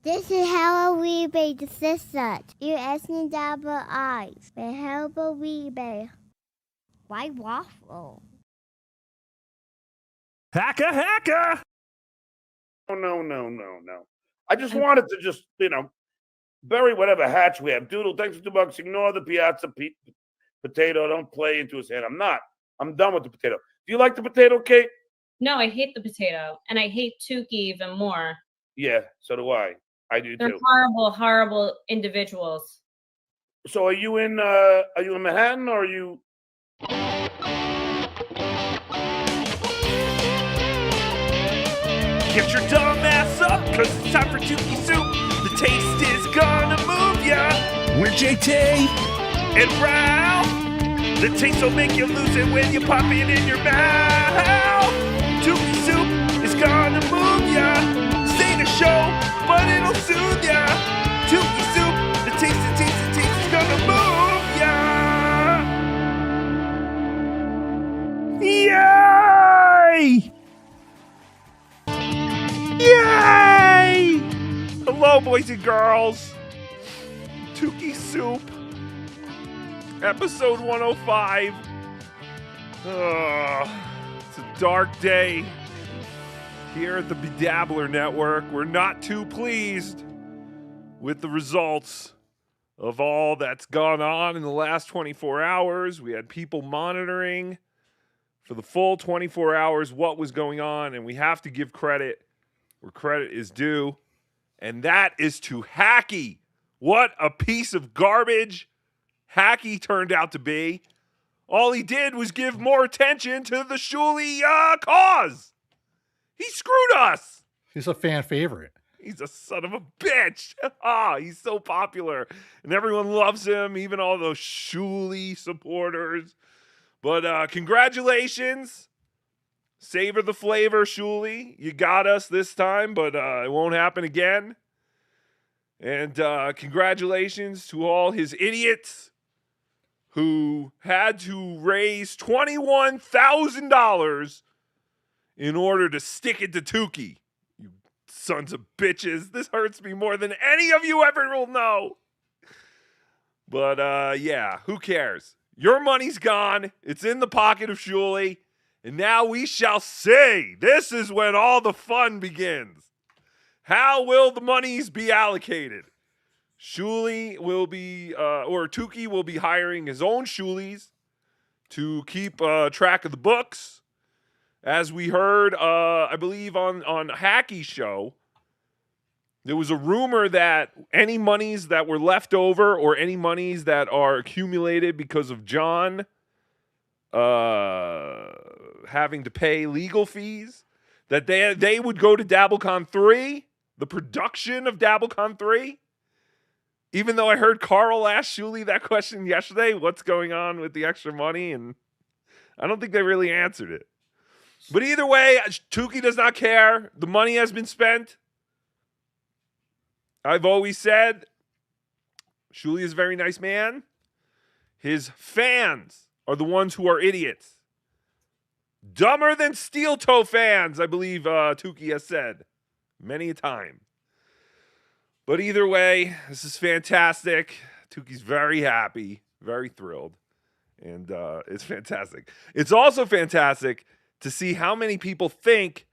This is how we make the sisters. You asking double eyes. The help we make. Why waffle? Hacka! No. I just wanted to just, bury whatever hatch we have. Doodle, thanks for $2. Ignore the piazza potato. Don't play into his hand. I'm not. I'm done with the potato. Do you like the potato, Kate? No, I hate the potato. And I hate Tookie even more. Yeah, so do I. I do They're too. horrible individuals. So are you in Manhattan or are you... Get your dumb ass up, cause it's time for Tookie Soup. The taste is gonna move ya. With JT and Ralph. The taste will make you lose it when you pop it in your mouth. Tookie Soup is gonna move ya. Say the show, but it'll soothe ya. Tookie Soup, the taste is gonna move ya. Yay! Yay! Hello, boys and girls. Tookie Soup, episode 105. It's a dark day here at the Bedabbler Network. We're not too pleased with the results of all that's gone on in the last 24 hours. We had people monitoring for the full 24 hours what was going on, and we have to give credit where credit is due, and that is to Hacky. What a piece of garbage Hacky turned out to be. All he did was give more attention to the Shuli cause. He screwed us. He's a fan favorite. He's a son of a bitch. He's so popular, and everyone loves him, even all those Shuli supporters. But congratulations. Savor the flavor, Shuli. You got us this time, but it won't happen again. And congratulations to all his idiots who had to raise $21,000 in order to stick it to Tookie. You sons of bitches. This hurts me more than any of you ever will know. But yeah, who cares? Your money's gone. It's in the pocket of Shuli. And now we shall see. This is when all the fun begins. How will the monies be allocated? Shuli will be, or Tookie will be hiring his own Shulis to keep track of the books. As we heard, I believe on Hacky's show, there was a rumor that any monies that were left over or any monies that are accumulated because of John having to pay legal fees, that they would go to DabbleCon 3, the production of DabbleCon 3. Even though I heard Carl ask Shuli that question yesterday, what's going on with the extra money? And I don't think they really answered it. But either way, Tookie does not care. The money has been spent. I've always said Shuli is a very nice man. His fans are the ones who are idiots. Dumber than steel toe fans, I believe Tookie has said many a time. But either way, this is fantastic. Tookie's very happy, very thrilled, and it's fantastic. It's also fantastic to see how many people think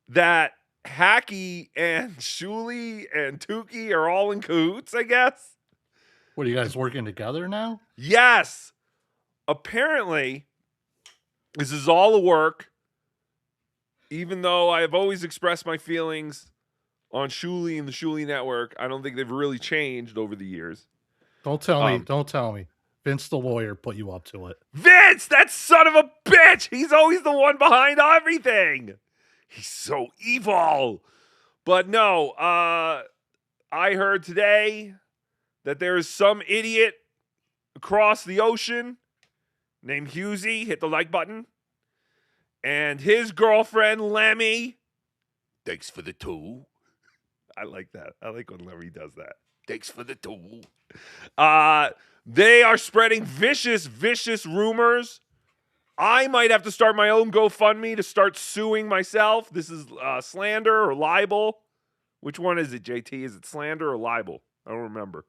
that Hacky and Shuli and Tookie are all in cahoots, I guess. What, are you guys working together now? Yes. Apparently, this is all a work, even though I have always expressed my feelings on Shuli and the Shuli Network. I don't think they've really changed over the years. Don't tell me. Don't tell me. Vince the lawyer put you up to it. Vince, that son of a bitch! He's always the one behind everything. He's so evil. But no, I heard today that there is some idiot across the ocean named Husey, hit the like button, and his girlfriend, Lemmy, thanks for the tool. I like that. I like when Lemmy does that. Thanks for the tool. They are spreading vicious rumors. I might have to start my own GoFundMe to start suing myself. This is slander or libel Which one is it, JT? Is it slander or libel? I don't remember.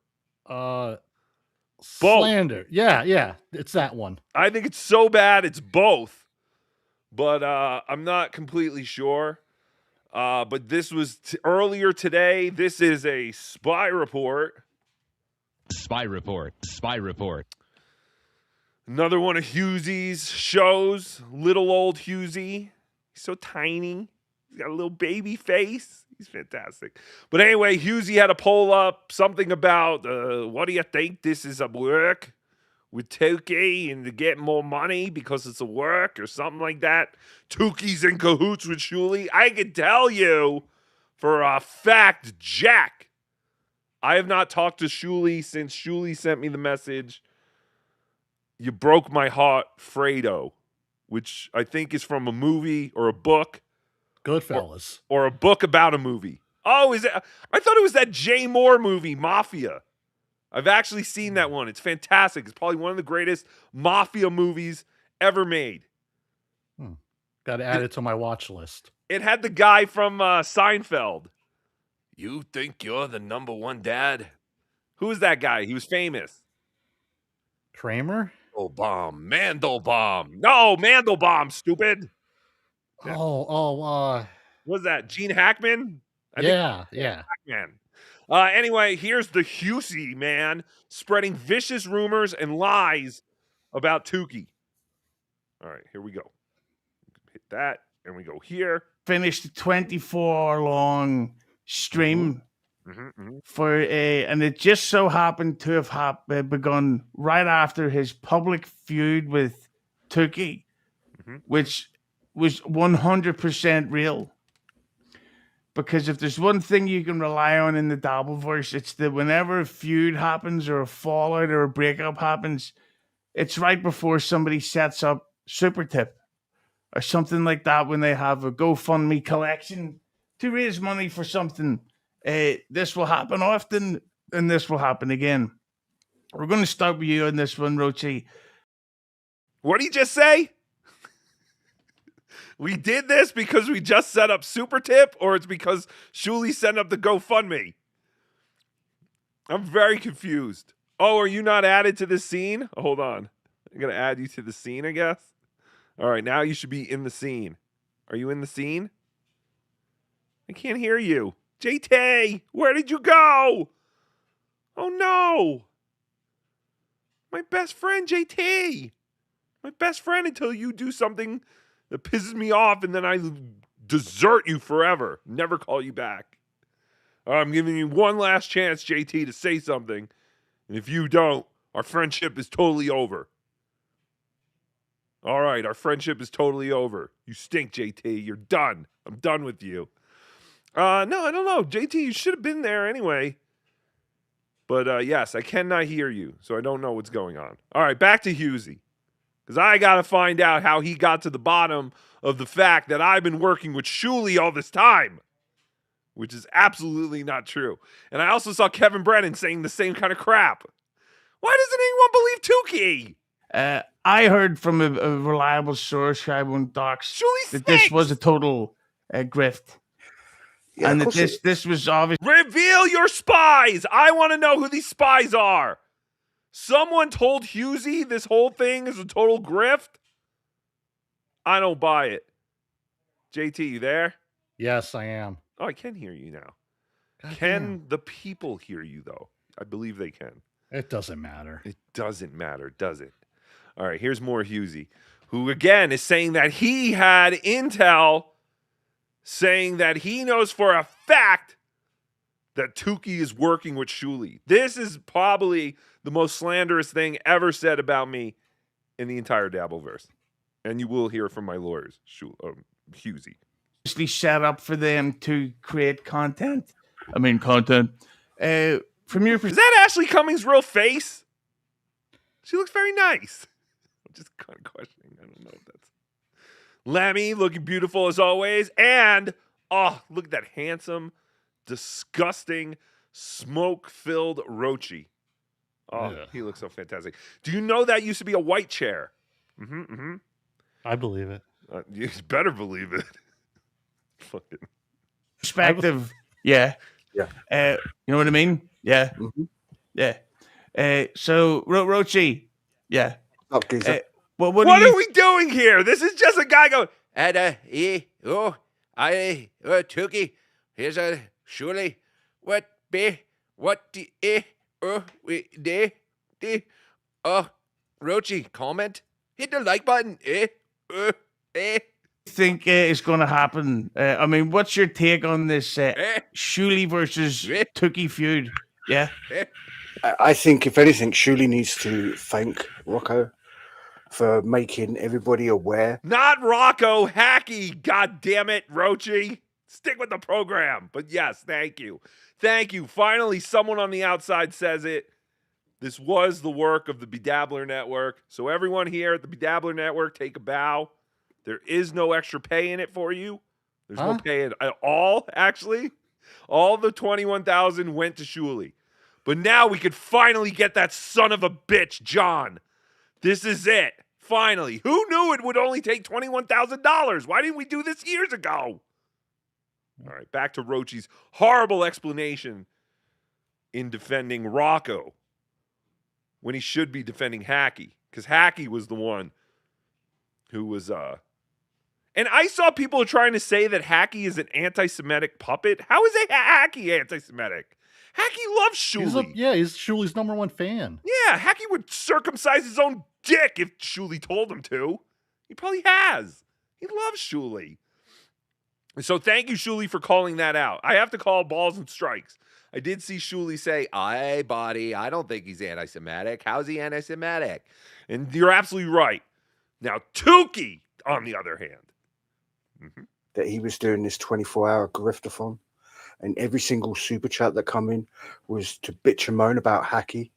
Slander. Yeah. It's that one. I think it's so bad it's both, but I'm not completely sure. But this was earlier today. This is a spy report. Spy report. Spy report. Another one of Hughesy's shows. Little old Hughes. He's so tiny. He's got a little baby face. He's fantastic. But anyway, Hughes had a poll up, something about, what do you think this is a work with Tookie and to get more money because it's a work or something like that. Tookie's in cahoots with Shuli. I can tell you for a fact, Jack, I have not talked to Shuli since Shuli sent me the message, "You broke my heart, Fredo," which I think is from a movie or a book. Goodfellas. Or a book about a movie. Oh, is it? I thought it was that Jay Moore movie, Mafia. I've actually seen that one. It's fantastic. It's probably one of the greatest mafia movies ever made. Got to add it to my watch list. It had the guy from Seinfeld. You think you're the number one dad? Who is that guy? He was famous. Kramer? Mandelbaum. No, Mandelbaum, stupid. Yeah. What was that? Gene Hackman? Yeah. Hackman. Anyway, here's the Husey man spreading vicious rumors and lies about Tookie. All right, here we go. Hit that, and we go here. Finished a 24-long stream for and it just so happened to have begun right after his public feud with Tookie, which was 100% real. Because if there's one thing you can rely on in the Dabbleverse, it's that whenever a feud happens or a fallout or a breakup happens, it's right before somebody sets up Super Tip or something like that when they have a GoFundMe collection to raise money for something. This will happen often, and this will happen again. We're going to start with you on this one, Rochi. What did he just say? We did this because we just set up Super Tip, or it's because Shuli set up the GoFundMe? I'm very confused. Oh, are you not added to this scene? Hold on. I'm going to add you to the scene, I guess. All right, now you should be in the scene. Are you in the scene? I can't hear you. JT, where did you go? Oh, no. My best friend, JT. My best friend until you do something that pisses me off, and then I desert you forever. Never call you back. I'm giving you one last chance, JT, to say something. And if you don't, our friendship is totally over. All right, our friendship is totally over. You stink, JT. You're done. I'm done with you. No, I don't know. JT, you should have been there anyway. But yes, I cannot hear you, so I don't know what's going on. All right, back to Husey. Because I got to find out how he got to the bottom of the fact that I've been working with Shuli all this time, which is absolutely not true. And I also saw Kevin Brennan saying the same kind of crap. Why doesn't anyone believe Tookie? I heard from a reliable source, I won't dox, Shuli that stinks. this was a total grift. Yeah, and that this was obvious. Reveal your spies. I want to know who these spies are. Someone told Husey this whole thing is a total grift? I don't buy it. JT, you there? Yes, I am. Oh, I can hear you now. God Can damn. the people hear you, though? I believe they can. It doesn't matter. It doesn't matter, does it? All right, here's more Husey, who, again, is saying that he had intel saying that he knows for a fact that Tookie is working with Shuli. This is probably the most slanderous thing ever said about me in the entire Dabbleverse. And you will hear from my lawyers, Husey. Set up for them to create content. From your Is that Ashley Cummings' real face? She looks very nice. I'm just kind of questioning. I don't know if that's Lemmy looking beautiful as always. And, oh, look at that handsome, disgusting, smoke-filled Rochi. Oh, Yeah. He looks so fantastic. Do you know that used to be a white chair? I believe it. You better believe it. Fucking. perspective, Yeah. Yeah. You know what I mean? Yeah. Mm-hmm. Yeah. So Rochi, yeah. Up, geezer. What What do you are we doing here? This is just a guy going, Tookie, here's a surely, what be, what the, Rochi, comment, hit the like button, think is going to happen? I mean, what's your take on this Shuley versus Tookie feud? Yeah. I think, if anything, Shuley needs to thank Rocco for making everybody aware. Not Rocco, Hacky, god damn it, Rochi. Stick with the program. But yes, thank you. Thank you. Finally, someone on the outside says it. This was the work of the Bedabbler Network. So everyone here at the Bedabbler Network, take a bow. There is no extra pay in it for you. There's no pay at all, actually. All the $21,000 went to Shuley. But now we could finally get that son of a bitch, John. This is it. Finally. Who knew it would only take $21,000? Why didn't we do this years ago? All right, back to Rochi's horrible explanation in defending Rocco when he should be defending Hacky, because Hacky was the one who was and I saw people trying to say that Hacky is an anti-Semitic puppet. How is Hacky anti-Semitic? Hacky loves Shuley. He's Shuley's #1 fan. Yeah, Hacky would circumcise his own dick if Shuley told him to. He probably has. He loves Shuley. So thank you, Shuley, for calling that out. I have to call balls and strikes. I did see Shuley say, "Aye, buddy, I don't think he's anti-Semitic. How's he anti-Semitic?" And you're absolutely right. Now, Tookie, on the other hand. That he was doing this 24-hour griftathon, and every single super chat that come in was to bitch and moan about Hacky.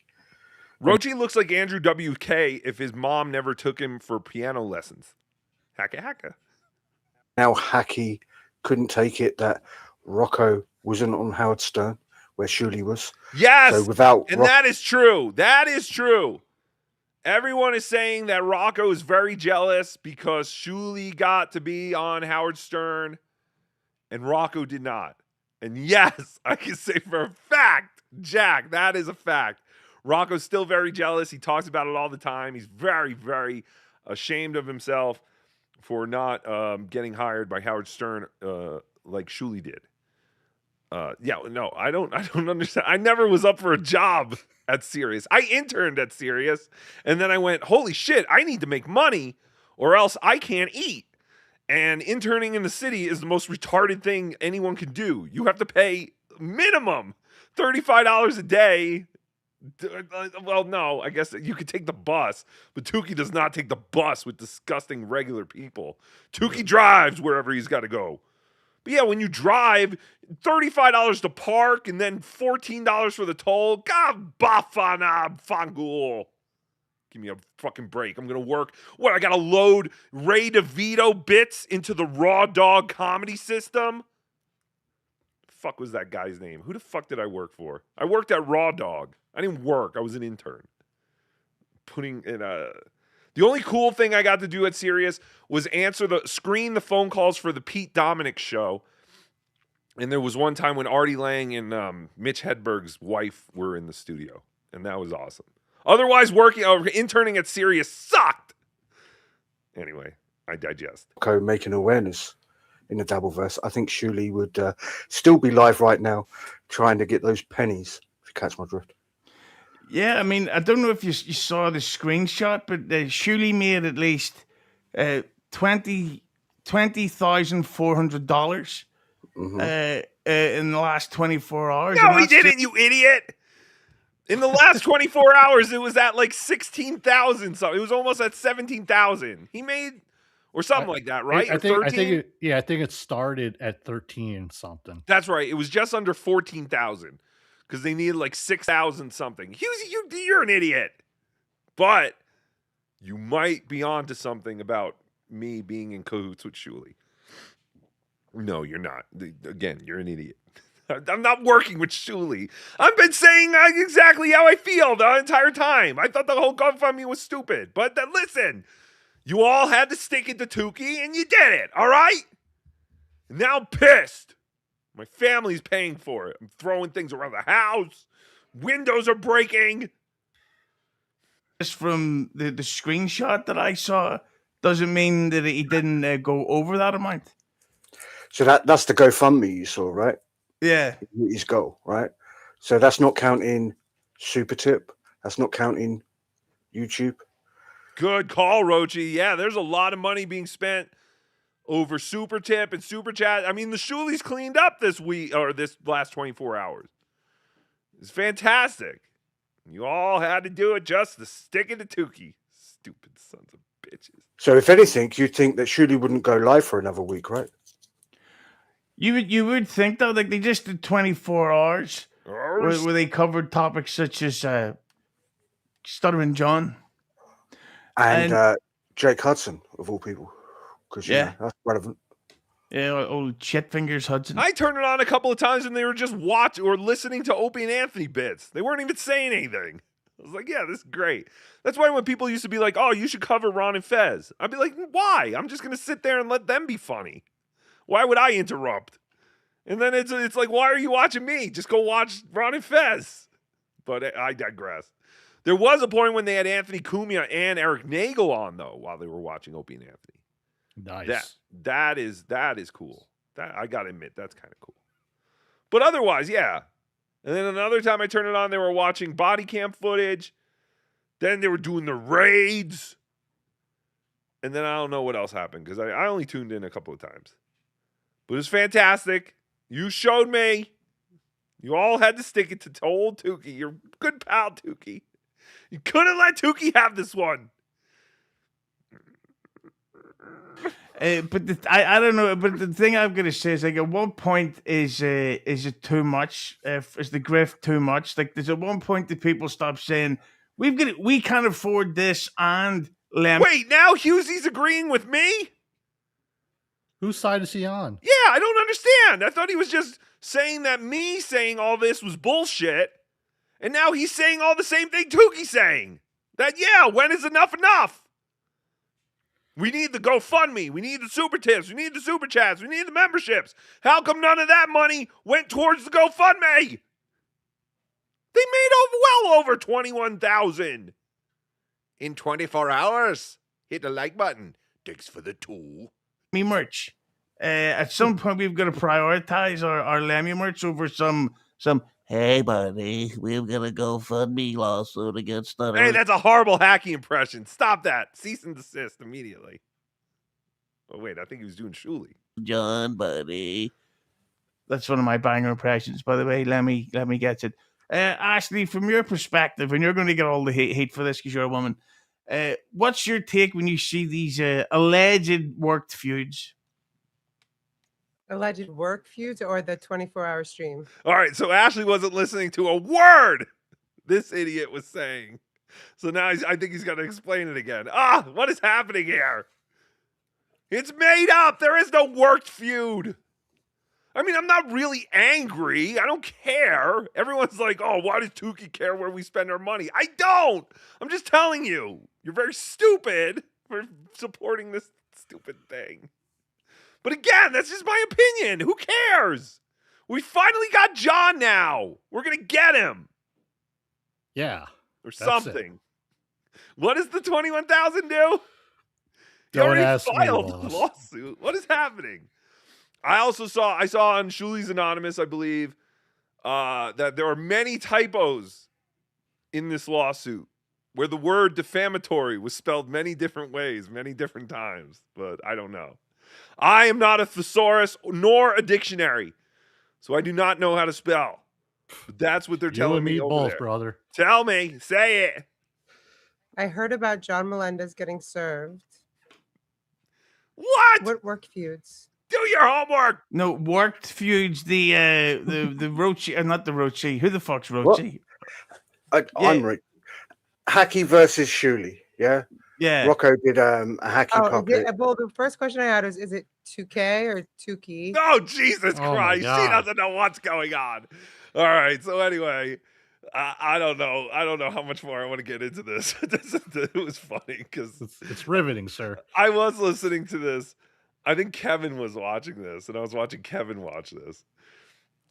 Rochi looks like Andrew WK if his mom never took him for piano lessons. Hacka. Now Hacky couldn't take it that Rocco wasn't on Howard Stern, where Shuley was. Yes, so that is true. That is true. Everyone is saying that Rocco is very jealous because Shuley got to be on Howard Stern and Rocco did not. And yes, I can say for a fact, Jack, that is a fact. Rocco's still very jealous. He talks about it all the time. He's very, very ashamed of himself for not getting hired by Howard Stern like Shuley did. I don't understand. I never was up for a job at Sirius. I interned at Sirius, and then I went, holy shit, I need to make money or else I can't eat. And interning in the city is the most retarded thing anyone can do. You have to pay minimum $35 a day. Well, no, I guess you could take the bus, but Tookie does not take the bus with disgusting regular people. Tookie drives wherever he's got to go. But yeah, when you drive, $35 to park and then $14 for the toll. God, bafana fangul. Give me a fucking break. I'm going to work. What, I got to load Ray DeVito bits into the Raw Dog comedy system? The fuck was that guy's name? Who the fuck did I work for? I worked at Raw Dog. I didn't work. I was an intern. The only cool thing I got to do at Sirius was screen the phone calls for the Pete Dominic show. And there was one time when Artie Lang and Mitch Hedberg's wife were in the studio. And that was awesome. Otherwise, interning at Sirius sucked. Anyway, I digest. Making awareness in the Dabbleverse. I think Shuley would still be live right now trying to get those pennies, if you catch my drift. Yeah, I mean, I don't know if you saw the screenshot, but Shuley made at least $20,400 in the last 24 hours. No, he didn't, you idiot. In the last 24 hours, it was at like 16,000 something. It was almost at 17,000. He made, or something like that, right? I think it started at 13 something. That's right. It was just under 14,000 because they needed like 6,000 something. You're an idiot. But you might be onto something about me being in cahoots with Shuley. No, you're not. Again, you're an idiot. I'm not working with Shuley. I've been saying exactly how I feel the entire time. I thought the whole GoFundMe was stupid. But listen, you all had to stick it to Tookie, and you did it, all right? And now I'm pissed. My family's paying for it. I'm throwing things around the house. Windows are breaking. Just from the screenshot that I saw, doesn't mean that he didn't go over that amount. So that's the GoFundMe you saw, right? Yeah. His goal, right? So that's not counting Super Tip. That's not counting YouTube. Good call, Rochi. Yeah, there's a lot of money being spent over Super Tip and Super Chat. I mean, the Shulies cleaned up this week or this last 24 hours. It's fantastic. You all had to do it just to stick it to Tookie. Stupid sons of bitches. So if anything, you'd think that Shuli wouldn't go live for another week, right? You would think though, like they just did 24 hours where they covered topics such as Stuttering John and Jake Hudson of all people, because yeah, that's relevant. Yeah, old Shitfingers Hudson. I turned it on a couple of times and they were just watching or listening to Opie and Anthony bits. They weren't even saying anything. I was like, yeah, this is great. That's why when people used to be like, oh, you should cover Ron and Fez, I'd be like, why? I'm just going to sit there and let them be funny. Why would I interrupt? And then it's like, why are you watching me? Just go watch Ron and Fez. But I digress. There was a point when they had Anthony Cumia and Eric Nagel on, though, while they were watching Opie and Anthony. Nice. That is cool. That I gotta admit, that's kind of cool. But otherwise, yeah. And then another time I turned it on, they were watching body cam footage. Then they were doing the raids. And then I don't know what else happened because I only tuned in a couple of times. But it was fantastic. You showed me. You all had to stick it to old Tookie. Your good pal, Tookie. You couldn't let Tookie have this one. But I don't know. But the thing I'm gonna say is, like, at one point is it too much? Is the grift too much? Like, there's at one point that people stop saying we can't afford this and Wait, now Hughesy's agreeing with me? Whose side is he on? Yeah, I don't understand. I thought he was just saying that me saying all this was bullshit, and now he's saying all the same thing Tookie's saying. That, yeah, when is enough enough? We need the GoFundMe. We need the super tips. We need the super chats. We need the memberships. How come none of that money went towards the GoFundMe? They made well over $21,000 in 24 hours. Hit the like button. Thanks for the tool. Me merch. At some point, we've got to prioritize our Lemmy merch over some. Hey, buddy, we've got a GoFundMe lawsuit against that. Hey, that's a horrible hacking impression. Stop that. Cease and desist immediately. Oh, wait, I think he was doing Shuli. John, buddy. That's one of my banger impressions, by the way. Let me get it. Ashley, from your perspective, and you're going to get all the hate for this because you're a woman, what's your take when you see these alleged worked feuds? Alleged work feuds or the 24-hour stream? All right, so Ashley wasn't listening to a word this idiot was saying. So now I think he's got to explain it again. What is happening here? It's made up. There is no worked feud. I mean, I'm not really angry. I don't care. Everyone's like, oh, why does Tookie care where we spend our money? I don't. I'm just telling you. You're very stupid for supporting this stupid thing. But again, that's just my opinion. Who cares? We finally got John now. We're going to get him. Yeah. Or something. What does the $21,000 do? You Don't already ask me, filed a boss. lawsuit. What is happening? I saw on Shuli's Anonymous, I believe, that there are many typos in this lawsuit where the word defamatory was spelled many different ways, many different times. But I don't know. I am not a thesaurus nor a dictionary, so I do not know how to spell. But that's what they're telling me over both, there. brother. Tell me. Say it. I heard about John Melendez getting served. What? What work feuds? Do your homework. No, worked feuds. The Rochi, not the Rochi. Who the fuck's Rochi? I'm Rick. Hacky versus Shuli. Yeah. Yeah. Rocco did a Hacky puppet. Well, the first question I had is it 2K or Tookie? Oh, Jesus Oh, Christ. my She God. doesn't know what's going on. All right. So anyway, I don't know. I don't know how much more I want to get into this. It was funny because It's riveting, sir. I was listening to this. I think Kevin was watching this, and I was watching Kevin watch this.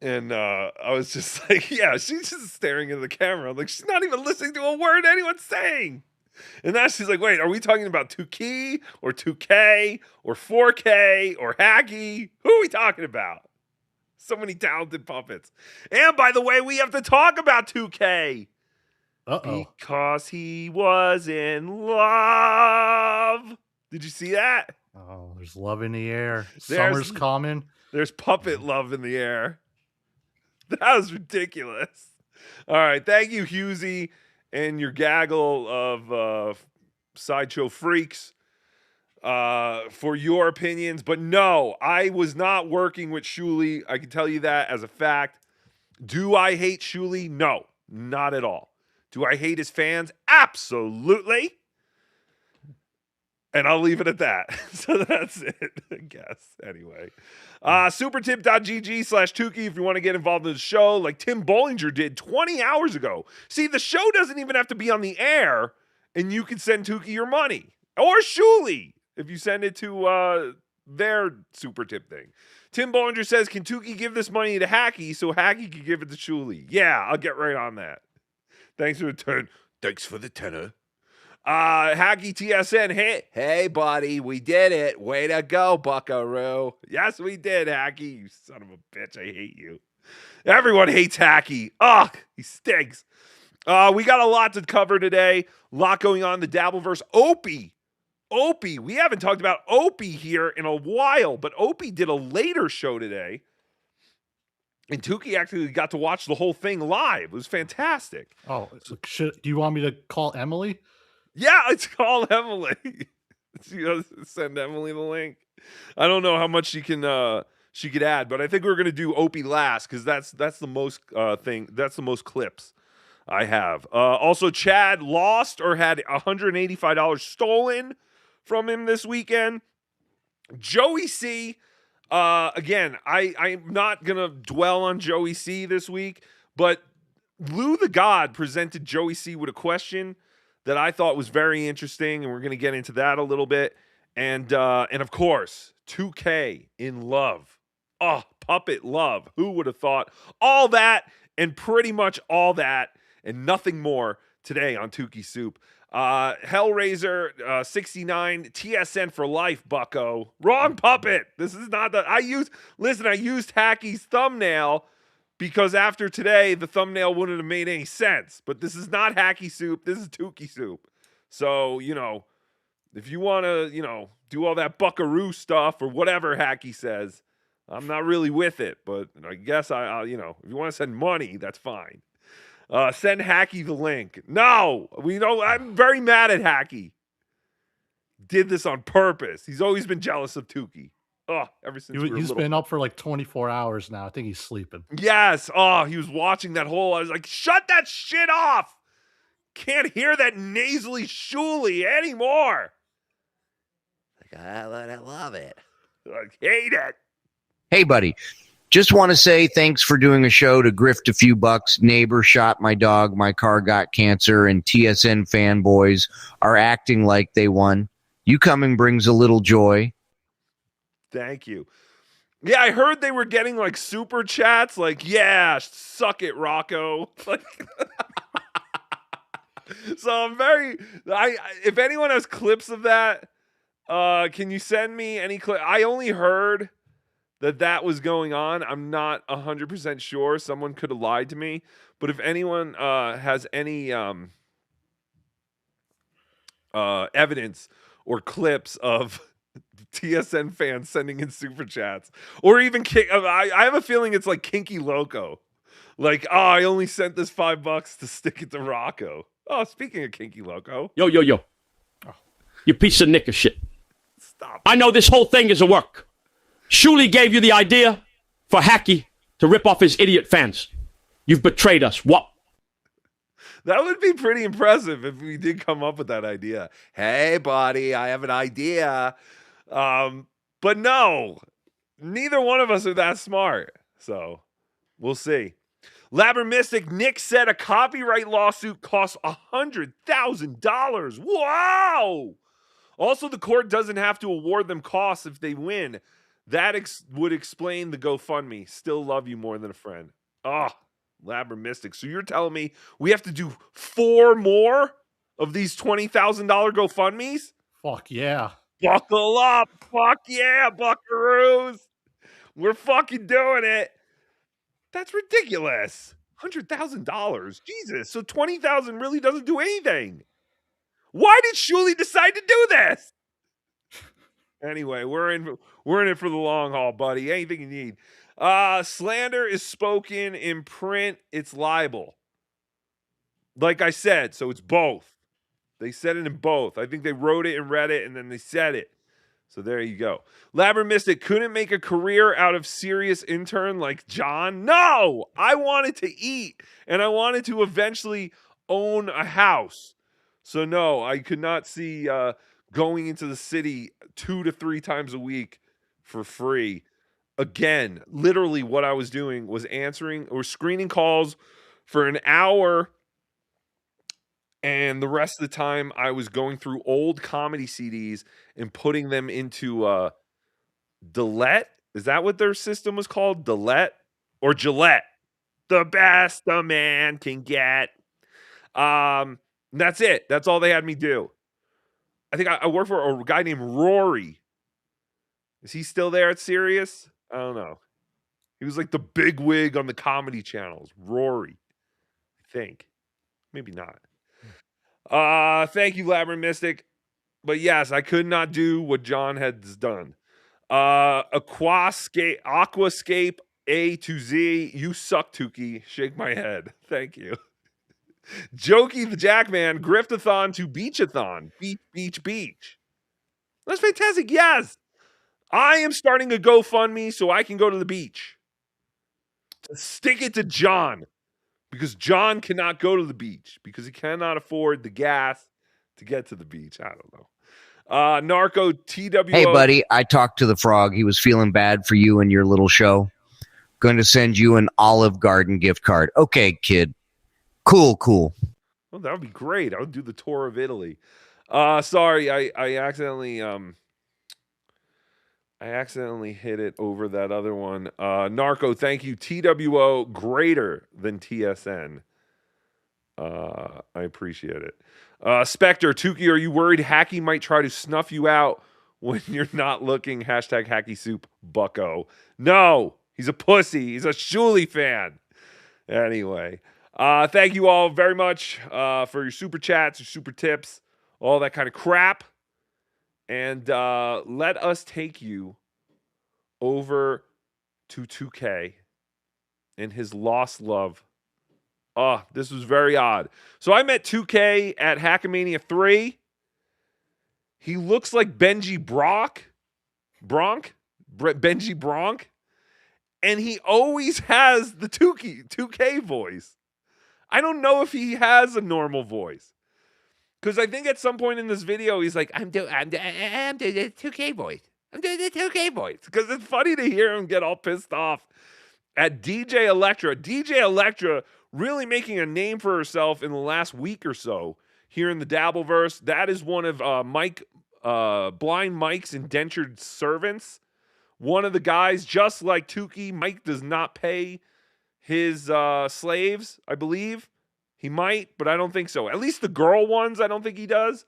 And I was just like, yeah, she's just staring into the camera. I'm like, she's not even listening to a word anyone's saying. And now she's like, wait, are we talking about Tookie or 2K or 4K or Hacky? Who are we talking about? So many talented puppets. And by the way, we have to talk about 2K. Uh-oh. Because he was in love. Did you see that? Oh, there's love in the air. There's- Summer's coming. There's puppet love in the air. That was ridiculous. All right. Thank you, Husey, and your gaggle of sideshow freaks for your opinions. But no, I was not working with Shuli. I can tell you that as a fact. Do I hate Shuli? No, not at all. Do I hate his fans? Absolutely. And I'll leave it at that. So that's it, I guess. Anyway. Supertip.gg/Tookie if you want to get involved in the show like Tim Bollinger did 20 hours ago. See, the show doesn't even have to be on the air, and you can send Tookie your money. Or Shuli if you send it to their super tip thing. Tim Bollinger says, can Tookie give this money to Hacky so Hacky can give it to Shuli? Yeah, I'll get right on that. Thanks for the turn. Thanks for the tenor. Hacky TSN, hey, buddy, we did it. Way to go, buckaroo. Yes, we did, Hacky. You son of a bitch, I hate you. Everyone hates Hacky. Ugh, he stinks. We got a lot to cover today. A lot going on in the Dabbleverse. Opie, we haven't talked about Opie here in a while, but Opie did a later show today. And Tookie actually got to watch the whole thing live. It was fantastic. Oh, do you want me to call Emily? Yeah, let's call Emily. Send Emily the link. I don't know how much she could add, but I think we're gonna do Opie last because that's the most that's the most clips I have. Also, Chad lost or had $185 stolen from him this weekend. Joey C. Again, I'm not gonna dwell on Joey C this week, but Lou the God presented Joey C with a question that I thought was very interesting, and we're going to get into that a little bit. And of course, 2K in love. Oh, puppet love. Who would have thought? All that and pretty much all that and nothing more today on Tookie Soup. Hellraiser 69 TSN for life, bucko. Wrong puppet. This is not the I used Hacky's thumbnail because after today, the thumbnail wouldn't have made any sense. But this is not Hacky Soup. This is Tookie Soup. So, if you want to, do all that buckaroo stuff or whatever Hacky says, I'm not really with it. But I guess if you want to send money, that's fine. Send Hacky the link. No, I'm very mad at Hacky. Did this on purpose. He's always been jealous of Tookie. Oh, ever since he's been up for like 24 hours now. I think he's sleeping. Yes. Oh, he was watching that whole. I was like, shut that shit off. Can't hear that nasally Shuli anymore. Like, I love it. I hate it. Hey, buddy. Just want to say thanks for doing a show to grift a few bucks. Neighbor shot my dog. My car got cancer. And TSN fanboys are acting like they won. You coming brings a little joy. Thank you. Yeah, I heard they were getting like super chats. Like, yeah, suck it, Rocco. Like, so I'm very. If anyone has clips of that, can you send me any clip? I only heard that was going on. I'm not 100% sure. Someone could have lied to me. But if anyone has any evidence or clips of TSN fans sending in super chats, or even I have a feeling it's like Kinky Loco. Like, I only sent this $5 to stick it to Rocco. Oh, speaking of Kinky Loco. Yo. Oh. You piece of knicker shit. Stop. I know this whole thing is a work. Shuli gave you the idea for Hacky to rip off his idiot fans. You've betrayed us. What? That would be pretty impressive if we did come up with that idea. Hey, buddy, I have an idea. But no, neither one of us are that smart. So we'll see. Labber Mystic, Nick said a copyright lawsuit costs $100,000. Wow! Also, the court doesn't have to award them costs if they win. That would explain the GoFundMe. Still love you more than a friend. Oh, Labra Mystic. So you're telling me we have to do 4 more of these $20,000 GoFundMes? Fuck yeah. Buckle up. Fuck yeah, buckaroos. We're fucking doing it. That's ridiculous. $100,000. Jesus. So 20,000 really doesn't do anything. Why did Shuli decide to do this? Anyway, we're in it for the long haul, buddy. Anything you need. Slander is spoken in print. It's libel. Like I said, so it's both. They said it in both. I think they wrote it and read it, and then they said it. So there you go. Labra Mystic couldn't make a career out of serious intern like John. No! I wanted to eat, and I wanted to eventually own a house. So no, I could not see going into the city 2 to 3 times a week for free. Again, literally what I was doing was answering or screening calls for an hour, and the rest of the time I was going through old comedy CDs and putting them into Delete. Is that what their system was called? Delete or Gillette? The best a man can get. That's it. That's all they had me do. I think I work for a guy named Rory. Is he still there at Sirius? I don't know. He was like the big wig on the comedy channels. Rory. I think. Maybe not. Thank you, Labyrinth Mystic. But yes, I could not do what John has done. Aquascape A to Z. You suck, Tookie. Shake my head. Thank you. Jokey the Jackman, Griftathon to Beachathon. Beach. That's fantastic. Yes. I am starting a GoFundMe so I can go to the beach. Stick it to John. Because John cannot go to the beach. Because he cannot afford the gas to get to the beach. I don't know. Narco TWO. Hey, buddy, I talked to the frog. He was feeling bad for you and your little show. Going to send you an Olive Garden gift card. Okay, kid. Cool. Well, that would be great. I would do the tour of Italy. Sorry, I accidentally hit it over that other one. Narco, thank you. TWO greater than TSN. I appreciate it. Spectre, Tookie, are you worried Hacky might try to snuff you out when you're not looking? Hashtag Hacky Soup Bucko. No, he's a pussy. He's a Shuli fan. Anyway, thank you all very much for your super chats, your super tips, all that kind of crap. And let us take you over to 2K and his lost love. Oh, this was very odd. So I met 2K at Hackamania 3. He looks like Benji Bronk. And he always has the 2K voice. I don't know if he has a normal voice. Because I think at some point in this video, he's like, I'm doing the 2K voice. I'm doing the 2K voice. Because it's funny to hear him get all pissed off at DJ Electra. DJ Electra really making a name for herself in the last week or so here in the Dabbleverse. That is one of Blind Mike's indentured servants. One of the guys, just like Tookie, Mike does not pay his slaves, I believe. He might, but I don't think so. At least the girl ones, I don't think he does.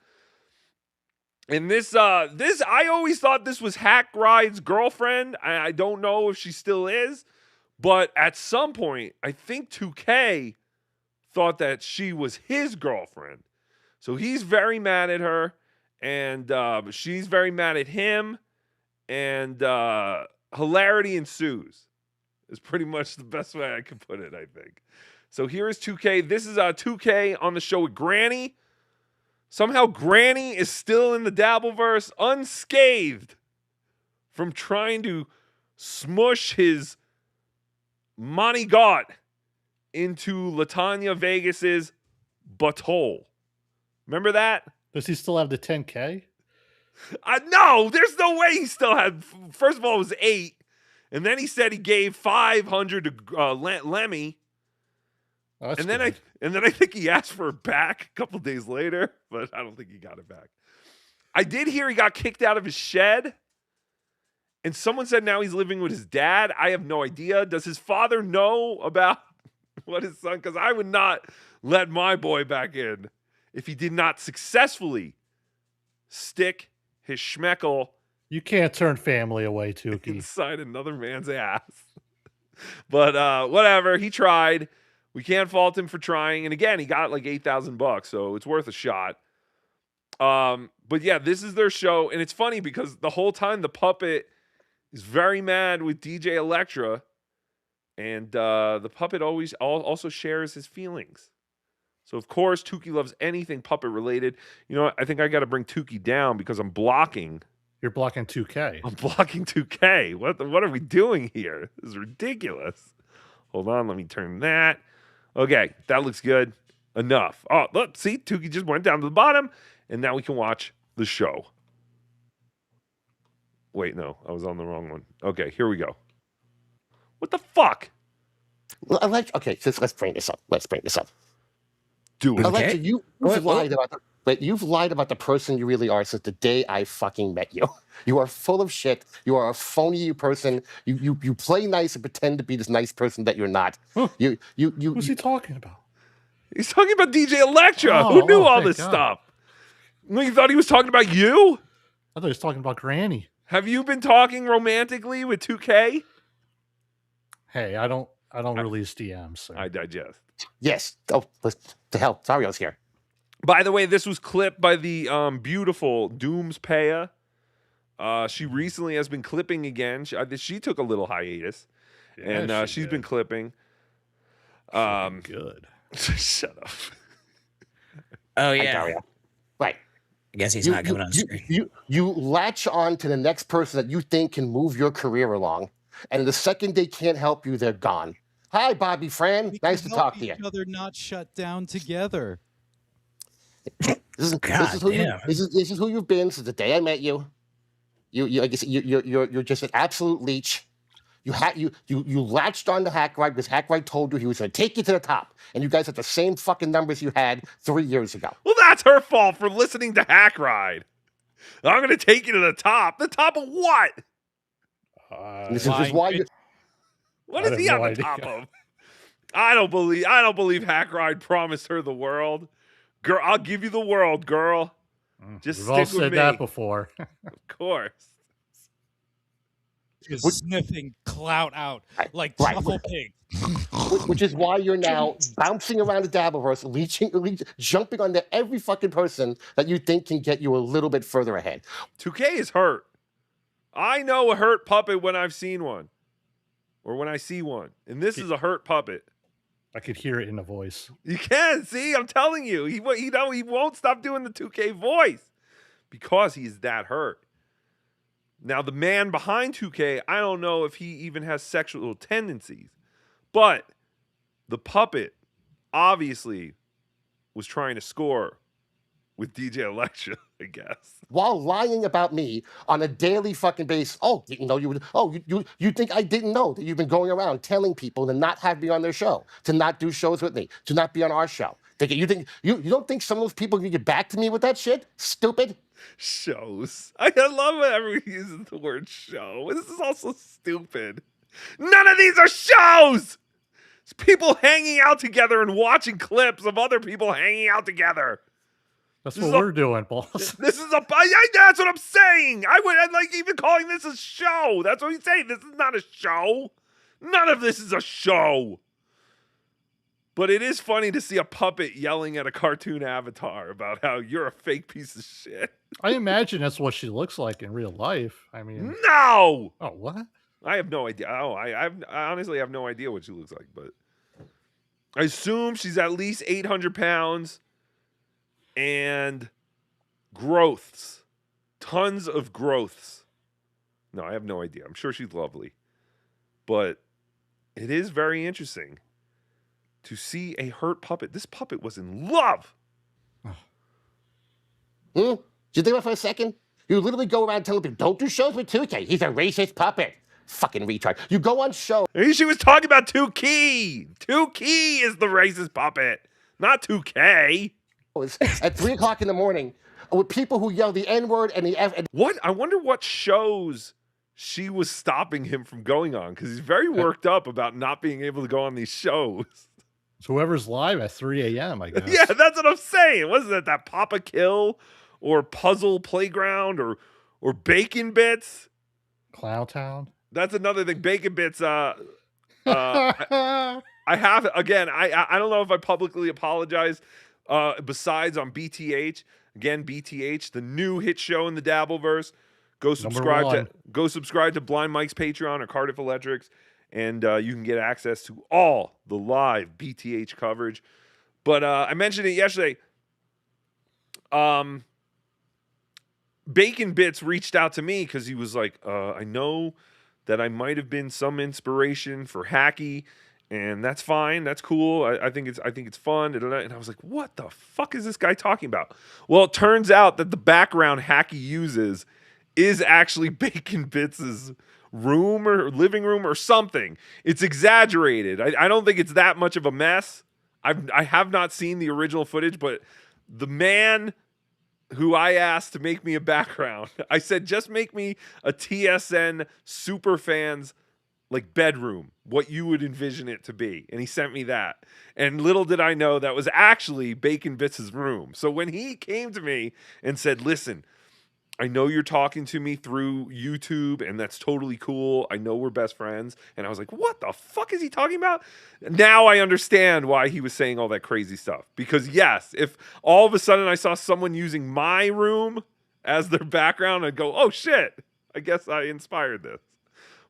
And this, I always thought this was Hack Ride's girlfriend. I don't know if she still is. But at some point, I think 2K thought that she was his girlfriend. So he's very mad at her. And she's very mad at him. And hilarity ensues. Is pretty much the best way I could put it, I think. So here is 2K. This is 2K on the show with Granny. Somehow Granny is still in the Dabbleverse unscathed from trying to smush his Monty Gott into Latanya Vegas's butthole. Remember that? Does he still have the 10K? No, there's no way he still had. First of all, it was 8. And then he said he gave 500 to Lemmy. Oh, and then I think he asked for it back a couple days later, but I don't think he got it back. I did hear he got kicked out of his shed, And someone said now he's living with his dad. I have no idea. Does his father know about what his son? Because I would not let my boy back in if he did not successfully stick his schmeckle. You can't turn family away, Tookie. Inside another man's ass. But whatever. He tried. We can't fault him for trying. And again, he got like $8,000, so it's worth a shot. But yeah, this is their show, and it's funny because the whole time the puppet is very mad with DJ Electra, and the puppet always also shares his feelings. So of course, Tookie loves anything puppet related. You know what? I think I got to bring Tookie down because I'm blocking. You're blocking 2K. I'm blocking 2K. What are we doing here? This is ridiculous. Hold on, let me turn that. Okay, that looks good. Enough. Oh, look, see, Tookie just went down to the bottom, and now we can watch the show. Wait, no, I was on the wrong one. Okay, here we go. What the fuck? Well, okay, let's bring this up. Do it. Alexa, you've lied about the person you really are since the day I fucking met you. You are full of shit. You are a phony person. You play nice and pretend to be this nice person that you're not. Huh. Who's he talking about? He's talking about DJ Electra. Who knew all this stuff? You thought he was talking about you? I thought he was talking about Granny. Have you been talking romantically with 2K? Hey, I don't release DMs. So. I digest. Yes. Oh, what the hell? Sario's here. By the way, this was clipped by the beautiful Dooms Paya. She recently has been clipping again. She took a little hiatus, and she's been clipping. Good. Shut up. Oh yeah. Right. I guess he's not coming on screen. You latch on to the next person that you think can move your career along, and the second they can't help you, they're gone. Hi, Bobby Fran. Nice to talk to you. Other not shut down together. This is who you've been since the day I met you. I guess you're just an absolute leech. You latched on to Hackride because Hackride told you he was going to take you to the top, and you guys had the same fucking numbers you had 3 years ago. Well, that's her fault for listening to Hackride. I'm going to take you to the top. The top of what? This is why you. What is he on the top of? I don't believe Hackride promised her the world. Girl, I'll give you the world, girl. Just We've stick all with said me. that before. Of course. Just sniffing clout out like truffle pig. Which is why you're now bouncing around the Dabbleverse, jumping onto every fucking person that you think can get you a little bit further ahead. 2K is hurt. I know a hurt puppet when I've seen one. Or when I see one. And this is a hurt puppet. I could hear it in the voice. You can. See, I'm telling you. He won't stop doing the 2K voice. Because he's that hurt. Now, the man behind 2K, I don't know if he even has sexual tendencies. But the puppet obviously was trying to score with DJ Electra, I guess. While lying about me on a daily fucking basis. Oh, didn't know you would. Oh, you think I didn't know that you've been going around telling people to not have me on their show, to not do shows with me, to not be on our show. You don't think some of those people can get back to me with that shit? Stupid. Shows. I love whenever he uses the word show. This is also stupid. None of these are shows. It's people hanging out together and watching clips of other people hanging out together. That's what we're doing, boss. This is that's what I'm saying. I'd like even calling this a show. That's what he's saying. This is not a show. None of this is a show. But it is funny to see a puppet yelling at a cartoon avatar about how you're a fake piece of shit. I imagine that's what she looks like in real life. I mean, no. Oh, what? I have no idea. Oh, I honestly have no idea what she looks like, but I assume she's at least 800 pounds and growths, tons of growths. No, I have no idea. I'm sure she's lovely, but it is very interesting to see a hurt puppet. This puppet was in love. Did you think about it for a second? You literally go around telling people, don't do shows with 2K. He's a racist puppet. Fucking retard. You go on show. She was talking about 2K. 2K is the racist puppet, not 2K. At 3 o'clock in the morning with people who yell the N-word and the F. What? I wonder what shows she was stopping him from going on because he's very worked up about not being able to go on these shows. It's whoever's live at 3 a.m., I guess. Yeah, that's what I'm saying. Wasn't it that Papa Kill or Puzzle Playground or Bacon Bits? Clown Town. That's another thing. Bacon Bits. I have again. I don't know if I publicly apologize. Besides on BTH, again BTH, the new hit show in the Dabbleverse. Go subscribe to Blind Mike's Patreon or Cardiff Electrics. And you can get access to all the live BTH coverage. But I mentioned it yesterday. Bacon Bits reached out to me because he was like, I know that I might have been some inspiration for Hacky, and that's fine. That's cool. I think it's fun. And I was like, what the fuck is this guy talking about? Well, it turns out that the background Hacky uses is actually Bacon Bits's room or living room or something. It's exaggerated. I don't think it's that much of a mess. I have not seen the original footage, but the man who I asked to make me a background, I said, just make me a TSN super fans like bedroom, what you would envision it to be. And he sent me that. And little did I know that was actually Bacon Bits' room. So when he came to me and said, listen, I know you're talking to me through YouTube, and that's totally cool. I know we're best friends. And I was like, what the fuck is he talking about? Now I understand why he was saying all that crazy stuff. Because, yes, if all of a sudden I saw someone using my room as their background, I'd go, oh, shit. I guess I inspired this.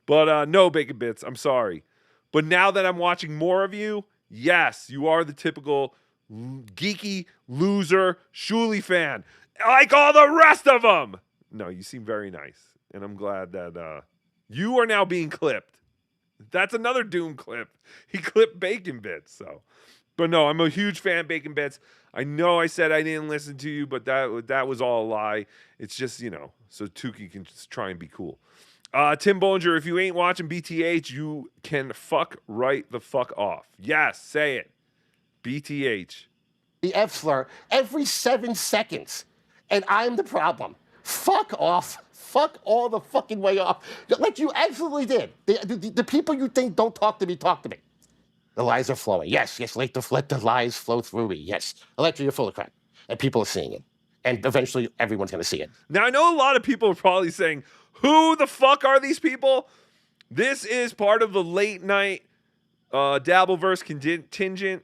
But no, Bacon Bits, I'm sorry. But now that I'm watching more of you, yes, you are the typical geeky loser Shuli fan. Like all the rest of them. No, you seem very nice. And I'm glad that you are now being clipped. That's another Doom clip. He clipped Bacon Bits. So, but no, I'm a huge fan of Bacon Bits. I know I said I didn't listen to you, but that was all a lie. It's just, so Tookie can just try and be cool. Tim Bollinger, if you ain't watching BTH, you can fuck right the fuck off. Yes, say it. BTH. The F slur every 7 seconds. And I'm the problem. Fuck off. Fuck all the fucking way off. Like you absolutely did. The people you think don't talk to me, talk to me. The lies are flowing. Yes, let the lies flow through me. Yes. Electra, you're full of crap. And people are seeing it. And eventually everyone's going to see it. Now, I know a lot of people are probably saying, who the fuck are these people? This is part of the late night Dabbleverse contingent.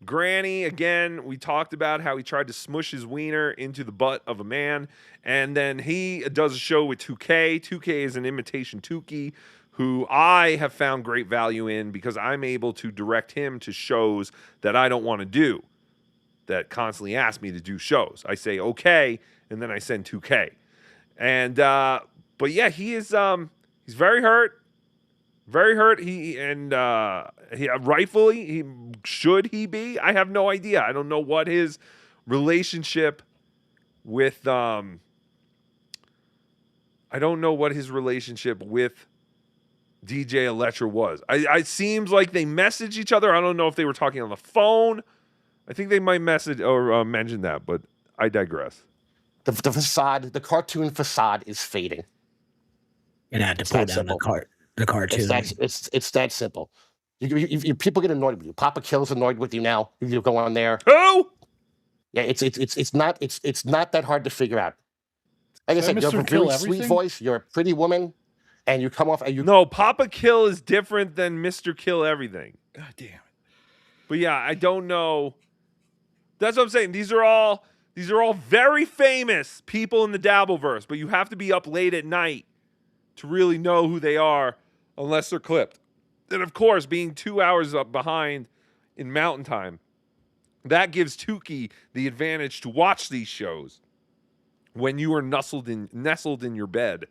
Granny, again, we talked about how he tried to smush his wiener into the butt of a man. And then he does a show with 2K. 2K is an imitation Tookie, who I have found great value in because I'm able to direct him to shows that I don't want to do, that constantly ask me to do shows. I say, okay, and then I send 2K. And, but yeah, he is, he's very hurt. Very hurt. He rightfully should he be? I have no idea. I don't know what his relationship with DJ Electra was. It seems like they messaged each other. I don't know if they were talking on the phone. I think they might message or mention that, but I digress. The facade, the cartoon facade is fading. You're gonna have to pull down the cartoon. It's that simple. You people get annoyed with you. Papa Kill's annoyed with you now. You go on there. Who? Yeah, it's not that hard to figure out. Like I said, you have a really sweet voice. You're a pretty woman, and you come off. And you No, Papa Kill is different than Mr. Kill Everything. God damn it. But yeah, I don't know. That's what I'm saying. These are all very famous people in the Dabbleverse, but you have to be up late at night to really know who they are unless they're clipped. And of course, being 2 hours up behind in Mountain Time, that gives Tookie the advantage to watch these shows when you are nestled in your bed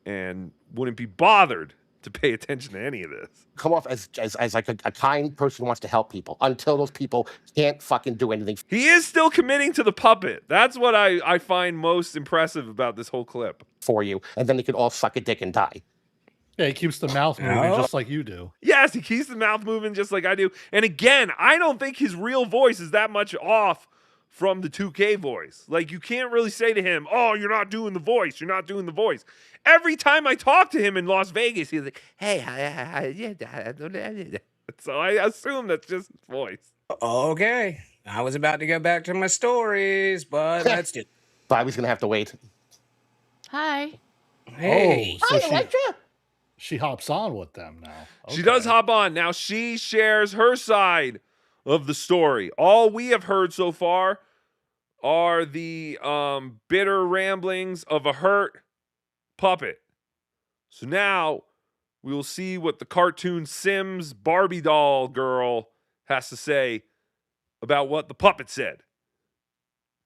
and wouldn't be bothered to pay attention to any of this. Come off as like a kind person who wants to help people until those people can't fucking do anything. He is still committing to the puppet. That's what I find most impressive about this whole clip. For you, and then they could all suck a dick and die. Yeah, he keeps the mouth moving just like you do. Yes, he keeps the mouth moving just like I do. And again, I don't think his real voice is that much off from the 2K voice. Like, you can't really say to him, oh, you're not doing the voice. You're not doing the voice. Every time I talk to him in Las Vegas, he's like, hey, so I assume that's just his voice. Okay. I was about to go back to my stories, but let's do it. Bobby's going to have to wait. Hi. Hey. Oh, so Hi, Electra. she hops on with them now. She does hop on. Now she shares her side of the story. All we have heard so far are the bitter ramblings of a hurt puppet. So now we will see what the cartoon Sims Barbie doll girl has to say about what the puppet said.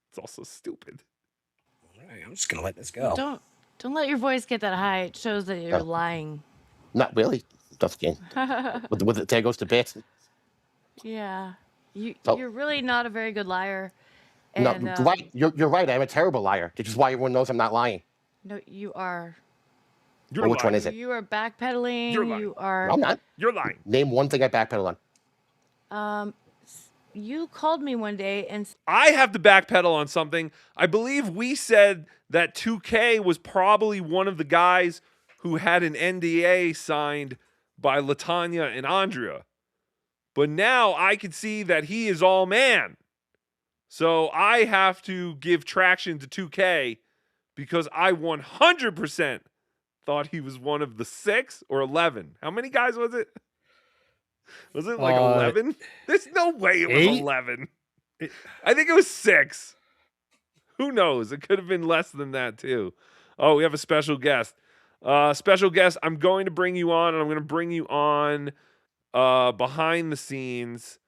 It's also stupid. All right, I'm just gonna let this go. Don't let your voice get that high. It shows that you're lying. Not really. Just kidding. with it, there goes the bit. Yeah. You're really not a very good liar. And, No, right. You're right. I'm a terrible liar, which is why everyone knows I'm not lying. No, you are. Well, which one is it? You are backpedaling. You're lying. You are. No, I'm not. You're lying. Name one thing I backpedal on. You called me one day and I have to backpedal on something. I believe we said that 2K was probably one of the guys who had an NDA signed by LaTanya and Andrea. But now I can see that he is all man. So I have to give traction to 2K because I 100% thought he was one of the 6 or 11. How many guys was it? Was it like 11? There's no way it was 8? 11. I think it was 6. Who knows? It could have been less than that too. Oh, we have a special guest. Special guest, I'm going to bring you on, and I'm going to bring you on behind the scenes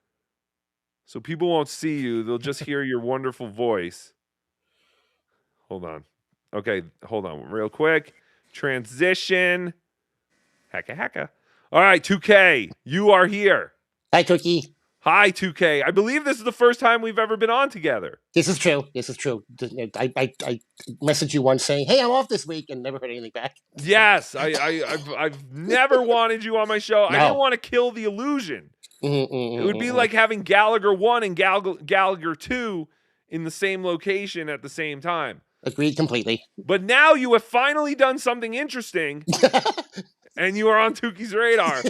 so people won't see you. They'll just hear your wonderful voice. Hold on. Okay, hold on real quick. Transition. Hacka. All right, 2K, you are here. Hi, Tookie. Hi, 2K. I believe this is the first time we've ever been on together. This is true. I messaged you once saying, hey, I'm off this week, and never heard anything back. Yes, I've never wanted you on my show. No. I didn't want to kill the illusion. It would be like having Gallagher 1 and Gallagher 2 in the same location at the same time. Agreed completely. But now you have finally done something interesting, and you are on Tookie's radar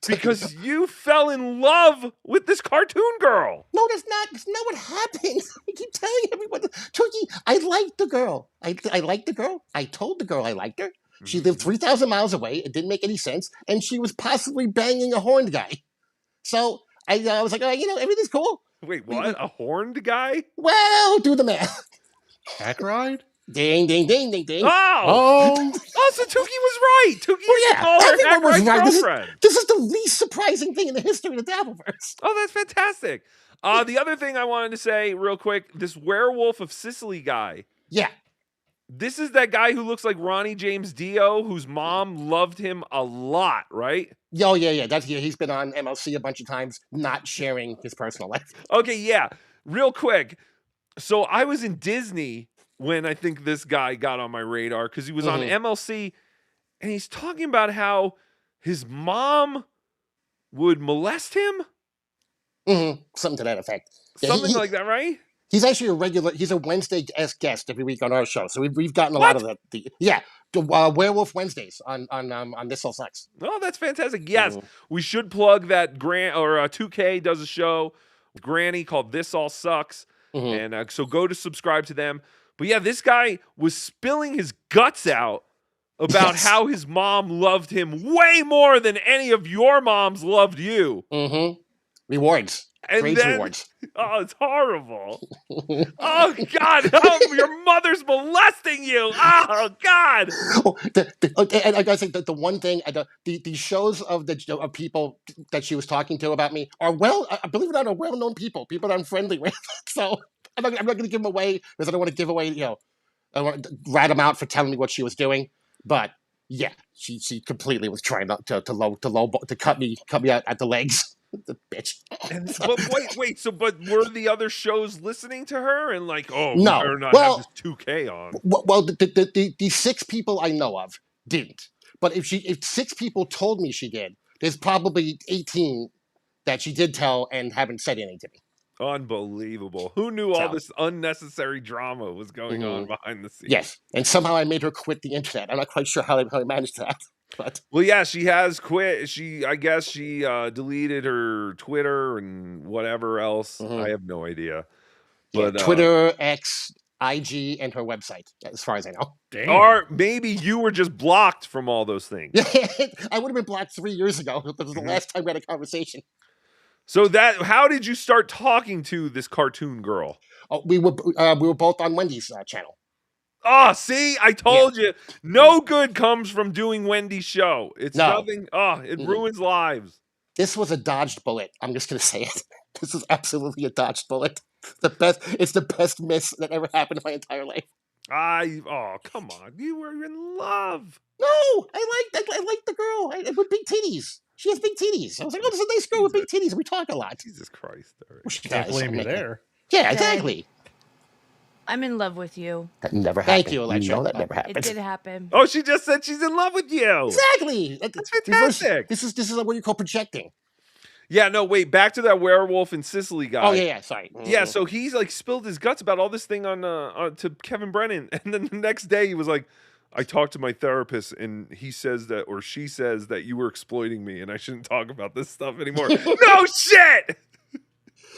because you fell in love with this cartoon girl. No, that's not what happened. I keep telling everyone, Tookie, I liked the girl. I liked the girl. I told the girl I liked her. She lived 3,000 miles away. It didn't make any sense. And she was possibly banging a horned guy. So I was like, everything's cool. Wait, what? A horned guy? Well, do the math. Hack ride? Ding, ding, ding, ding, ding. Oh, so Tookie was right. Tookie used to call her Hack Ride's girlfriend. This is the least surprising thing in the history of the Dabbleverse. Oh, that's fantastic. The other thing I wanted to say real quick, this Werewolf of Sicily guy. Yeah. This is that guy who looks like Ronnie James Dio, whose mom loved him a lot, right? Oh, yeah. He's been on MLC a bunch of times, not sharing his personal life. Okay, yeah. Real quick. So I was in Disney when I think this guy got on my radar because he was on MLC, and he's talking about how his mom would molest him. Something to that effect. Something like that, right? He's actually he's a Wednesday guest every week on our show. So we've gotten a lot of the Werewolf Wednesdays on This All Sucks. Oh, that's fantastic. Yes, we should plug that 2K does a show with Granny called This All Sucks. And so go to subscribe to them. But yeah, this guy was spilling his guts out about how his mom loved him way more than any of your moms loved you. Rewards. And Grades then, rewards. Oh, it's horrible. Oh, God. Your mother's molesting you. Oh, God. And I gotta say, the one thing, the shows of people that she was talking to about me are believe it or not, are well-known people that I'm friendly with. So I'm not going to give them away because I don't want to give away, I don't want to rat them out for telling me what she was doing. But yeah, she completely was trying to cut me out at the legs. The bitch. But wait. But were the other shows listening to her and like, no, we better not have this 2K on? Well, the 6 people I know of didn't. But if 6 people told me she did, there's probably 18 that she did tell and haven't said anything to me. Unbelievable. Who knew all this unnecessary drama was going on behind the scenes? Yes, and somehow I made her quit the internet. I'm not quite sure how I managed that, but well, yeah, she has quit. I guess she deleted her Twitter and whatever else. I have no idea. But Twitter, X, IG, and her website, as far as I know. Or maybe you were just blocked from all those things. I would have been blocked 3 years ago. That was the last time we had a conversation. So how did you start talking to this cartoon girl? Oh, we were both on Wendy's channel. Oh, see, I told you, no good comes from doing Wendy's show. It's nothing. Oh, it ruins lives. This was a dodged bullet. I'm just gonna say it. This is absolutely a dodged bullet. It's the best miss that ever happened in my entire life. Oh, come on, you were in love. No, I liked the girl with big titties. She has big titties. I was like, oh, this is a nice girl with big titties. We talk a lot. Jesus Christ. Well, she Can't does. blame you there. Yeah, exactly. I'm in love with you. That never happened. Thank you, Electra. No, that never happened. It did happen. Oh, she just said she's in love with you. Exactly. That's fantastic. This is what you call projecting. Yeah, no, wait, back to that werewolf in Sicily guy. Oh, yeah, sorry. Yeah, so he's like spilled his guts about all this thing on to Kevin Brennan. And then the next day he was like, I talked to my therapist and he says that, or she says that you were exploiting me and I shouldn't talk about this stuff anymore. No shit!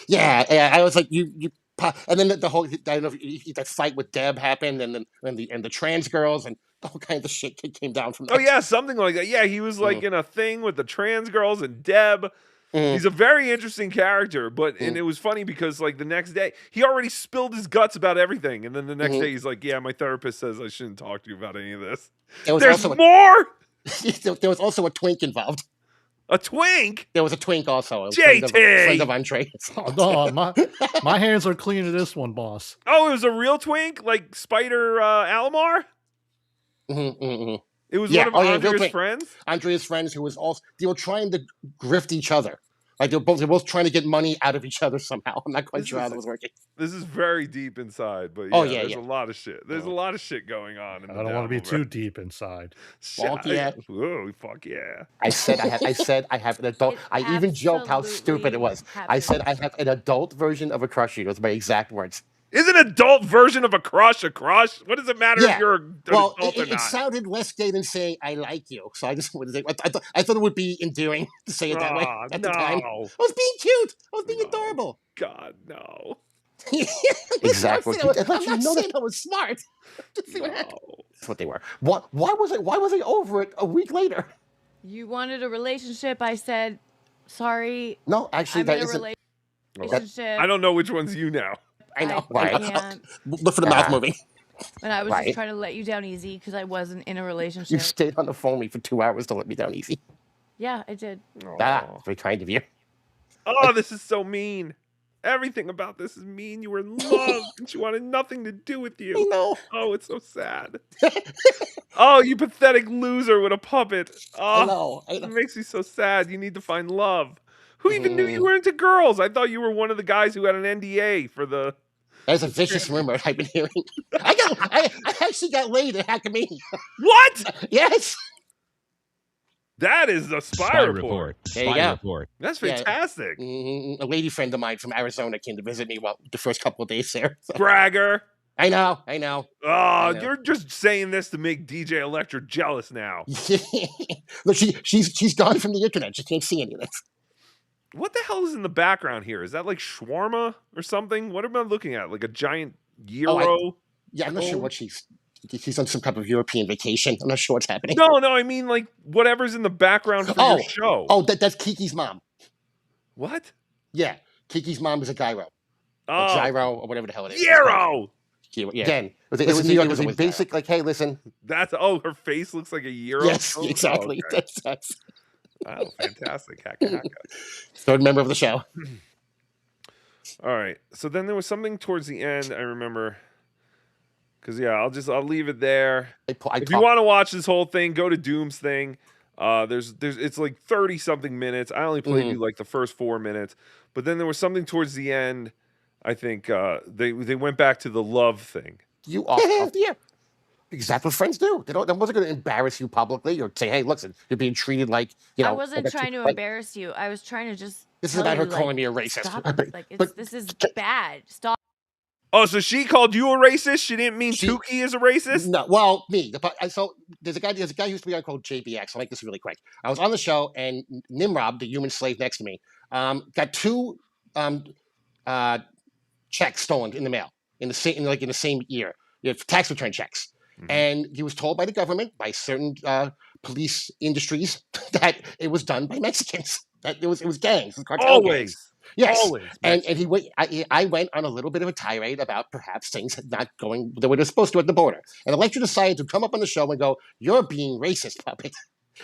Yeah, I was like, and then the whole, I don't know if that fight with Deb happened, and the trans girls and all kinds of shit came down from that. Oh yeah, something like that. Yeah, he was like in a thing with the trans girls and Deb. He's a very interesting character, and it was funny because like the next day he already spilled his guts about everything, and then the next day he's like, "Yeah, my therapist says I shouldn't talk to you about any of this." There's more. There was also a twink involved. A twink? There was a twink also. JT! Friend of Andre. Oh, my hands are clean to this one, boss. Oh, it was a real twink? Like Spider Alomar? It was one of Andrea's friends? Andrea's friends who was also, they were trying to grift each other. Like they're both trying to get money out of each other somehow. I'm not quite sure how that was working. This is very deep inside, but there's a lot of shit. There's a lot of shit going on. I don't want to be too deep inside. Fuck yeah. Whoa, fuck yeah. I said I have an adult. I even joked how stupid it was. I said I have an adult version of a crushie. Those are my exact words. Is an adult version of a crush a crush? What does it matter if you're an adult or not? It sounded less gay than saying I like you. So I just wanted to say, I thought it would be endearing to say it that way at the time. I was being cute. I was being adorable. God, no. Exactly. I'm not saying I was smart. Just see what happened. That's what they were. Why was I over it a week later? You wanted a relationship. I said, sorry. No, actually, that isn't. Relationship. I don't know which one's you now. I know. I can't. Look for the mouth moving. And I was just trying to let you down easy because I wasn't in a relationship. You stayed on the phone with me for 2 hours to let me down easy. Yeah, I did. Very kind of you. Oh, this is so mean. Everything about this is mean. You were in love and she wanted nothing to do with you. I know. Oh, it's so sad. Oh, you pathetic loser with a puppet. Oh, I know. It makes me so sad. You need to find love. Who even knew you were into girls? I thought you were one of the guys who had an NDA for the... That's a vicious rumor I've been hearing. I actually got laid at Hackamy. What? Yes. That is a spy report. There you go. That's fantastic. A lady friend of mine from Arizona came to visit me the first couple of days there. So. Bragger. I know. Oh, you're just saying this to make DJ Electra jealous now. Look, she's gone from the internet. She can't see any of this. What the hell is in the background here? Is that like shawarma or something? What am I looking at? Like a giant gyro? I'm not sure what she's on some type of European vacation. I'm not sure what's happening. No, I mean like whatever's in the background for your show. Oh, that's Kiki's mom. What? Yeah, Kiki's mom is a gyro. Oh. A gyro or whatever the hell it is. Gyro! Yeah. Again, it was a basic, like, hey, listen. Her face looks like a gyro? Yes, exactly. Okay. That's wow, fantastic. Hacka. Third member of the show. All right. So then there was something towards the end, I remember. Because, I'll leave it there. If you want to watch this whole thing, go to Doom's thing. It's like 30-something minutes. I only played you like the first 4 minutes. But then there was something towards the end. I think they went back to the love thing. You off. Yeah. Because that's what friends do. They wasn't going to embarrass you publicly or say, "Hey, listen, you're being treated like you know." I wasn't trying to embarrass you. I was trying to just. This is about her you, calling like, me a racist. Stop. Like but this is bad. Stop. Oh, so she called you a racist? She didn't mean Tookie is a racist? No, well, me. So there's a guy who used to be on called JBX. I'll make this really quick. I was on the show, and Nimrod, the human slave next to me, got 2 checks stolen in the mail in the same year. Tax return checks. And he was told by the government, by certain police industries, that it was done by Mexicans. That it was gangs, cartel gangs. Yes, always. And I went on a little bit of a tirade about perhaps things not going the way they're supposed to at the border. And Electra decided to come up on the show and go, "You're being racist, puppet."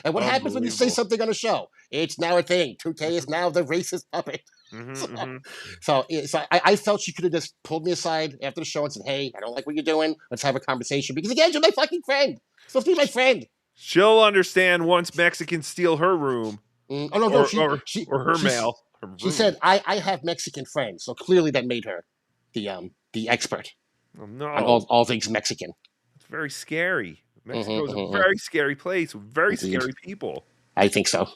And what happens when you say something on a show? It's now a thing. 2K is now the racist puppet. So I felt she could have just pulled me aside after the show and said, "Hey, I don't like what you're doing. Let's have a conversation." Because again, you're my fucking friend. Supposed to be my friend. She'll understand once Mexicans steal her room. Oh no, or her mail. She said, "I have Mexican friends," so clearly that made her the expert on all things Mexican. It's very scary. Mexico is a very scary place with very scary people. I think so.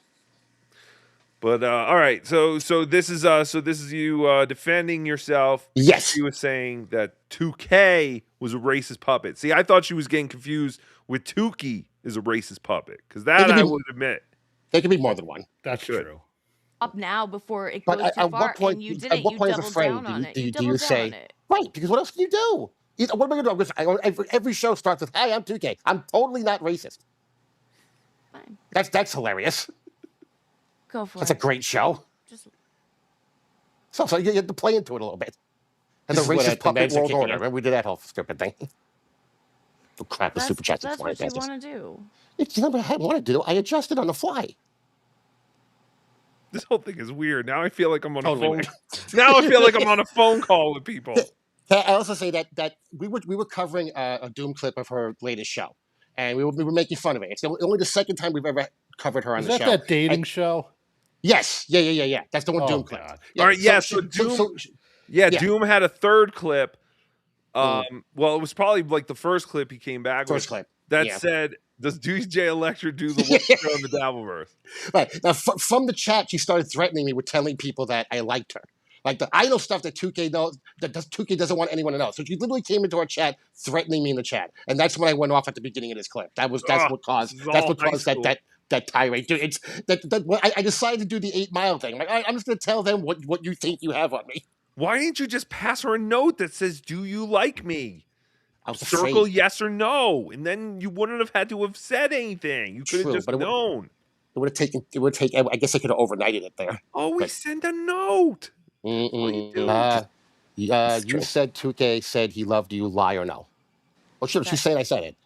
But all right, so this is you defending yourself. Yes, she was saying that 2K was a racist puppet. See, I thought she was getting confused with Tookie is a racist puppet because that I would admit. There could be more than one. That's true. Up now before it goes too at far. what point? And you did at it. what You point, as a doubled friend, down on it. do you say right? Because what else can you do? What am I going to do? Every show starts with, "Hey, I'm 2K. I'm totally not racist." Fine. That's hilarious. Go for it. That's a great show. So you have to play into it a little bit. And the racist puppet world order. Remember we did that whole stupid thing. Oh crap! The super chats. That's what you want to do. It's not what I want to do. I adjusted on the fly. This whole thing is weird. Now I feel like I'm on a phone. Now I feel like I'm on a phone call with people. I also say that we were covering a Doom clip of her latest show, and we were making fun of it. It's only the second time we've ever covered her on the show. Is that dating show? Yes. Yeah. That's the one Doom clip. Yeah, all right. So Doom. Doom had a third clip. Well, it was probably like the first clip he came back with. First clip. That said, does DJ Electra do the work show in the Dabbleverse? Right. Now, from the chat, she started threatening me with telling people that I liked her. Like the idle stuff that 2K knows, that 2K doesn't want anyone to know. So she literally came into our chat threatening me in the chat. And that's when I went off at the beginning of this clip. That's what caused that tirade. Dude, I decided to do the 8 Mile thing. I'm like, I'm just going to tell them what you think you have on me. Why didn't you just pass her a note that says, "Do you like me?" Circle afraid. yes or no, and then you wouldn't have had to have said anything. You could have just known. It would have taken. I guess I could have overnighted it there. Always send a note. You said 2K said he loved you. Lie or no? Oh, sure. She's saying I said it.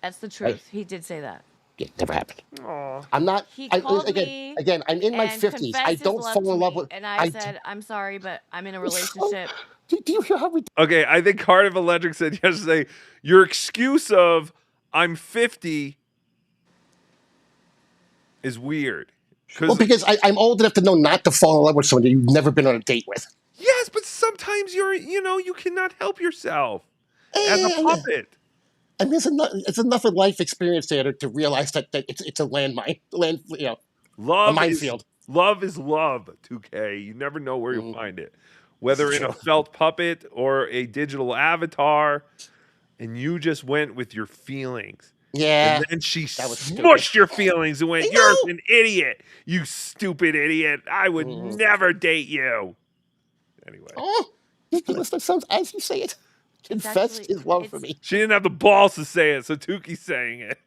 That's the truth. Right. He did say that. Yeah, never happened. Aww. I'm not. He called me again. I'm in my 50s. I don't fall in love with. And I said, "I'm sorry, but I'm in a relationship." Do you hear how we? Okay, I think Cardiff Electric said yesterday, your excuse of "I'm 50" is weird. Well, because I'm old enough to know not to fall in love with someone that you've never been on a date with. Yes, but sometimes you cannot help yourself as a puppet. I mean, it's enough of life experience there to realize that it's a landmine, a minefield. Love is love, 2K. You never know where you'll find it. Whether in a felt puppet or a digital avatar, and you just went with your feelings. Yeah. And then she smushed your feelings and went, "You're an idiot, you stupid idiot. I would never date you." Anyway. Oh, that sounds as you say it. Confessed his love for me. She didn't have the balls to say it, so Tookie's saying it.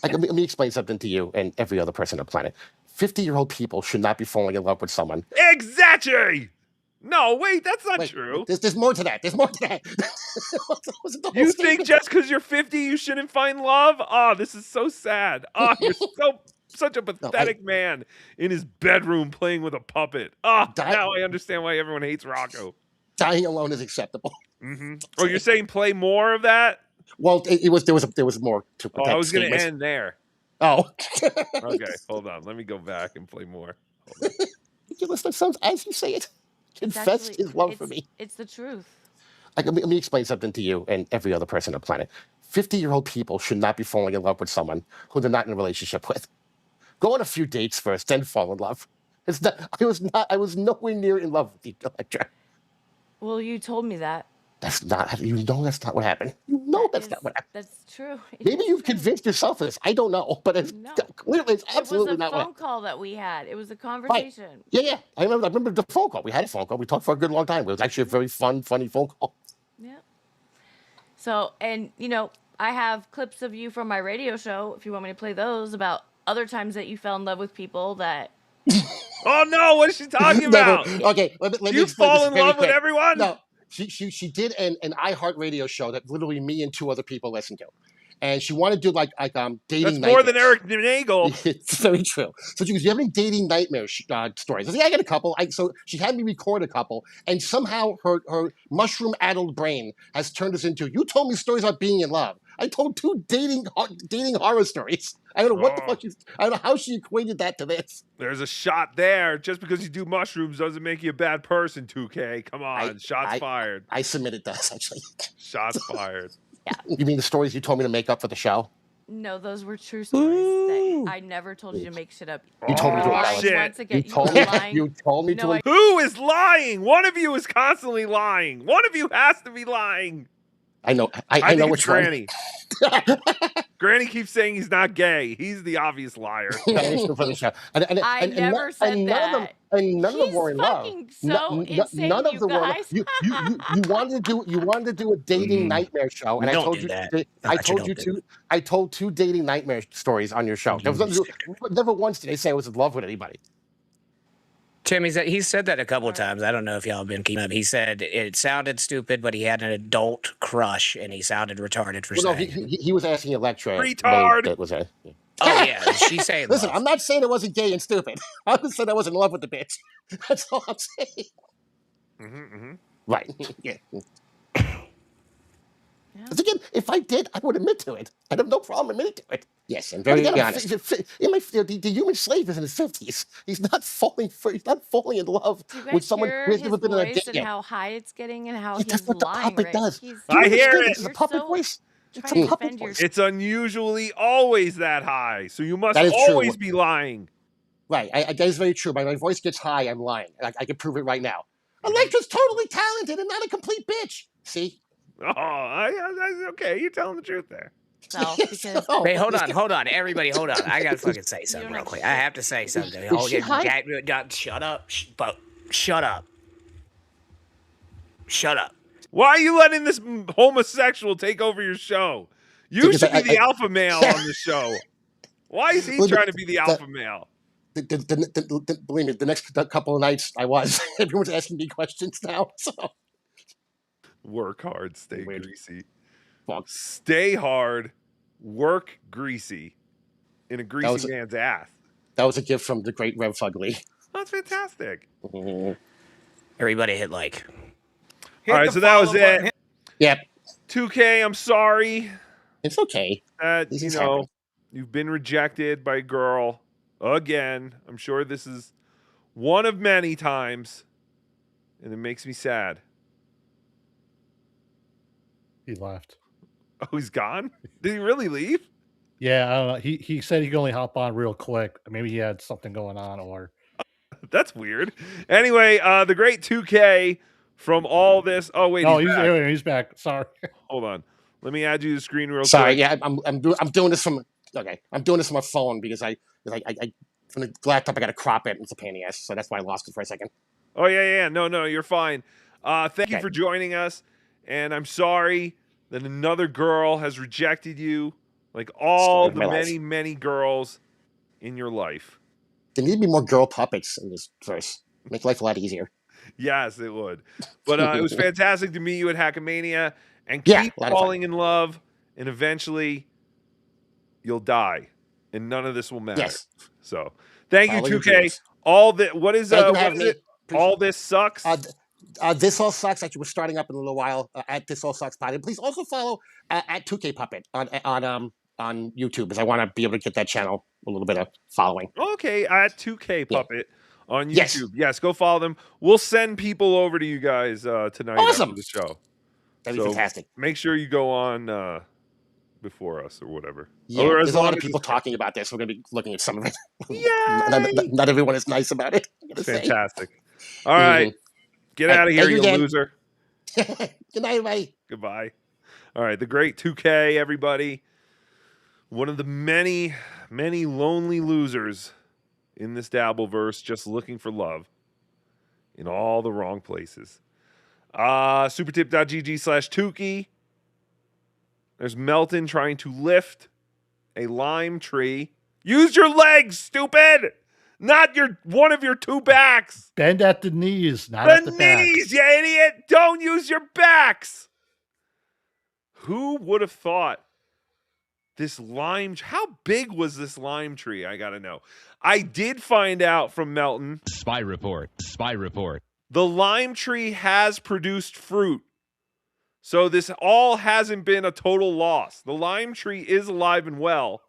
Let me explain something to you and every other person on the planet. 50-year-old people should not be falling in love with someone. Exactly. No, wait, that's not true. There's more to that. There's more to that. You think just because you're 50, you shouldn't find love? Oh, this is so sad. Oh, you're such a pathetic man in his bedroom playing with a puppet. Oh, now I understand why everyone hates Rocco. Dying alone is acceptable. Mm-hmm. Oh, you're saying play more of that? Well, there was more to. Oh, I was going to end there. Oh. Okay, hold on. Let me go back and play more. That sounds as you say it. Confessed his love for me. It's the truth. Let me explain something to you and every other person on the planet. 50-year-old people should not be falling in love with someone who they're not in a relationship with. Go on a few dates first, then fall in love. It's not. I was nowhere near in love with you, Electra. Well, you told me that. That's not. You know that's not what happened. You know that's not what happened. That's true. Maybe you've convinced yourself of this. I don't know, but it's clearly it's absolutely not what It was a phone happened. call that we had. It was a conversation. Yeah. I remember the phone call. We had a phone call. We talked for a good long time. It was actually a very fun, funny phone call. Yeah. So, and I have clips of you from my radio show, if you want me to play those, about other times that you fell in love with people that. Oh no! What is she talking about? Okay, let me you explain fall this in very love quick. with everyone? No, she did an iHeartRadio show that literally me and 2 other people listened to, and she wanted to do like dating. That's more than nightmares. Eric Nagel. It's very true. So she goes, "Do you have any dating nightmare stories?" I said, "Yeah, I got a couple." So she had me record a couple, and somehow her mushroom-addled brain has turned us into. You told me stories about being in love. I told 2 dating horror stories. I don't know what the fuck I don't know how she equated that to this. There's a shot there. Just because you do mushrooms doesn't make you a bad person, 2K. Come on, shots fired. I submit it does, actually. Shots fired. Yeah. You mean the stories you told me to make up for the show? No, those were true stories. I never told you to make shit up. You told me to lying shit. once again. You told were me. lying. You told me to. Who is lying? One of you is constantly lying. One of you has to be lying. I know. I know think which it's Granny. Granny keeps saying he's not gay. He's the obvious liar. I never said that. And none of them were in love. So insane, none of you them were. guys. You wanted to do a dating nightmare show, and I Don't told do you. that. I told 2 dating nightmare stories on your show. There was never once did they say I was in love with anybody. Tim, he said that a couple of times. I don't know if y'all have been keeping up. He said it sounded stupid, but he had an adult crush, and he sounded retarded for Well, no, saying. he was asking Electra. Retard. That was a. Oh yeah, she's saying. Listen, love. I'm not saying it wasn't gay and stupid. I just said I was in love with the bitch. That's all I'm saying. Right. Yeah. Because again, if I did, I would admit to it. I'd have no problem admitting to it. Yes, I'm very honest. The human slave is in his 50s. He's not falling in love with someone who has never been on a date and yet. how high it's getting and how That's he's what the lying. puppet Right? does. I hear it. It's a puppet voice. It's a puppet voice. It's unusually always that high, so you must That is always true. be lying. Right. That is very true. My voice gets high, I'm lying. I can prove it right now. Electra's totally talented and not a complete bitch. See? Oh, okay. You're telling the truth there. So, because Hey, hold on, everybody, hold on. I gotta fucking say something real quick. I have to say something. Shut up. Shut up. Shut up. Why are you letting this homosexual take over your show? You should be the alpha male on the show. Why is he trying to be the alpha male? Believe me, the next couple of nights I was. Everyone's asking me questions now. So work hard, stay greasy. Stay hard, work greasy in a greasy man's ass. That was a gift from the great Rev Fugly. That's fantastic. Everybody hit like. All right, so that was it. Yep. 2K, I'm sorry. It's okay. You've been rejected by a girl again. I'm sure this is one of many times, and it makes me sad. He left. Oh, he's gone? Did he really leave? Yeah, I don't know. He said he could only hop on real quick. Maybe he had something going on, or that's weird. Anyway, the great 2K from all this. Oh wait, he's back. Sorry. Hold on. Let me add you to the screen real quick. Sorry, yeah, I'm doing this from I'm doing this from my phone because I from the laptop I got to crop it. It's a pain in the ass, so that's why I lost it for a second. Oh yeah. No, you're fine. Thank you for joining us, and I'm sorry that another girl has rejected you, like all the many girls in your life. There need to be more girl puppets in this verse. Make life a lot easier. Yes, it would. But it was fantastic to meet you at Hackamania, and keep falling in love, and eventually you'll die, and none of this will matter. Yes. So thank you, 2K. All that. What is it? All this sucks. This all sucks. Actually, we're starting up in a little while at This All Sucks Pod. And please also follow at 2K Puppet on YouTube, because I want to be able to get that channel a little bit of following. Okay, at 2K Puppet on YouTube. Yes, go follow them. We'll send people over to you guys tonight after the show. That'd be fantastic. Make sure you go on before us or whatever. Yeah, or there's a lot of people talking about this. We're going to be looking at some of it. Not everyone is nice about it. It's fantastic. All right. Get out of here, you loser. Good night, everybody. Goodbye. All right. The great 2K, everybody. One of the many, many lonely losers in this Dabbleverse, just looking for love in all the wrong places. Supertip.gg/Tookie. There's Melton trying to lift a lime tree. Use your legs, stupid! Not one of your two backs. Bend at the knees, not at the back. Knees, you idiot! Don't use your backs. Who would have thought this lime? How big was this lime tree? I gotta know. I did find out from Melton. Spy report. Spy report. The lime tree has produced fruit. So this all hasn't been a total loss. The lime tree is alive and well,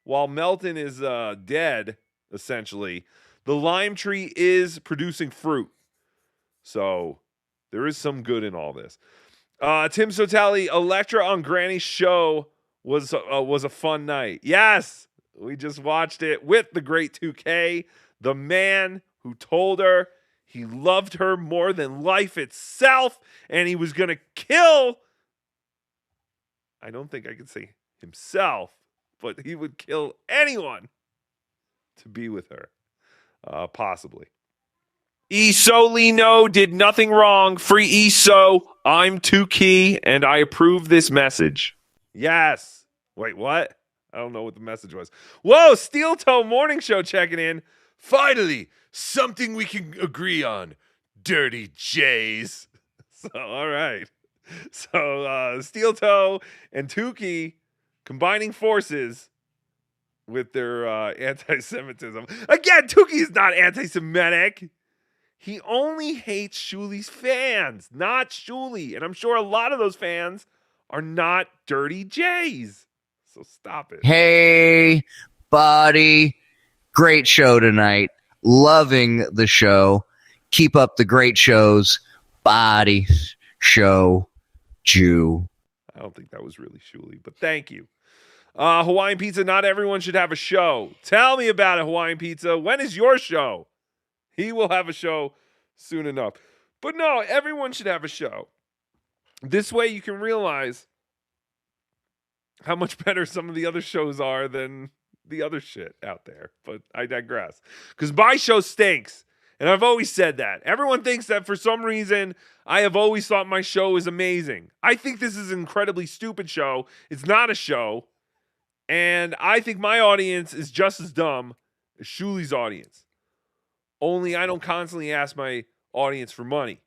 while Melton is dead, essentially. The lime tree is producing fruit. So there is some good in all this. Tim Sotali, Electra on Granny's show was a fun night. Yes, we just watched it with the great 2K, the man who told her he loved her more than life itself, and he was going to kill, I don't think I can say himself, but he would kill anyone to be with her, possibly. Isolino did nothing wrong. Free Iso. I'm 2Key, and I approve this message. Yes. Wait, what? I don't know what the message was. Whoa, Steel Toe Morning Show checking in. Finally, something we can agree on. Dirty Jays. So, all right. So, Steel Toe and Tookie combining forces with their anti-Semitism. Again, Tookie is not anti-Semitic. He only hates Shuli's fans, not Shuli. And I'm sure a lot of those fans are not Dirty Jays. So stop it. Hey, buddy. Great show tonight. Loving the show. Keep up the great shows. Body show Jew. I don't think that was really Shuli, but thank you. Hawaiian Pizza, not everyone should have a show. Tell me about it, Hawaiian Pizza. When is your show? He will have a show soon enough. But no, everyone should have a show. This way you can realize how much better some of the other shows are than the other shit out there. But I digress. Because my show stinks. And I've always said that. Everyone thinks that for some reason I have always thought my show is amazing. I think this is an incredibly stupid show. It's not a show. And I think my audience is just as dumb as Shuli's audience. Only I don't constantly ask my audience for money.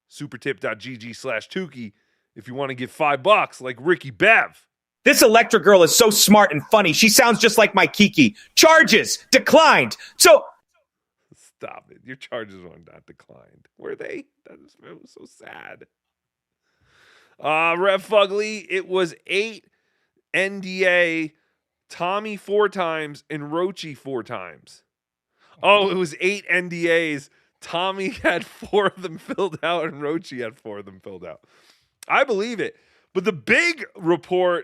Supertip.gg/Tookie if you want to give $5 like Ricky Bev. This Electra girl is so smart and funny. She sounds just like my Kiki. Charges declined. So stop it. Your charges were not declined. Were they? That was so sad. Rev Fugly, it was 8 NDA, Tommy 4 times, and Rochi 4 times. Oh, it was 8 NDAs. Tommy had 4 of them filled out, and Rochi had 4 of them filled out. I believe it. But the big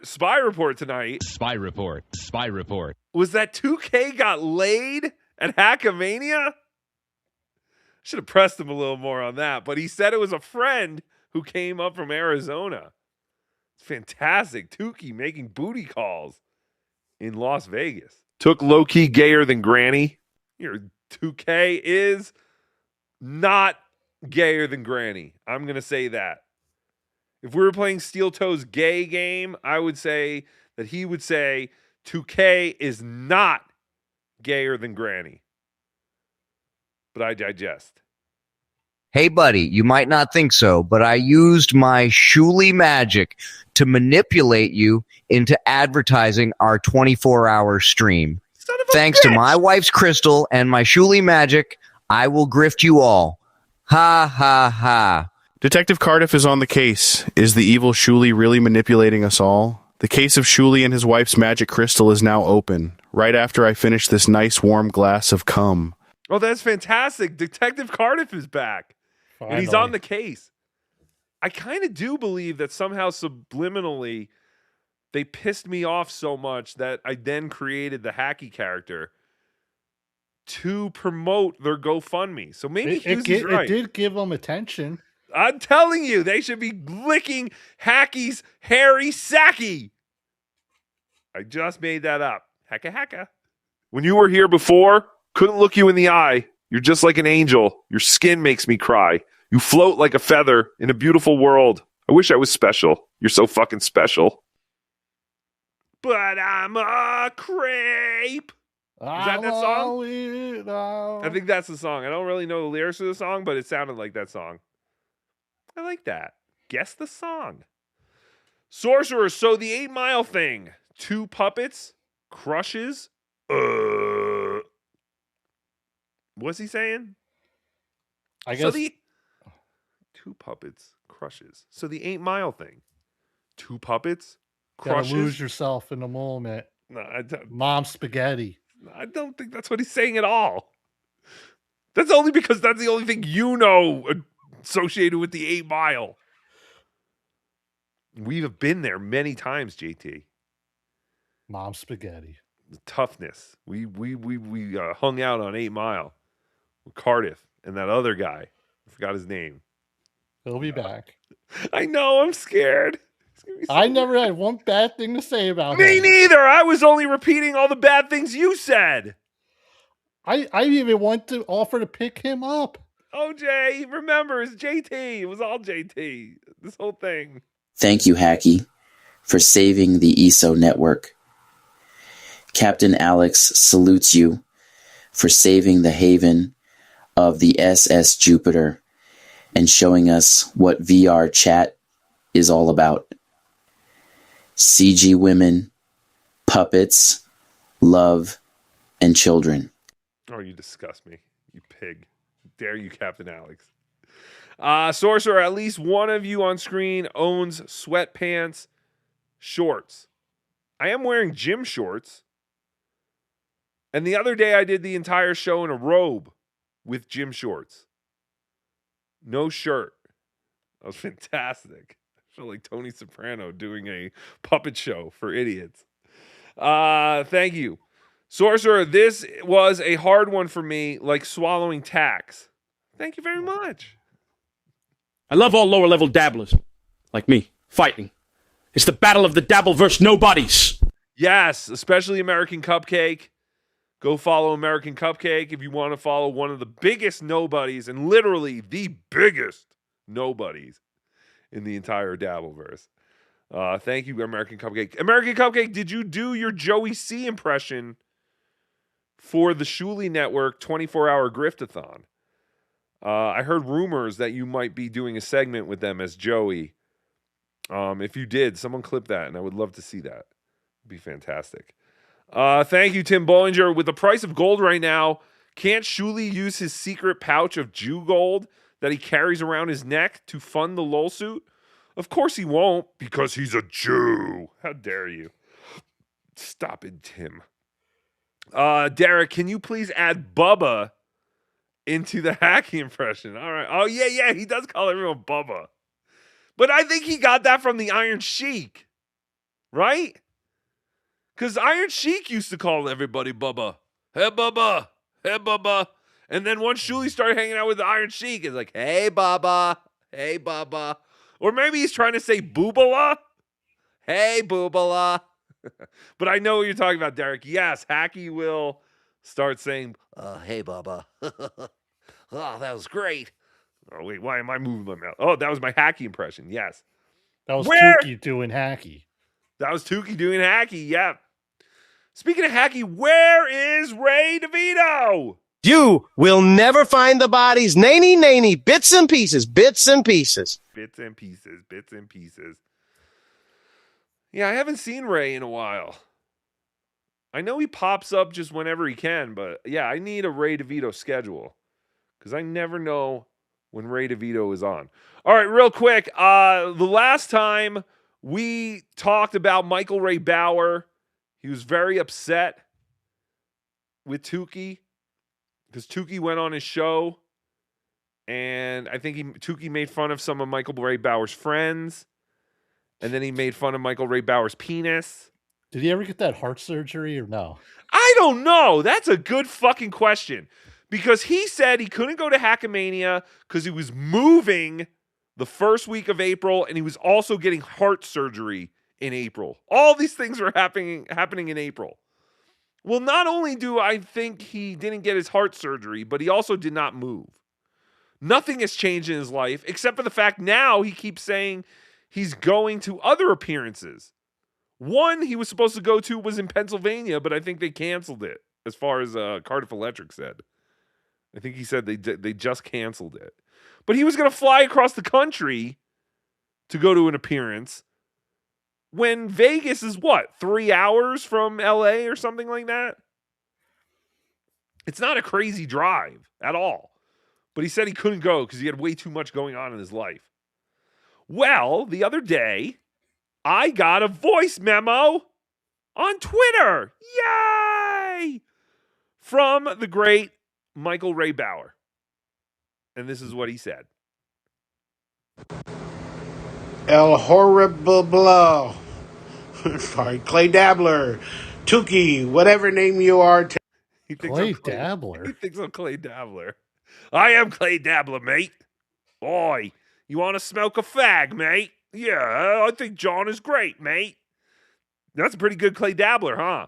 spy report tonight. Spy report. Spy report. Was that 2K got laid at Hackamania? Should have pressed him a little more on that. But he said it was a friend who came up from Arizona. It's fantastic. Tookie making booty calls in Las Vegas. Took low-key gayer than Granny. Your 2K is not gayer than Granny. I'm going to say that. If we were playing Steel Toe's gay game, I would say that he would say 2K is not gayer than Granny. But I digest. Hey, buddy, you might not think so, but I used my Shuli magic to manipulate you into advertising our 24-hour stream. Thanks to my wife's crystal and my Shuli magic, I will grift you all. Ha, ha, ha. Detective Cardiff is on the case. Is the evil Shuli really manipulating us all? The case of Shuli and his wife's magic crystal is now open, right after I finish this nice warm glass of cum. Oh, that's fantastic. Detective Cardiff is back. Finally. And he's on the case. I kind of do believe that somehow subliminally they pissed me off so much that I then created the Hacky character to promote their GoFundMe. So maybe Hughes is right. It did give them attention. I'm telling you, they should be licking Hacky's hairy sacky. I just made that up. Hacka hacka. When you were here before, couldn't look you in the eye. You're just like an angel. Your skin makes me cry. You float like a feather in a beautiful world. I wish I was special. You're so fucking special. But I'm a crepe. Is that song? I think that's the song. I don't really know the lyrics of the song, but it sounded like that song. I like that. Guess the song. Sorcerer, so the 8 Mile thing. 2 puppets, crushes. What's he saying? I guess. 2 puppets, crushes. So the 8 Mile thing. 2 puppets, Crushes. crushes. Lose yourself in the moment. No, I don't. Mom spaghetti. I don't think that's what he's saying at all. That's only because that's the only thing you know associated with the 8 Mile. We have been there many times, JT. Mom spaghetti. The toughness. We hung out on 8 Mile with Cardiff and that other guy. I forgot his name. He'll be back. I know. I'm scared. I never had one bad thing to say about Me him. neither. I was only repeating all the bad things you said. I even want to offer to pick him up. OJ, remember, it's JT. It was all JT. This whole thing. Thank you, Hacky, for saving the ESO network. Captain Alex salutes you for saving the haven of the SS Jupiter and showing us what VR chat is all about. CG women, puppets, love, and children. Oh, you disgust me, you pig. Dare you, Captain Alex. Sorcerer, at least one of you on screen owns sweatpants shorts. I am wearing gym shorts. And the other day I did the entire show in a robe with gym shorts. No shirt. That was fantastic. I felt like Tony Soprano doing a puppet show for idiots. Thank you. Sorcerer, this was a hard one for me, like swallowing tacks. Thank you very much. I love all lower level dabblers, like me, fighting. It's the battle of the dabble versus nobodies. Yes, especially American Cupcake. Go follow American Cupcake if you want to follow one of the biggest nobodies and literally the biggest nobodies in the entire Dabbleverse. Thank you, American Cupcake. American Cupcake, did you do your Joey C impression for the Shuli Network 24-hour Griftathon? I heard rumors that you might be doing a segment with them as Joey. If you did, someone clip that, and I would love to see that. It'd be fantastic. Thank you, Tim Bollinger. With the price of gold right now, can't Shuli use his secret pouch of Jew gold that he carries around his neck to fund the LOL suit? Of course he won't, because he's a Jew. How dare you? Stop it, Tim. Derek, can you please add Bubba into the Hacky impression? All right. Oh, yeah, he does call everyone Bubba. But I think he got that from the Iron Sheik, right? Because Iron Sheik used to call everybody Bubba. Hey, Bubba. Hey, Bubba. And then once Shuli started hanging out with the Iron Sheik, it's like, hey, Bubba. Hey, Bubba. Or maybe he's trying to say Boobala. Hey, Boobala. But I know what you're talking about, Derek. Yes, Hacky will start saying, hey, Bubba. Oh, that was great. Oh, wait, why am I moving my mouth? Oh, that was my Hacky impression. Yes. That was Tookie doing Hacky. That was Tookie doing Hacky, yeah. Speaking of Hacky, where is Ray DeVito? You will never find the bodies. Nanny, bits and pieces, bits and pieces. Bits and pieces, bits and pieces. Yeah, I haven't seen Ray in a while. I know he pops up just whenever he can, but yeah, I need a Ray DeVito schedule because I never know when Ray DeVito is on. All right, real quick. The last time we talked about Michael Ray Bauer, he was very upset with Tookie because Tookie went on his show, and I think Tookie made fun of some of Michael Ray Bauer's friends, And then he made fun of Michael Ray Bauer's penis. Did he ever get that heart surgery or no? I don't know. That's a good fucking question. Because he said he couldn't go to Hackamania because he was moving the first week of April, and he was also getting heart surgery in April. All these things were happening in April. Well, not only do I think he didn't get his heart surgery, but he also did not move. Nothing has changed in his life, except for the fact now he keeps saying he's going to other appearances. One he was supposed to go to was in Pennsylvania, but I think they canceled it, as far as Cardiff Electric said. I think he said they just canceled it. But he was going to fly across the country to go to an appearance when Vegas is, 3 hours from LA or something like that? It's not a crazy drive at all. But he said he couldn't go because he had way too much going on in his life. Well, the other day, I got a voice memo on Twitter. Yay! From the great Michael Ray Bauer. And this is what he said. El Horrible Blow. Sorry, Clay Dabbler. Tookie, whatever name you are. He thinks I'm Dabbler. He thinks I'm Clay Dabbler. I am Clay Dabbler, mate. Boy, you want to smoke a fag, mate? Yeah, I think John is great, mate. That's a pretty good Clay Dabbler, huh?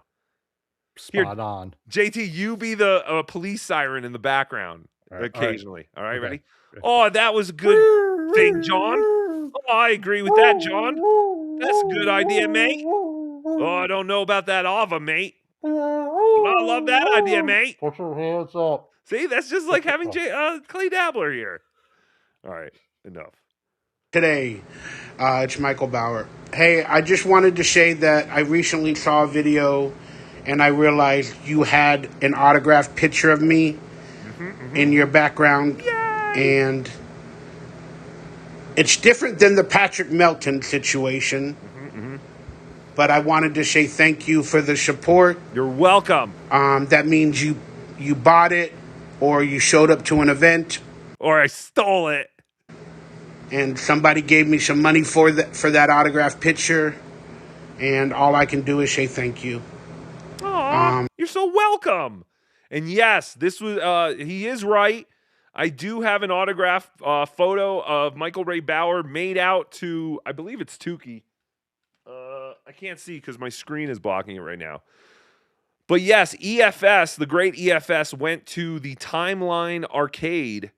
Spot on. JT, you be the police siren in the background occasionally. All right, Okay. ready? Oh, that was a good thing, John. Oh, I agree with that, John. That's a good idea, mate. Oh, I don't know about that Ava, mate. I love that idea, mate. Put your hands up. See, that's just like having Clay Dabbler here. All right, enough. Today, it's Michael Bauer. Hey, I just wanted to say that I recently saw a video and I realized you had an autographed picture of me in your background. And it's different than the Patrick Melton situation. But I wanted to say thank you for the support. You're welcome. That means you bought it, or you showed up to an event, or I stole it, and somebody gave me some money for that autographed picture. And all I can do is say thank you. Aw, you're so welcome. And yes, this was he is right. I do have an autograph photo of Michael Ray Bauer made out to, I believe it's Tookie. I can't see because my screen is blocking it right now. But yes, EFS, the great EFS, went to the Timeline Arcade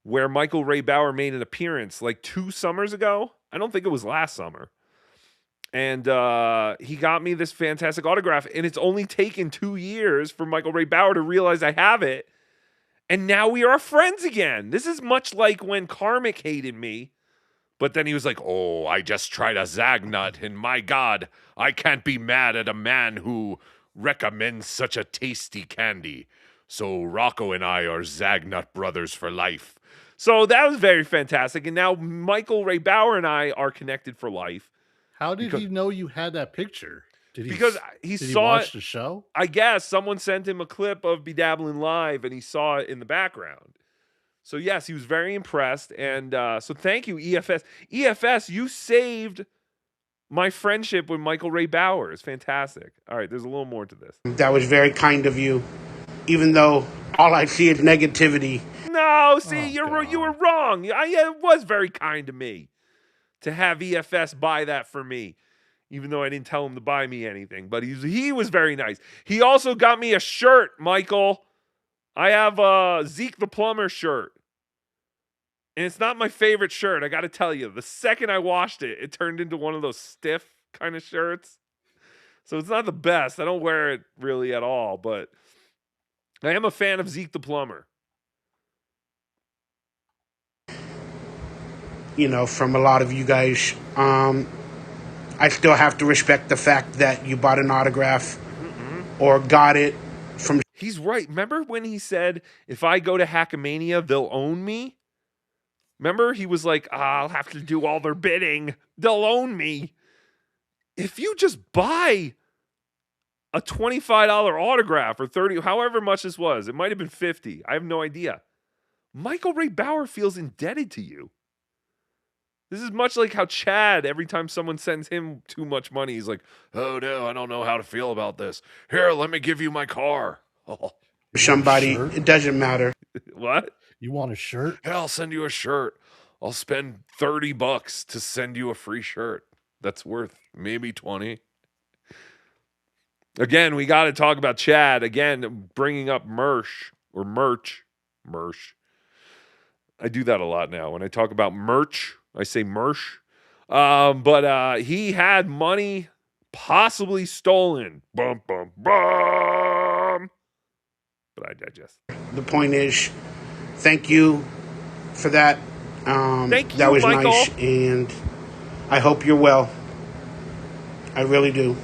where Michael Ray Bauer made an appearance like 2 summers ago. I don't think it was last summer. And he got me this fantastic autograph. And it's only taken 2 years for Michael Ray Bauer to realize I have it. And now we are friends again. This is much like when Karmic hated me. But then he was like, oh, I just tried a Zagnut, and my God, I can't be mad at a man who recommends such a tasty candy. So Rocco and I are Zagnut brothers for life. So that was very fantastic. And now Michael Ray Bauer and I are connected for life. How did he know you had that picture? Did he he did saw watch it, the show? I guess someone sent him a clip of Bedabbling Live, and he saw it in the background. So yes, he was very impressed, and so thank you, EFS. EFS, you saved my friendship with Michael Ray Bauer. It's fantastic. All right, there's a little more to this. That was very kind of you, even though all I see is negativity. No, see, you were wrong. It was very kind to me to have EFS buy that for me, even though I didn't tell him to buy me anything. But he was very nice. He also got me a shirt, Michael. I have a Zeke the Plumber shirt. And it's not my favorite shirt, I got to tell you. The second I washed it, it turned into one of those stiff kind of shirts. So it's not the best. I don't wear it really at all, but I am a fan of Zeke the Plumber. You know, from a lot of you guys, I still have to respect the fact that you bought an autograph or got it from... He's right. Remember when he said, if I go to Hackamania, they'll own me? Remember, he was like, I'll have to do all their bidding. They'll own me. If you just buy a $25 autograph or $30, however much this was, it might have been $50. I have no idea. Michael Ray Bauer feels indebted to you. This is much like how Chad, every time someone sends him too much money, he's like, oh no, I don't know how to feel about this. Here, let me give you my car. Somebody, it doesn't matter. What? You want a shirt? Hey, I'll send you a shirt. I'll spend $30 to send you a free shirt. That's worth maybe 20. Again, we got to talk about Chad. Again, bringing up merch. I do that a lot now. When I talk about merch, I say merch. But he had money possibly stolen. Bum, bum, bum. But I digest. The point is, thank you for that. Thank you, that was Michael. nice, and I hope you're well. I really do.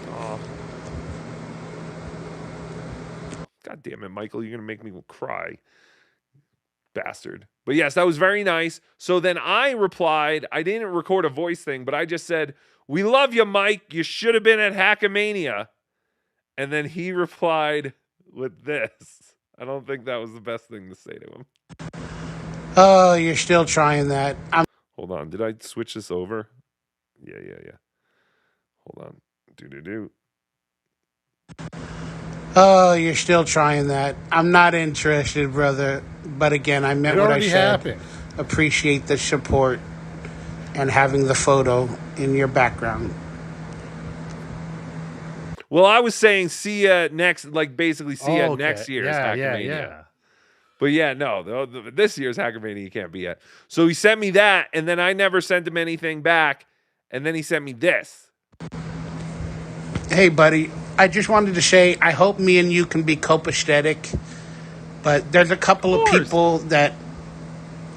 God damn it, Michael. You're going to make me cry. Bastard. But yes, that was very nice. So then I replied, I didn't record a voice thing, but I just said, we love you, Mike. You should have been at Hackamania. And then he replied with this. I don't think that was the best thing to say to him. Oh, you're still trying that. Hold on. Did I switch this over? Yeah. Hold on. Do. Oh, you're still trying that. I'm not interested, brother. But again, I meant It what I already said. happened. Appreciate the support and having the photo in your background. Well, I was saying see ya next, like basically see ya next year's Hackamania. Yeah. But yeah, no, this year's Hackamania you can't be at. So he sent me that, and then I never sent him anything back, and then he sent me this. Hey, buddy, I just wanted to say I hope me and you can be copacetic, but there's a couple of people that,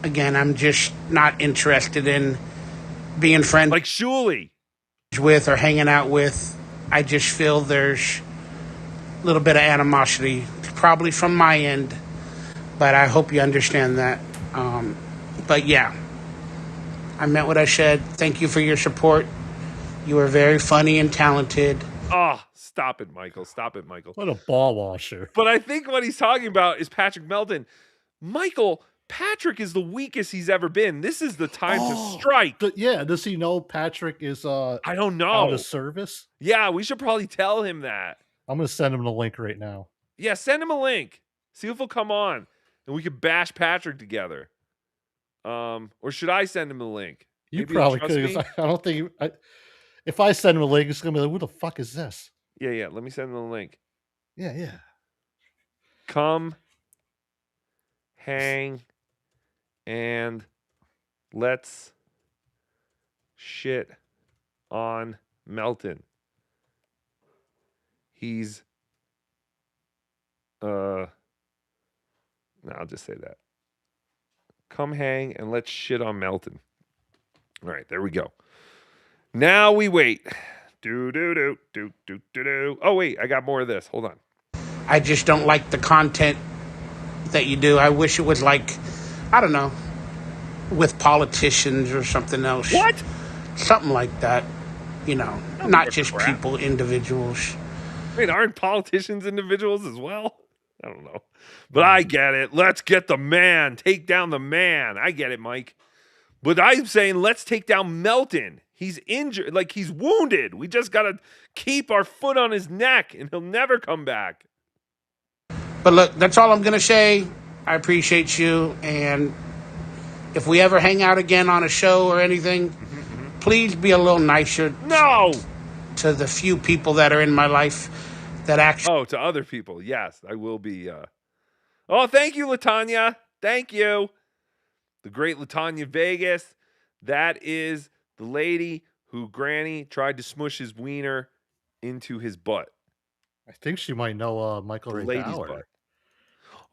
again, I'm just not interested in being friends like Shuley with or hanging out with. I just feel there's a little bit of animosity, probably from my end, but I hope you understand that. But yeah, I meant what I said. Thank you for your support. You are very funny and talented. Oh, stop it, Michael. Stop it, Michael. What a ball washer. But I think what he's talking about is Patrick Melton. Michael, Patrick is the weakest he's ever been. This is the time to strike. Does he know Patrick is I don't know. out of service? Yeah, we should probably tell him that. I'm gonna send him the link right now. Yeah, send him a link. See if he'll come on. And we could bash Patrick together. Or should I send him the link? You Maybe probably trust could. me? 'Cause I don't think if I send him a link, it's gonna be like, "What the fuck is this?" Yeah. Let me send him the link. Yeah. Come hang and let's shit on Melton. He's no, I'll just say that. Come hang and let's shit on Melton. All right, there we go. Now we wait. Do. Oh wait, I got more of this. Hold on. I just don't like the content that you do. I wish it was like, I don't know, with politicians or something else. What? Something like that. You know, not just people, individuals. Wait, aren't politicians individuals as well? I don't know. But I get it. Let's get the man. Take down the man. I get it, Mike. But I'm saying let's take down Melton. He's injured. Like, he's wounded. We just got to keep our foot on his neck, and he'll never come back. But look, that's all I'm going to say. I appreciate you. And if we ever hang out again on a show or anything, please be a little nicer. No! To the few people that are in my life that actually... Oh, to other people. Yes, I will be. Oh, thank you, Latanya. Thank you. The great Latanya Vegas. That is the lady who Granny tried to smush his wiener into his butt. I think she might know Michael Ray Lady's Bauer. butt.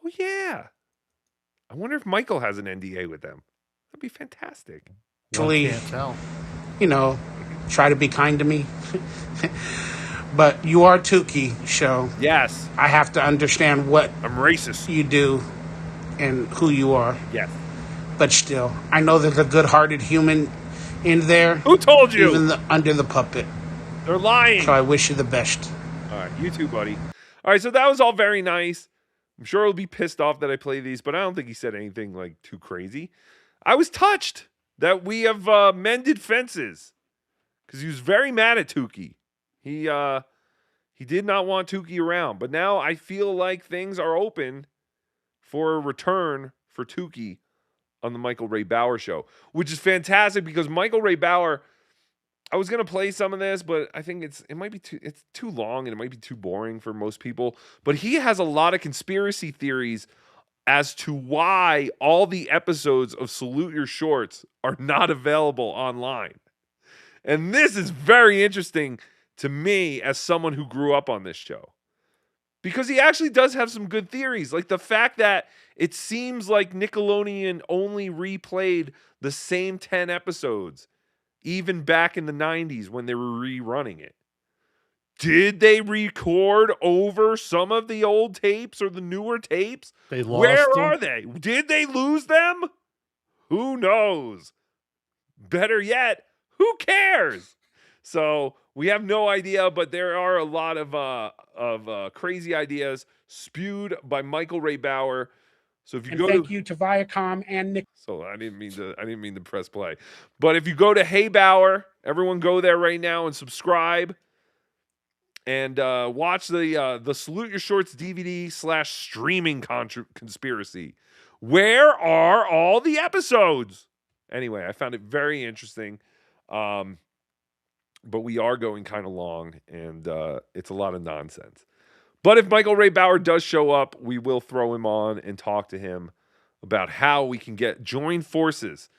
Oh, yeah. I wonder if Michael has an NDA with them. That'd be fantastic. Actually, can't tell. You know, try to be kind to me. But you are Tookie, so yes, I have to understand what I'm racist. You do and who you are. Yes, but still, I know there's a good-hearted human in there. Who told you? Even under the puppet. They're lying. So I wish you the best. All right, you too, buddy. All right, so that was all very nice. I'm sure he'll be pissed off that I play these, but I don't think he said anything like too crazy. I was touched. that we have mended fences because he was very mad at Tookie. He did not want Tookie around, but now I feel like things are open for a return for Tookie on the Michael Ray Bauer show, which is fantastic because Michael Ray Bauer, I was going to play some of this, but I think it's too long and it might be too boring for most people, but he has a lot of conspiracy theories as to why all the episodes of Salute Your Shorts are not available online. And this is very interesting to me as someone who grew up on this show. Because he actually does have some good theories. Like the fact that it seems like Nickelodeon only replayed the same 10 episodes, even back in the 90s when they were rerunning it. Did they record over some of the old tapes or the newer tapes? They lost Where them. are they? Did they lose them? Who knows? Better yet, who cares? So we have no idea, but there are a lot of crazy ideas spewed by Michael Ray Bauer. So if you And go thank to, you to Viacom and Nick. so I didn't mean to press play, but if you go to Hey Bauer, everyone go there right now and subscribe and watch the Salute Your Shorts DVD / streaming conspiracy. Where are all the episodes? Anyway, I found it very interesting. But we are going kind of long, and it's a lot of nonsense. But if Michael Ray Bauer does show up, we will throw him on and talk to him about how we can join forces.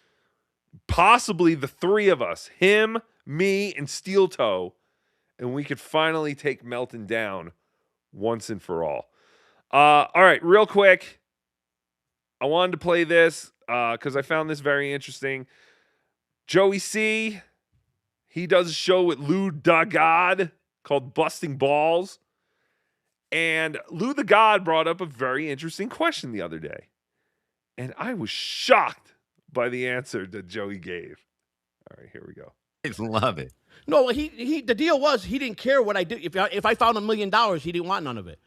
Possibly the three of us, him, me, and Steel Toe, and we could finally take Melton down once and for all. All right, real quick, I wanted to play this because I found this very interesting. Joey C., he does a show with Lou the God called Busting Balls. And Lou the God brought up a very interesting question the other day. And I was shocked by the answer that Joey gave. All right, here we go. I love it. No, the deal was he didn't care what I did. If I found $1 million, he didn't want none of it.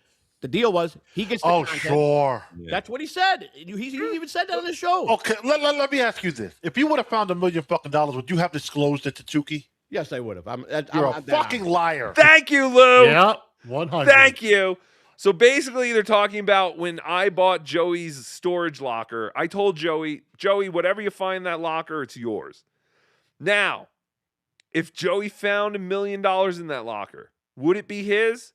The deal was he gets the content. Sure. That's what he said. He even said that on the show. Okay, let me ask you this. If you would have found $1 million fucking, would you have disclosed it to Tookie? Yes, I would have. You're a fucking liar. Thank you, Lou. Yeah, 100. Thank you. So basically, they're talking about when I bought Joey's storage locker. I told Joey, whatever you find in that locker, it's yours. Now, if Joey found $1 million in that locker, would it be his?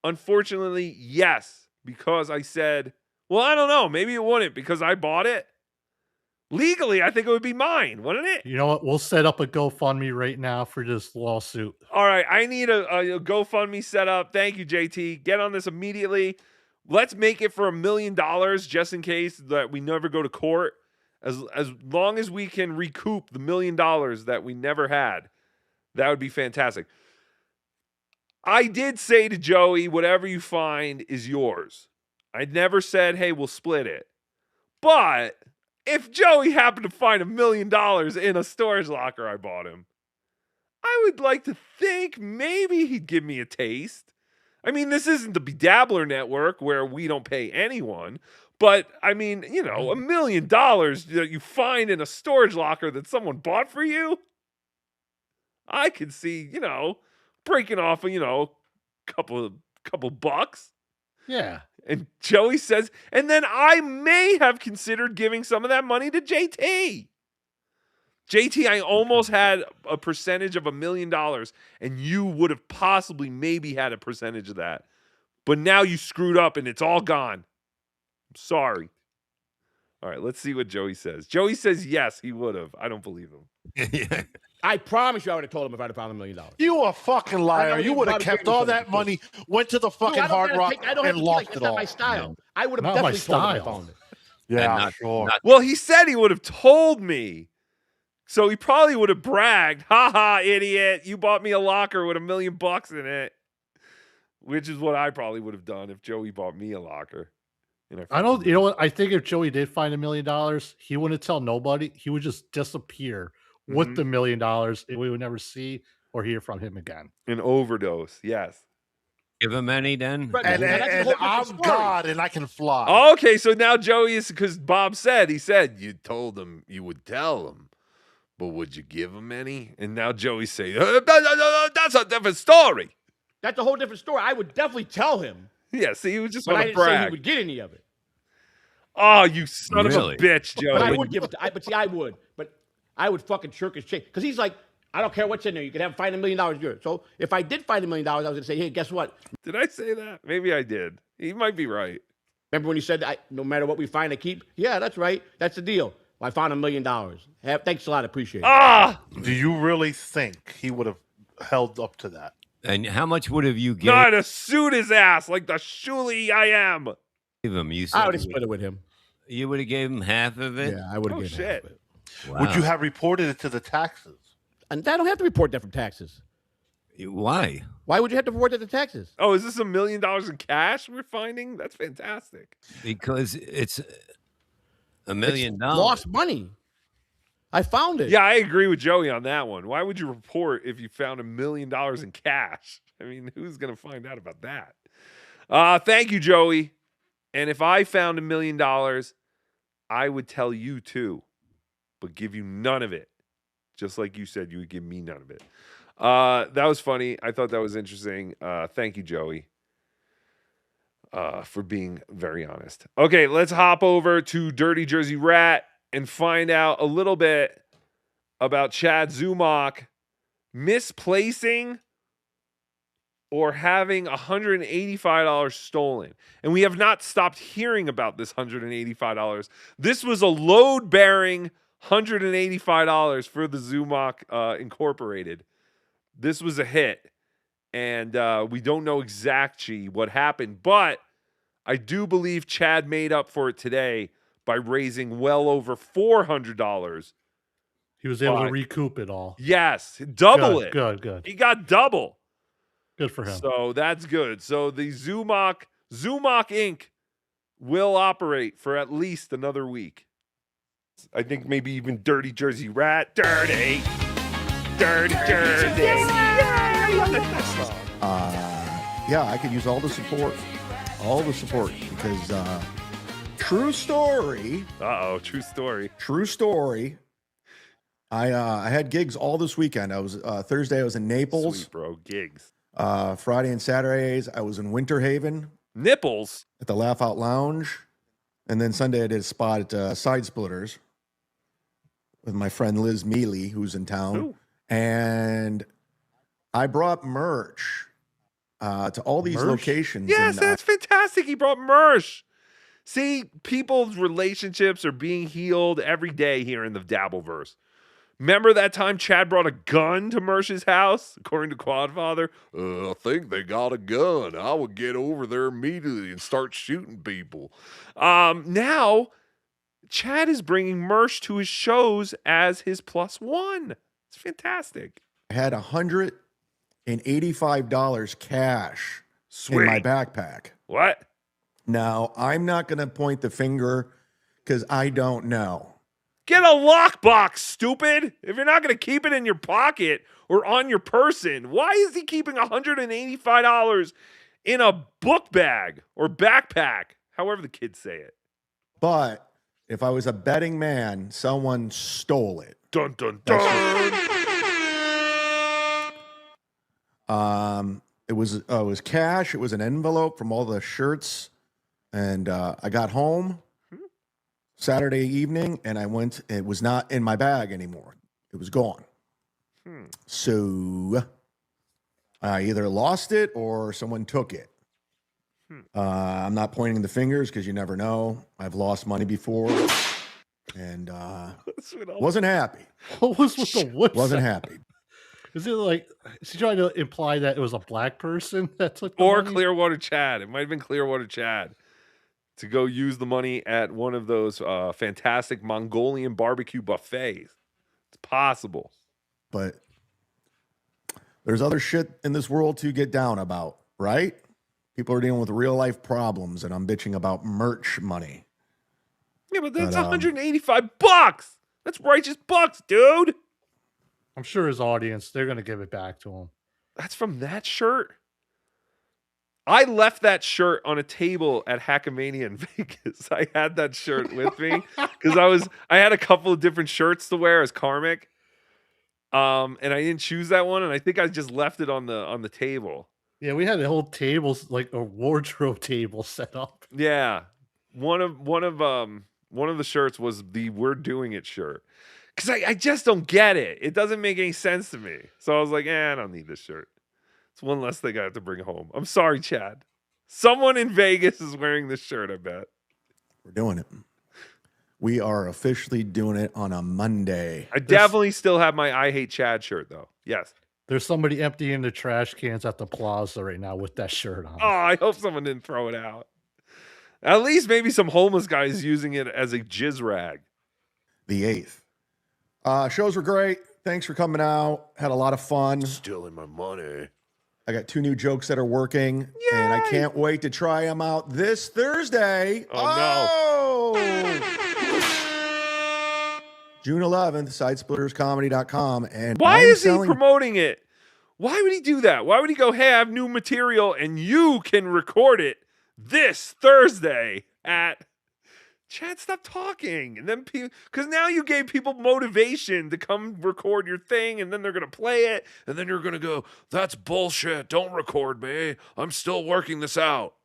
Unfortunately, yes, because I said, well, I don't know. Maybe it wouldn't because I bought it. Legally, I think it would be mine, wouldn't it? You know what? We'll set up a GoFundMe right now for this lawsuit. All right, I need a GoFundMe set up. Thank you, JT. Get on this immediately. Let's make it for $1 million just in case that we never go to court. As long as we can recoup the $1 million that we never had, that would be fantastic. I did say to Joey, whatever you find is yours. I never said, hey, we'll split it. But if Joey happened to find $1 million in a storage locker I bought him, I would like to think maybe he'd give me a taste. I mean, this isn't the Bedabbler Network where we don't pay anyone. But, I mean, you know, $1 million that you find in a storage locker that someone bought for you, I could see, you know, breaking off, you know, couple bucks. Yeah. And Joey says, and then I may have considered giving some of that money to JT. JT, I almost had a percentage of $1 million, and you would have possibly maybe had a percentage of that. But now you screwed up, and it's all gone. I'm sorry. All right, let's see what Joey says. Joey says yes, he would have. I don't believe him. I promise you I would have told him if I'd have found $1 million. You a fucking liar. You would have kept all that money, went to the fucking Hard Rock, and lost it all. That's not my style. I would have Not my definitely told him I style. found it. Yeah, sure. Well, he said he would have told me. So he probably would have bragged, ha, idiot, you bought me a locker with $1 million in it. Which is what I probably would have done if Joey bought me a locker. I don't, you know what? I think if Joey did find $1 million, he wouldn't tell nobody. He would just disappear with the $1 million, and we would never see or hear from him again. An overdose, yes. give him any then? And I'm God and I can fly. Okay, so now Joey is, because Bob said, you told him you would tell him, but would you give him any? And now Joey's saying, that's a different story. That's a whole different story. I would definitely tell him. Yeah, see, he was just but want I to didn't say he brag. would get any of it. Oh, you son of a bitch, Joey. But I would give it to, but see, I would. But I would fucking shirk his chick. Because he's like, I don't care what's in there. You can find $1 million yours. So if I did find $1 million, I was going to say, hey, guess what? Did I say that? Maybe I did. He might be right. Remember when you said, no matter what we find, I keep? Yeah, that's right. That's the deal. Well, I found $1 million. Thanks a lot. I appreciate it. Do you really think he would have held up to that? And how much would have you given Not to suit his ass like the Shuli I am. him? You I would have split it with him. You would have gave him half of it? Yeah, I would have Oh, given shit. half of it. Wow. Would you have reported it to the taxes? And I don't have to report that from taxes. Why? Why would you have to report that to taxes? Oh, is this $1 million in cash we're finding? That's fantastic. Because it's $1 million. Lost money. I found it. Yeah, I agree with Joey on that one. Why would you report if you found $1 million in cash? I mean, who's going to find out about that? Thank you, Joey. And if I found $1 million, I would tell you too, but give you none of it. Just like you said, you would give me none of it. That was funny. I thought that was interesting. Thank you, Joey, for being very honest. Okay, let's hop over to Dirty Jersey Rat and find out a little bit about Chad Zumach misplacing or having $185 stolen. And we have not stopped hearing about this $185. This was a load-bearing $185 for the Zumach Incorporated. This was a hit. And we don't know exactly what happened, but I do believe Chad made up for it today by raising well over $400. He was able to recoup it all. Yes, double it. Good. He got double. Good for him. So that's good. So the Zumach Inc. will operate for at least another week. I think maybe even Dirty Jersey Rat. Dirty Jersey. Yeah, I could use all the support. Because true story. True story. True story. I had gigs all this weekend. I was Thursday I was in Naples. Sweet, bro. Gigs. Friday and Saturdays I was in Winter Haven. Nipples. At the Laugh Out Lounge. And then Sunday I did a spot at Side Splitters with my friend Liz Mealy, who's in town. Ooh. And I brought merch to all these locations. Yes, and, that's fantastic. He brought merch. See, people's relationships are being healed every day here in the Dabbleverse. Remember that time Chad brought a gun to Mersh's house? According to Quadfather, I think they got a gun. I would get over there immediately and start shooting people. Now, Chad is bringing Mersh to his shows as his +1. It's fantastic. I had $185 cash in my backpack. What? Now, I'm not going to point the finger because I don't know. Get a lockbox, stupid. If you're not going to keep it in your pocket or on your person, why is he keeping $185 in a book bag or backpack? However the kids say it. But if I was a betting man, someone stole it. Dun, dun, dun. It was cash. It was an envelope from all the shirts. And I got home Saturday evening, and I went. It was not in my bag anymore. It was gone. So I either lost it or someone took it. I'm not pointing the fingers because you never know. I've lost money before, and wasn't happy. What was with the whoops? Wasn't happy. Is it like, is he trying to imply that it was a black person that took the Or money? Clearwater Chad. It might have been Clearwater Chad to go use the money at one of those fantastic Mongolian barbecue buffets. It's possible. But there's other shit in this world to get down about, right? People are dealing with real life problems, and I'm bitching about merch money. Yeah, but that's $185. That's righteous bucks, dude. I'm sure his audience, they're going to give it back to him. That's from that shirt. I left that shirt on a table at Hackamania in Vegas. I had that shirt with me because I had a couple of different shirts to wear as Karmic. And I didn't choose that one, and I think I just left it on the table. Yeah, we had a whole table, like a wardrobe table set up. Yeah. One of the shirts was the "We're Doing It" shirt. Because I just don't get it. It doesn't make any sense to me. So I was like, I don't need this shirt. It's one less thing I have to bring home. I'm sorry, Chad. Someone in Vegas is wearing this shirt, I bet. We're doing it. We are officially doing it on a Monday. I definitely still have my I Hate Chad shirt, though. Yes. There's somebody emptying the trash cans at the plaza right now with that shirt on. Oh, I hope someone didn't throw it out. At least maybe some homeless guy is using it as a jizz rag. The 8th. Shows were great. Thanks for coming out. Had a lot of fun. Stealing my money. I got 2 new jokes that are working, and I can't wait to try them out this Thursday. Oh, no. June 11th, sidesplitterscomedy.com. And why is he promoting it? Why would he do that? Why would he go, hey, I have new material, and you can record it this Thursday at... Chad, stop talking. And then because now you gave people motivation to come record your thing, and then they're going to play it, and then you're going to go, that's bullshit. Don't record me. I'm still working this out.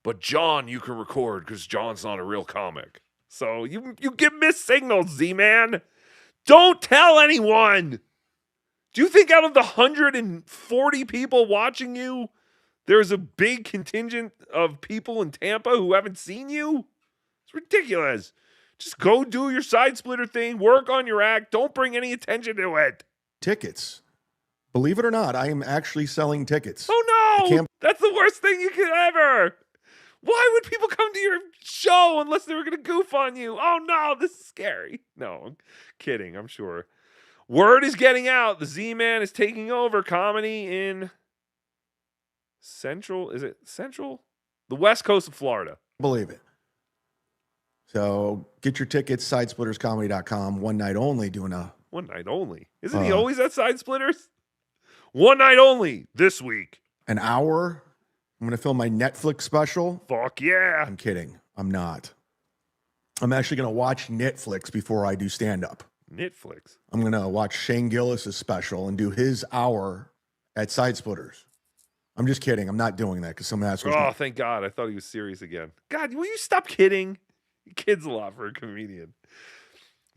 But John, you can record because John's not a real comic. So you give missed signals, Z-Man. Don't tell anyone. Do you think out of the 140 people watching you, there's a big contingent of people in Tampa who haven't seen you? It's ridiculous. Just go do your side splitter thing. Work on your act. Don't bring any attention to it. Tickets. Believe it or not, I am actually selling tickets. Oh, no. That's the worst thing you could ever. Why would people come to your show unless they were going to goof on you? Oh, no. This is scary. No, I'm kidding. I'm sure. Word is getting out. The Z-Man is taking over comedy in Central. Is it Central? The West Coast of Florida. Believe it. So get your tickets, sidesplitterscomedy.com. One night only doing a... One night only? Isn't he always at Side Splitters? One night only this week. An hour. I'm going to film my Netflix special. Fuck yeah. I'm kidding. I'm not. I'm actually going to watch Netflix before I do stand-up. Netflix? I'm going to watch Shane Gillis' special and do his hour at Side Splitters. I'm just kidding. I'm not doing that because some asshole. Oh, thank God. I thought he was serious again. God, will you stop kidding? He kids a lot for a comedian.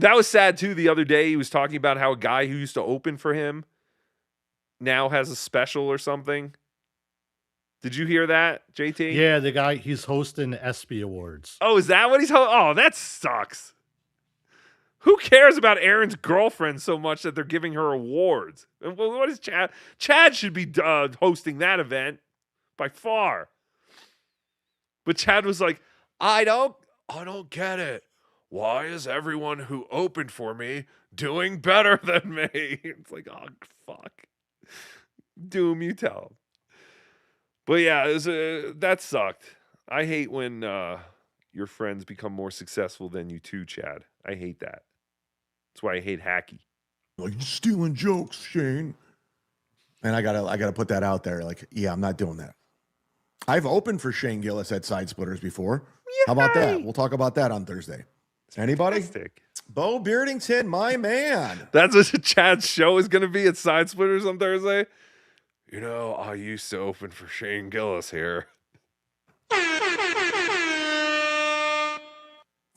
That was sad, too. The other day, he was talking about how a guy who used to open for him now has a special or something. Did you hear that, JT? Yeah, the guy, he's hosting the ESPY Awards. Oh, is that what he's hosting? Oh, that sucks. Who cares about Aaron's girlfriend so much that they're giving her awards? What is Chad? Chad should be hosting that event by far. But Chad was like, I don't get it. Why is everyone who opened for me doing better than me? It's like, oh, fuck. Doom, you tell him. But yeah, that sucked. I hate when your friends become more successful than you too, Chad. I hate that. That's why I hate hacky. Like, you're stealing jokes, Shane. And I gotta put that out there. Like, yeah, I'm not doing that. I've opened for Shane Gillis at Side Splitters before. Yay! How about that? We'll talk about that on Thursday. Anybody? Fantastic. Bo Beardington, my man. That's what Chad's show is going to be at Side Splitters on Thursday. You know, I used to open for Shane Gillis here.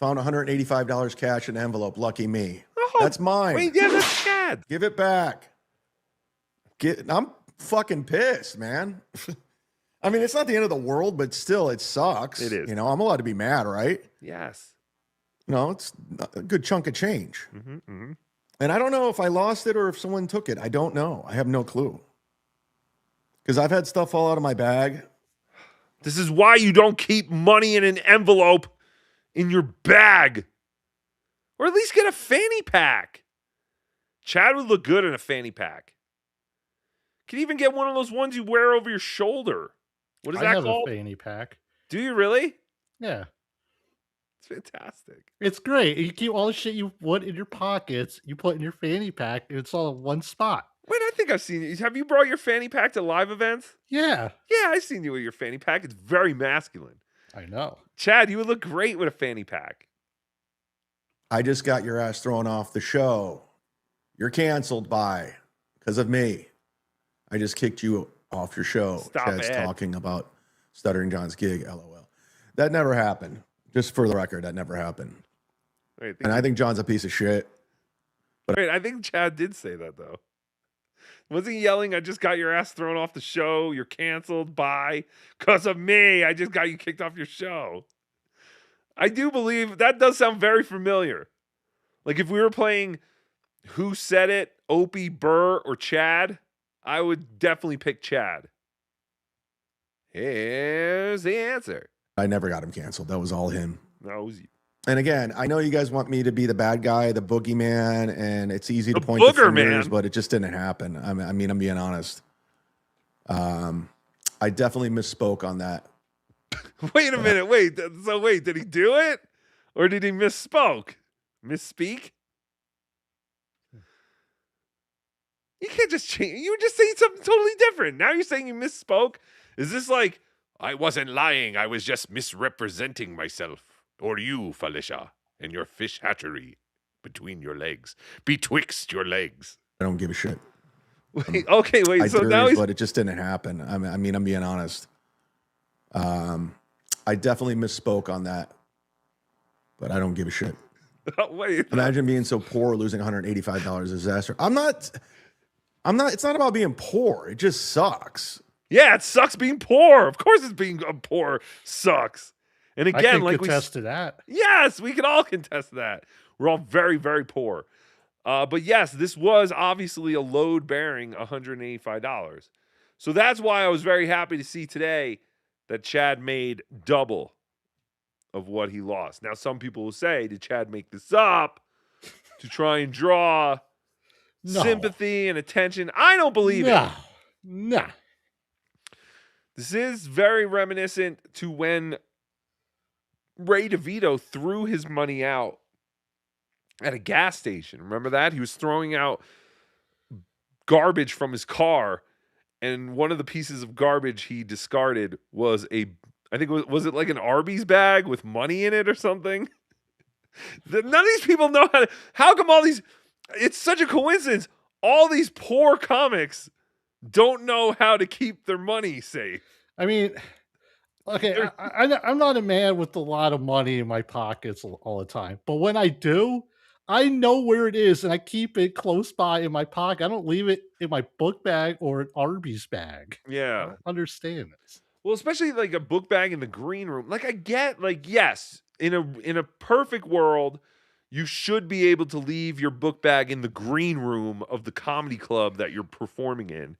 Found $185 cash in an envelope. Lucky me. Oh, that's mine. Wait, yeah, that's Chad. Give it back. I'm fucking pissed, man. I mean, it's not the end of the world, but still, it sucks. It is. You know, I'm allowed to be mad, right? Yes. No, it's a good chunk of change. Mm-hmm, mm-hmm. And I don't know if I lost it or if someone took it. I don't know. I have no clue. Because I've had stuff fall out of my bag. This is why you don't keep money in an envelope in your bag. Or at least get a fanny pack. Chad would look good in a fanny pack. Can even get one of those ones you wear over your shoulder. What is that called? I have a fanny pack. Do you really? Yeah. It's fantastic. It's great. You keep all the shit you put in your pockets, you put in your fanny pack, and it's all in one spot. Wait, I think I've seen you. Have you brought your fanny pack to live events? Yeah. Yeah, I've seen you with your fanny pack. It's very masculine. I know. Chad, you would look great with a fanny pack. I just got your ass thrown off the show. You're canceled because of me. I just kicked you off your show. Stop Chad's it. talking about Stuttering John's gig, LOL. That never happened. Just for the record, that never happened. Wait, And I think John's a piece of shit. Wait, I think Chad did say that, though. Was he yelling, I just got your ass thrown off the show, you're canceled, bye, because of me, I just got you kicked off your show? I do believe that does sound very familiar. Like if we were playing Who Said It, Opie, Burr, or Chad, I would definitely pick Chad. Here's the answer. I never got him canceled. That was all him. No, it was you. And again, I know you guys want me to be the bad guy, the boogeyman, and it's easy to The point the booger fingers, man. but it just didn't happen. I mean, I'm being honest. I definitely misspoke on that. Wait a minute. Wait, did he do it? Or did he misspoke? Misspeak? You can't just change. You were just saying something totally different. Now you're saying you misspoke. Is this like, I wasn't lying, I was just misrepresenting myself? Or you, Felicia, and your fish hatchery between your legs, betwixt your legs. I don't give a shit. Wait, okay, wait. I So did, now he's. but it just didn't happen. I mean, I'm being honest. I definitely misspoke on that, but I don't give a shit. Wait. Imagine being so poor, losing $185 disaster. I'm not. It's not about being poor. It just sucks. Yeah, it sucks being poor. Of course, it's being poor sucks. And I again, can like contest to that. Yes, we can all contest that. We're all very, very poor. But yes, this was obviously a load bearing $185. So that's why I was very happy to see today that Chad made double of what he lost. Now, some people will say, did Chad make this up to try and draw sympathy and attention? I don't believe it. No. This is very reminiscent to when Ray DeVito threw his money out at a gas station. Remember that? He was throwing out garbage from his car, and one of the pieces of garbage he discarded was I think was it like an Arby's bag with money in it or something? None of these people know how come all these, it's such a coincidence, all these poor comics don't know how to keep their money safe. I mean, okay, I'm not a man with a lot of money in my pockets all the time, but when I do, I know where it is and I keep it close by in my pocket. I don't leave it in my book bag or an Arby's bag. Yeah. I don't understand this. Well, especially like a book bag in the green room. Like I get, like, yes, in a perfect world, you should be able to leave your book bag in the green room of the comedy club that you're performing in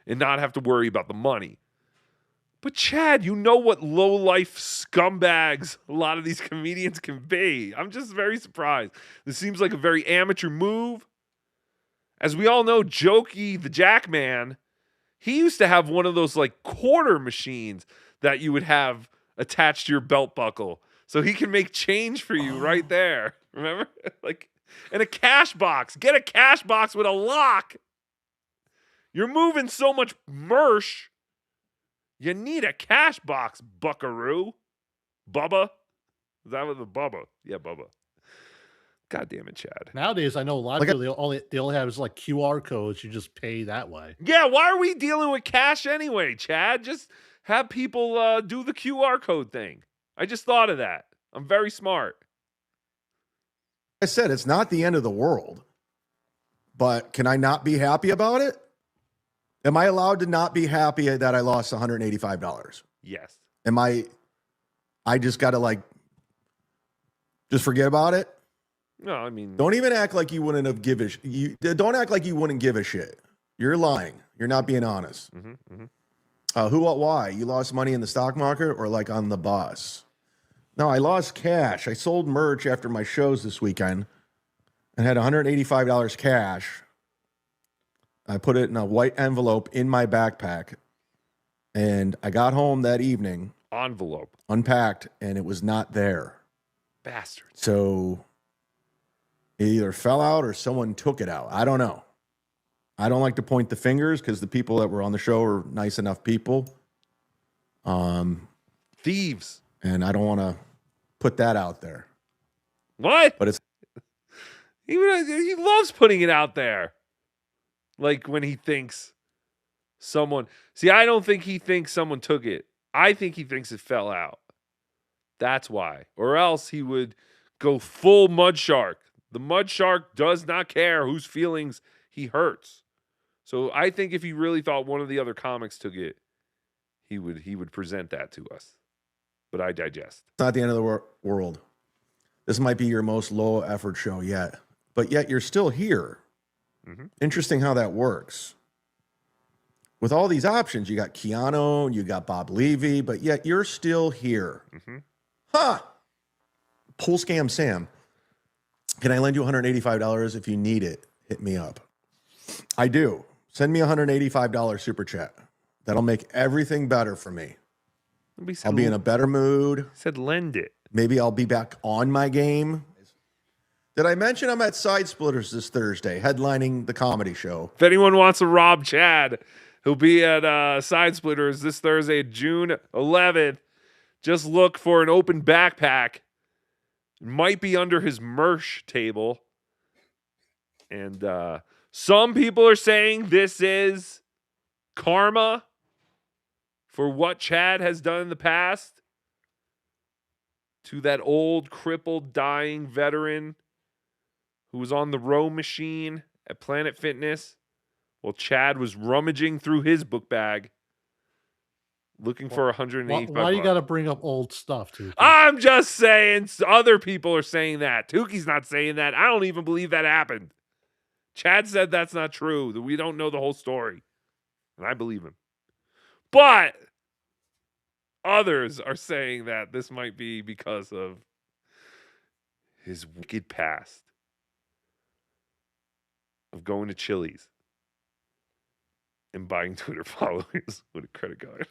and not have to worry about the money. But Chad, you know what low-life scumbags a lot of these comedians can be. I'm just very surprised. This seems like a very amateur move. As we all know, Jokey the Jackman, he used to have one of those like quarter machines that you would have attached to your belt buckle. So he can make change for you right there. Remember? Like, and a cash box. Get a cash box with a lock. You're moving so much merch. You need a cash box, buckaroo. Bubba. Is that what the Bubba? Yeah, Bubba. God damn it, Chad. Nowadays, I know a lot of people, they all have is like QR codes. You just pay that way. Yeah, why are we dealing with cash anyway, Chad? Just have people do the QR code thing. I just thought of that. I'm very smart. I said, it's not the end of the world, but can I not be happy about it? Am I allowed to not be happy that I lost $185? Yes. Am I just got to just forget about it? No, I mean, don't even act like you wouldn't have don't act like you wouldn't give a shit. You're lying. You're not being honest. Who, what, why? You lost money in the stock market or like on the bus? No, I lost cash. I sold merch after my shows this weekend and had $185 cash. I put it in a white envelope in my backpack, and I got home that evening. Envelope. Unpacked, and it was not there. Bastard. So it either fell out or someone took it out. I don't know. I don't like to point the fingers because the people that were on the show are nice enough people. Thieves. And I don't want to put that out there. What? But it's he loves putting it out there. Like when he thinks someone. See, I don't think he thinks someone took it. I think he thinks it fell out. That's why. Or else he would go full mud shark. The mud shark does not care whose feelings he hurts. So I think if he really thought one of the other comics took it, he would present that to us. But I digest. It's not the end of the world. This might be your most low effort show yet, but yet you're still here. Mm-hmm. Interesting how that works. With all these options, you got Keanu, you got Bob Levy, but yet you're still here. Mm-hmm. Huh. Pool Scam Sam. Can I lend you $185 if you need it? Hit me up. I do. Send me $185 super chat. That'll make everything better for me. I'll be in a better mood. Said lend it. Maybe I'll be back on my game. Did I mention I'm at Side Splitters this Thursday, headlining the comedy show? If anyone wants to rob Chad, he'll be at Side Splitters this Thursday, June 11th. Just look for an open backpack. It might be under his merch table. And some people are saying this is karma for what Chad has done in the past to that old, crippled, dying veteran who was on the row machine at Planet Fitness while Chad was rummaging through his book bag looking for 185. Why you got to bring up old stuff, Tookie? I'm just saying other people are saying that. Tookie's not saying that. I don't even believe that happened. Chad said that's not true, that we don't know the whole story. And I believe him. But others are saying that this might be because of his wicked past of going to Chili's and buying Twitter followers with a credit card.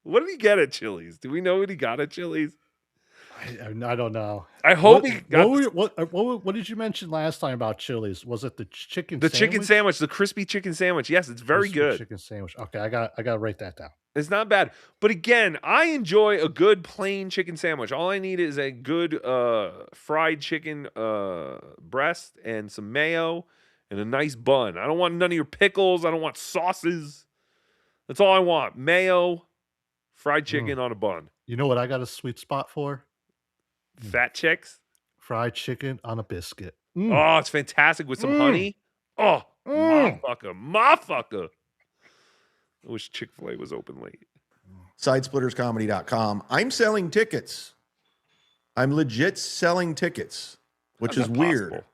What did he get at Chili's? Do we know what he got at Chili's? I don't know. I hope what, he got what did you mention last time about Chili's? Was it the chicken the sandwich? chicken sandwich, the crispy chicken sandwich. Yes, it's very good. Chicken sandwich. Okay, I got to write that down. It's not bad. But again, I enjoy a good plain chicken sandwich. All I need is a good fried chicken breast and some mayo and a nice bun. I don't want none of your pickles. I don't want sauces. That's all I want. Mayo, fried chicken on a bun. You know what I got a sweet spot for? Fat chicks? Fried chicken on a biscuit. Oh, it's fantastic with some honey. Oh, motherfucker. I wish Chick-fil-A was open late. Sidesplitterscomedy.com. I'm selling tickets. I'm legit selling tickets, which is weird.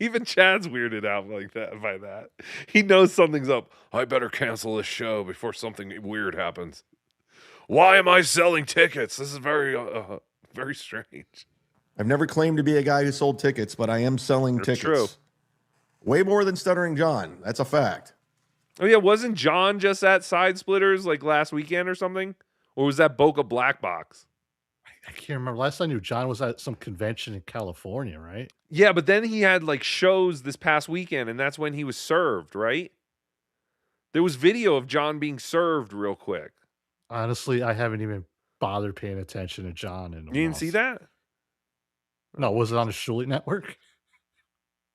Even Chad's weirded out like that by that. He knows something's up. I better cancel this show before something weird happens. Why am I selling tickets? This is very, very strange. I've never claimed to be a guy who sold tickets, but I am selling tickets. True. Way more than Stuttering John. That's a fact. Oh, yeah. Wasn't John just at Side Splitters like last weekend or something? Or was that Boca Black Box? I can't remember. Last I knew, John was at some convention in California, right? Yeah, but then he had like shows this past weekend, and that's when he was served, right? There was video of John being served real quick. Honestly, I haven't even bothered paying attention to John. You didn't see that? No, was it on the Shuli network?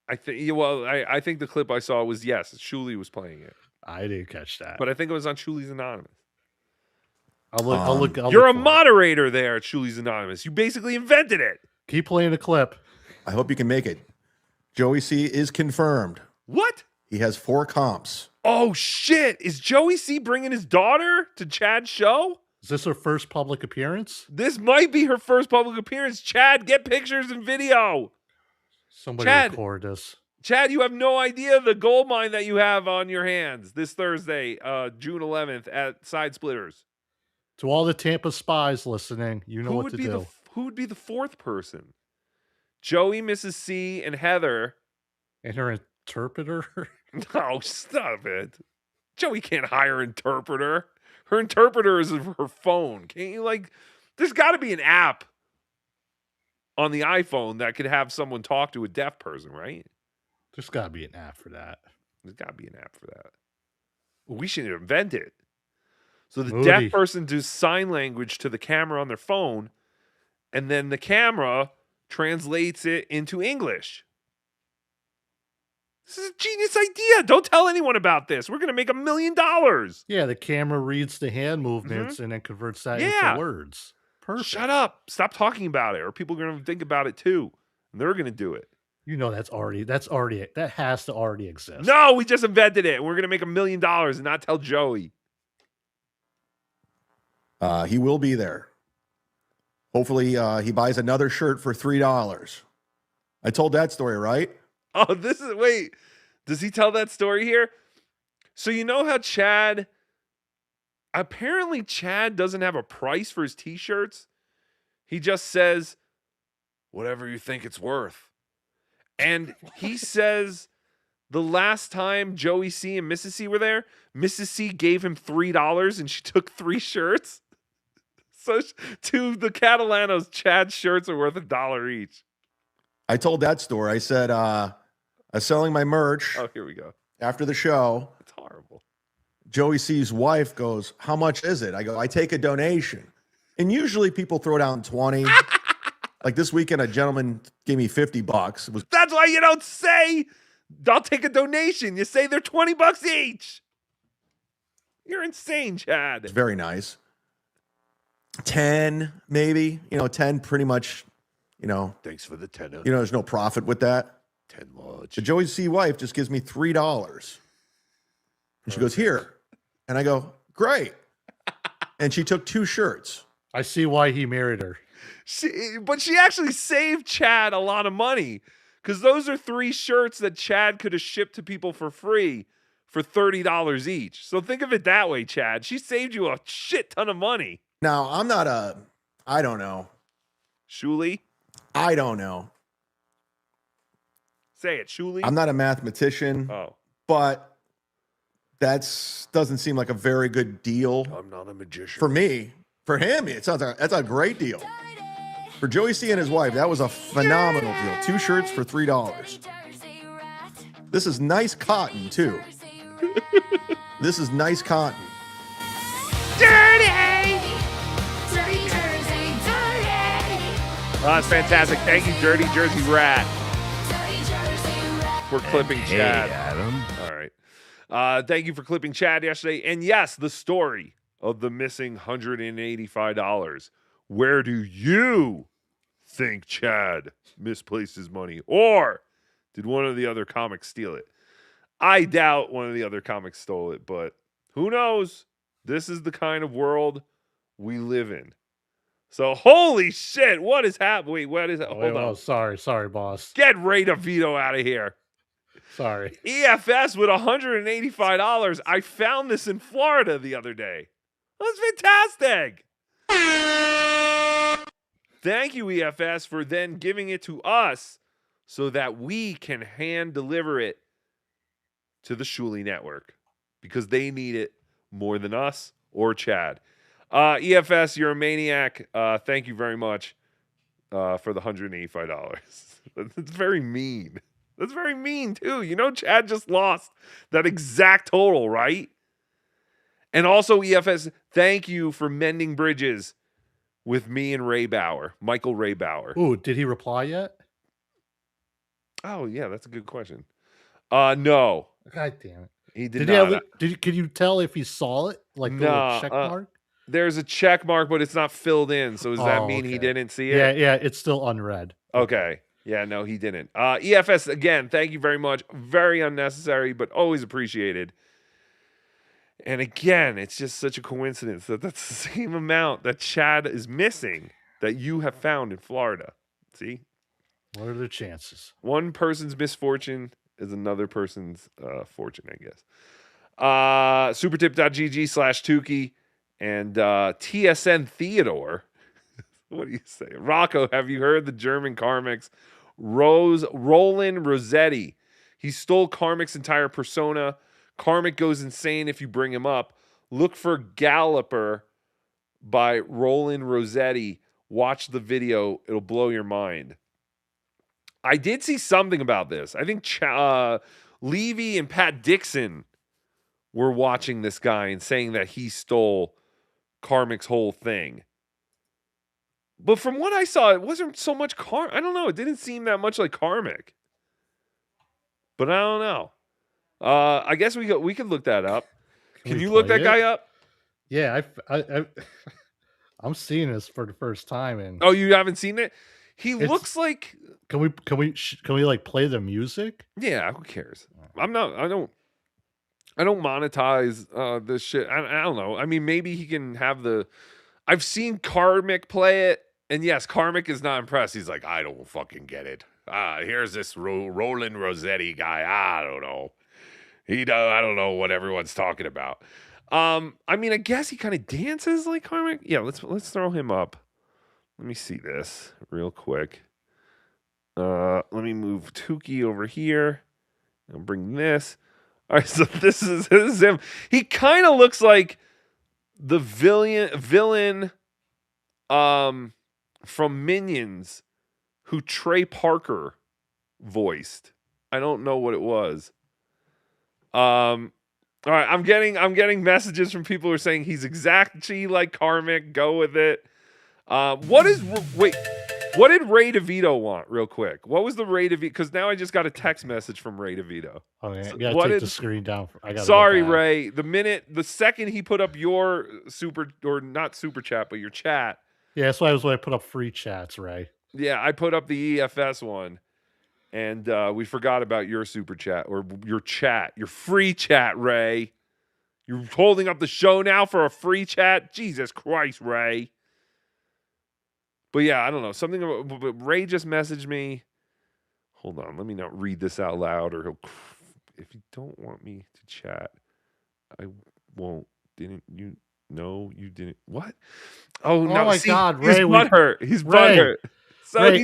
I think. Well, I think the clip I saw was yes, Shuli was playing it. I didn't catch that, but I think it was on Shuli's Anonymous. I'll look. You're a moderator there at Shuli's Anonymous. You basically invented it. Keep playing the clip. I hope you can make it. Joey C is confirmed. What? He has 4 comps. Oh shit! Is Joey C bringing his daughter to Chad's show? Is this her first public appearance? This might be her first public appearance. Chad, get pictures and video. Somebody record this. Chad, you have no idea the gold mine that you have on your hands this Thursday, June 11th at Side Splitters. To all the Tampa spies listening, you know what to do. Who would be the 4th person? Joey, Mrs. C, and Heather. And her interpreter? No, stop it. Joey can't hire an interpreter. Her interpreter is her phone. Can't you there's got to be an app on the iPhone that could have someone talk to a deaf person, right? There's got to be an app for that. There's got to be an app for that. We should invent it. So the Moody. deaf person does sign language to the camera on their phone, and then the camera translates it into English. This is a genius idea. Don't tell anyone about this. We're going to make $1 million. Yeah, the camera reads the hand movements and then converts that into words. Perfect. Shut up. Stop talking about it, or people are going to think about it too. And they're going to do it. You know that has to already exist. No, we just invented it. We're going to make $1 million and not tell Joey. He will be there. Hopefully, he buys another shirt for $3. I told that story, right? Oh, wait. Does he tell that story here? So you know how apparently Chad doesn't have a price for his t-shirts. He just says, whatever you think it's worth. And he says the last time Joey C and Mrs. C were there, Mrs. C gave him $3 and she took 3 shirts. So to the Catalanos, Chad's shirts are worth $1 each. I told that story. I said, I was selling my merch. Oh, here we go. After the show. It's horrible. Joey C's wife goes, how much is it? I go, I take a donation. And usually people throw down 20. Like this weekend, a gentleman gave me $50. That's why you don't say, I'll take a donation. You say they're $20 each. You're insane, Chad. It's very nice. 10, maybe. 10 pretty much, Thanks for the 10. There's no profit with that. 10 much. The Joey C wife just gives me $3. And she goes, here. And I go, great. And she took 2 shirts. I see why he married her. But she actually saved Chad a lot of money, because those are 3 shirts that Chad could have shipped to people for free for $30 each. So think of it that way, Chad. She saved you a shit ton of money. Now, I'm not I don't know. Shuli? I don't know. Say it, Shuli. I'm not a mathematician. But doesn't seem like a very good deal. I'm not a magician. For me. For him, it sounds like that's a great deal. For Joey C and his wife, that was a phenomenal deal. 2 shirts for $3. This is nice cotton, too. This is nice cotton. Dirty! Oh, that's fantastic. Thank you, Dirty Jersey Rat. For clipping Chad. Adam. All right. Thank you for clipping Chad yesterday. And yes, the story of the missing $185. Where do you think Chad misplaced his money? Or did one of the other comics steal it? I doubt one of the other comics stole it, but who knows? This is the kind of world we live in. So, holy shit, what is happening? Wait, what is it? Hold on. Sorry, boss. Get Ray DeVito out of here. Sorry. EFS with $185. I found this in Florida the other day. That's fantastic. Thank you, EFS, for then giving it to us so that we can hand deliver it to the Shuli Network, because they need it more than us or Chad. EFS, you're a maniac. Thank you very much for the $185. That's very mean. That's very mean, too. Chad just lost that exact total, right? And also, EFS, thank you for mending bridges with me and Ray Bauer, Michael Ray Bauer. Ooh, did he reply yet? Oh, yeah, that's a good question. No. God damn it. He did not. Could you tell if he saw it? Like the little check mark? There's a check mark, but it's not filled in. So does that mean he didn't see it? Yeah, it's still unread. Okay. Yeah, no, he didn't. EFS, again, thank you very much. Very unnecessary, but always appreciated. And again, it's just such a coincidence that that's the same amount that Chad is missing that you have found in Florida. See? What are the chances? One person's misfortune is another person's fortune, I guess. Supertip.gg/Tookie and TSN Theodore. What do you say? Rocco, have you heard the German Carmix? Roland Rossetti. He stole Carmic's entire persona. Carmick goes insane if you bring him up. Look for Galloper by Roland Rossetti. Watch the video. It'll blow your mind. I did see something about this. I think Levy and Pat Dixon were watching this guy and saying that he stole Karmic's whole thing. But from what I saw, it wasn't so much I don't know. It didn't seem that much like Karmic. But I don't know. I guess we could look that up. Can you look that guy up? Yeah, I'm seeing this for the first time. And oh, you haven't seen it? He looks like. Can we like play the music? Yeah, who cares? I don't monetize this shit. I don't know. I mean, maybe he can have the. I've seen Karmic play it, and yes, Karmic is not impressed. He's like, I don't fucking get it. Here's this Roland Rossetti guy. I don't know. I don't know what everyone's talking about. I mean, I guess he kind of dances like Karmic. Yeah, let's throw him up. Let me see this real quick. Let me move Tookie over here. I'll bring this. All right, so this is him. He kind of looks like the villain from Minions who Trey Parker voiced. I don't know what it was. All right, I'm getting messages from people who are saying he's exactly like Karmic. Go with it. What did Ray DeVito want, real quick? What was the Ray DeVito? Because now I just got a text message from Ray DeVito. Oh, yeah. You gotta take the screen down. Sorry, Ray. The second he put up your not super chat, but your chat. Yeah, that's why I put up free chats, Ray. Yeah, I put up the EFS one. And we forgot about your super chat or your chat, your free chat, Ray. You're holding up the show now for a free chat? Jesus Christ, Ray. But yeah, I don't know. Something about Ray just messaged me. Hold on. Let me not read this out loud or if you don't want me to chat, I won't. Didn't you? No, you didn't. What? Oh, no. My God, Ray. He's butthurt. He's butthurt. So Ray,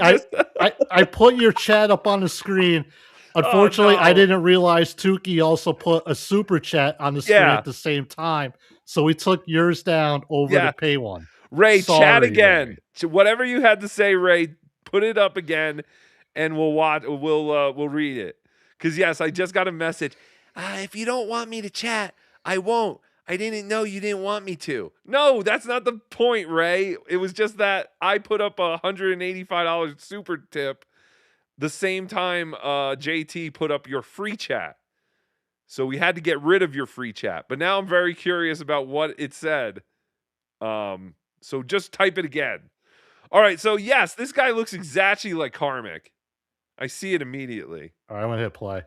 I put your chat up on the screen. Unfortunately, I didn't realize Tookie also put a super chat on the screen at the same time. So we took yours down over the pay one. Ray, chat again. Ray. Whatever you had to say, Ray, put it up again, and we'll watch. We'll read it. Because yes, I just got a message. If you don't want me to chat, I won't. I didn't know you didn't want me to. No, that's not the point, Ray. It was just that I put up a $185 super tip the same time JT put up your free chat. So we had to get rid of your free chat. But now I'm very curious about what it said. So just type it again. All right, so yes, this guy looks exactly like Karmic. I see it immediately. All right, I'm going to hit play.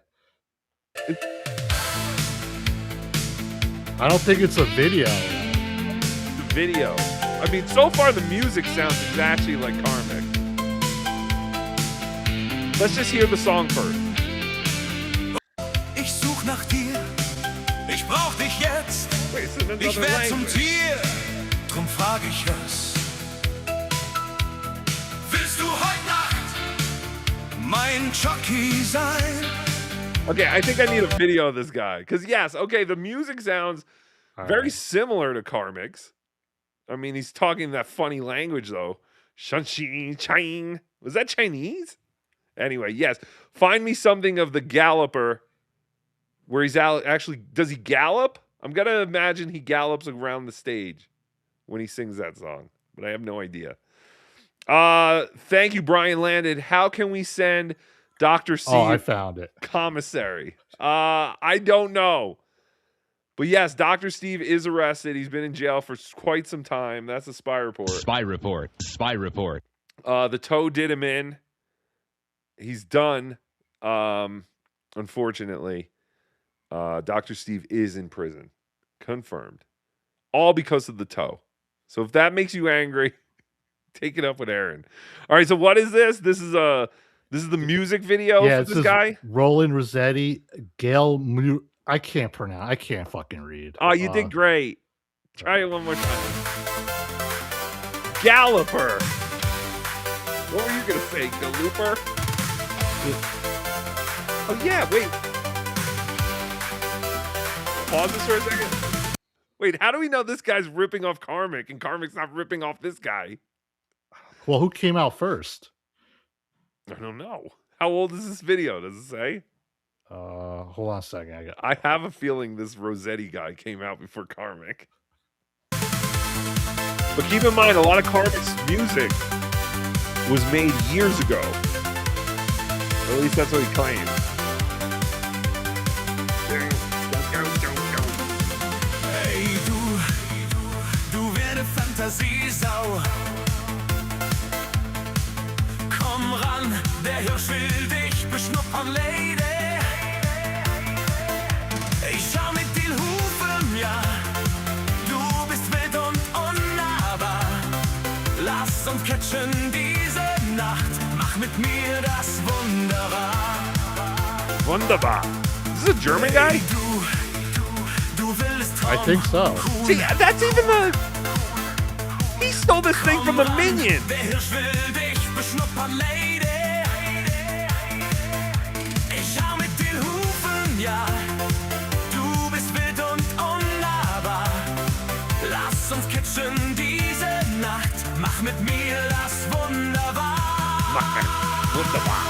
I don't think it's a video. The video. I mean, so far the music sounds exactly like Karmic. Let's just hear the song first. Ich such nach dir, ich brauch dich jetzt. Wait, it's in another ich werd zum language. Tier, drum frag ich es. Willst du heute Nacht mein Chucky sein? Okay, I think I need a video of this guy. Because, yes, okay, the music sounds very similar to Karmic's. I mean, he's talking that funny language, though. Shanxi, Chang. Was that Chinese? Anyway, yes. Find me something of the galloper where he's actually... Does he gallop? I'm going to imagine he gallops around the stage when he sings that song. But I have no idea. Thank you, Brian Landon. How can we send... Dr. C. Oh, I found it. Commissary. I don't know. But yes, Dr. Steve is arrested. He's been in jail for quite some time. That's a spy report. Spy report. Spy report. The toe did him in. He's done. Unfortunately, Dr. Steve is in prison. Confirmed. All because of the toe. So if that makes you angry, take it up with Aaron. All right, so what is this? This is the music video for this guy? Roland Rossetti, I can't pronounce. I can't fucking read. Oh, you did great. Try it one more time. Galloper. What were you going to say? Galooper? Oh, yeah, wait. Pause this for a second. Wait, how do we know this guy's ripping off Karmic and Karmic's not ripping off this guy? Well, who came out first? I don't know. How old is this video? Does it say? Hold on a second. I have a feeling this Rossetti guy came out before Karmic. But keep in mind, a lot of Karmic's music was made years ago. Or at least that's what he claimed. Hey du werde Fantasiesau. Komm ran, der Hirsch will dich beschnuppern, Lady. Ich schau mit den Hufen, ja. Du bist wild und unnahbar. Lass uns catchen diese Nacht. Mach mit mir das wunderbar. Wunderbar. Is this a German guy? I think so. See, that's even the... He stole this thing from the Minions. Der Hirsch will dich beschnuppern, Lady. Ich schau mit den Hufen, ja. Du bist wild und unnahbar. Lass uns catchen diese Nacht. Mach mit mir das wunderbar. Wunderbar.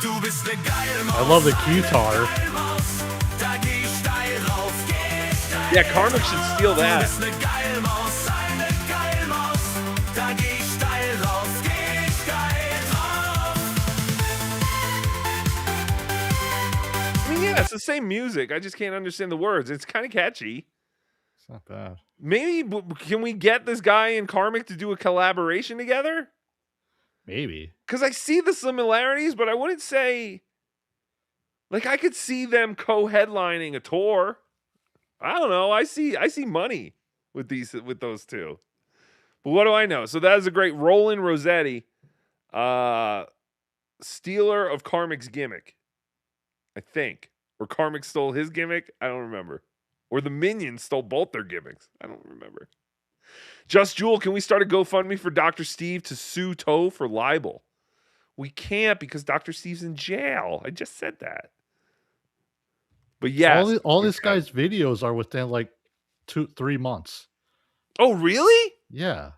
Du bist ne Geilmaus. I love the guitar. Da geh ich steil rauf, geh ich steil. Yeah, Karmic should steal that. Du bist ne Geilmaus, eine Geilmaus. Da geh ich steil rauf, geh ich steil rauf. I mean, yeah, it's the same music. I just can't understand the words. It's kind of catchy. It's not bad. Maybe, can we get this guy and Karmic to do a collaboration together? Maybe. Because I see the similarities, but I wouldn't say... Like, I could see them co-headlining a tour. I don't know. I see money with those two. But what do I know? So that is a great Roland Rossetti, stealer of Karmic's gimmick, I think. Or Karmic stole his gimmick. I don't remember. Or the Minions stole both their gimmicks. I don't remember. Just Jewel, can we start a GoFundMe for Dr. Steve to sue Toe for libel? We can't because Dr. Steve's in jail. I just said that. But yes. All this guy's videos are within like 2-3 months. Oh, really? Yeah.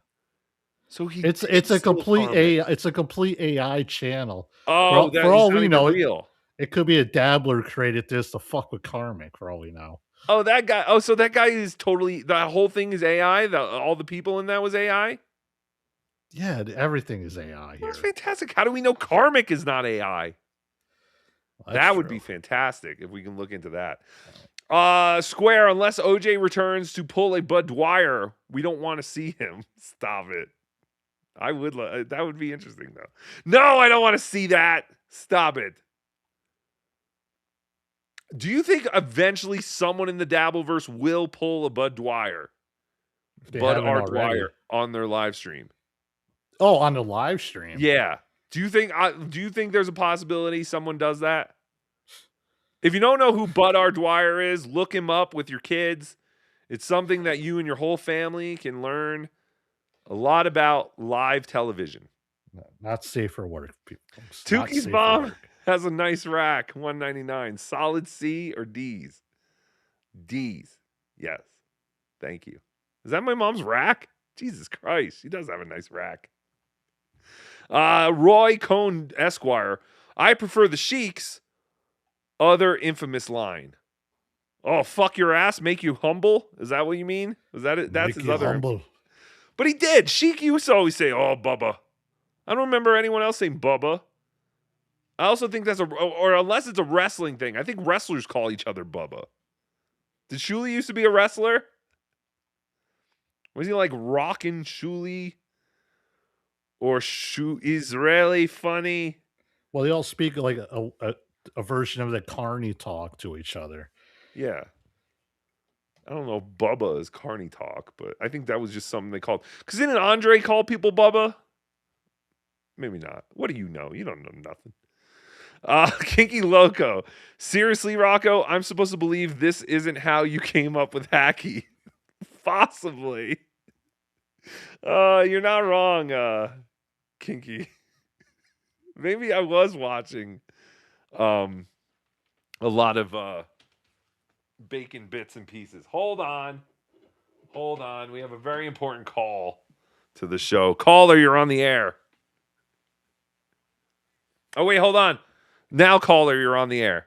So it's a complete AI channel. Oh, for all we know, real. It could be a dabbler created this to fuck with Karmic for all we know. Oh, that guy. Oh, so that guy is totally. The whole thing is AI. All the people in that was AI. Yeah, everything is AI here. That's fantastic. How do we know Karmic is not AI? That would be fantastic if we can look into that. Square, unless OJ returns to pull a Bud Dwyer, we don't want to see him. Stop it. I would. That would be interesting, though. No, I don't want to see that. Stop it. Do you think eventually someone in the Dabbleverse will pull a Bud Dwyer? Bud R. Dwyer on their live stream. Oh, on the live stream? Yeah. Do you think there's a possibility someone does that? If you don't know who Bud R. Dwyer is, look him up with your kids. It's something that you and your whole family can learn a lot about live television. Not safe for work, people. Tookie's mom has a nice rack, $199. Solid C or D's? D's. Yes. Thank you. Is that my mom's rack? Jesus Christ. She does have a nice rack. Roy Cohn Esquire. I prefer the Sheik's other infamous line. Oh, fuck your ass, make you humble? Is that what you mean? Is that it? That's his other. Humble. But he did. Sheik used to always say, oh, Bubba. I don't remember anyone else saying Bubba. I also think that's or unless it's a wrestling thing. I think wrestlers call each other Bubba. Did Shuli used to be a wrestler? Was he like Rockin' Shuli? Or Israeli funny? Well, they all speak like a version of the Carney talk to each other. Yeah. I don't know if Bubba is Carney talk, but I think that was just something they called. Because didn't Andre call people Bubba? Maybe not. What do you know? You don't know nothing. Kinky Loco. Seriously, Rocco, I'm supposed to believe this isn't how you came up with Hacky. Possibly. You're not wrong, Kinky. Maybe I was watching a lot of bacon bits and pieces. Hold on. We have a very important call to the show. Caller, you're on the air. Oh, wait, hold on. Now, caller, you're on the air.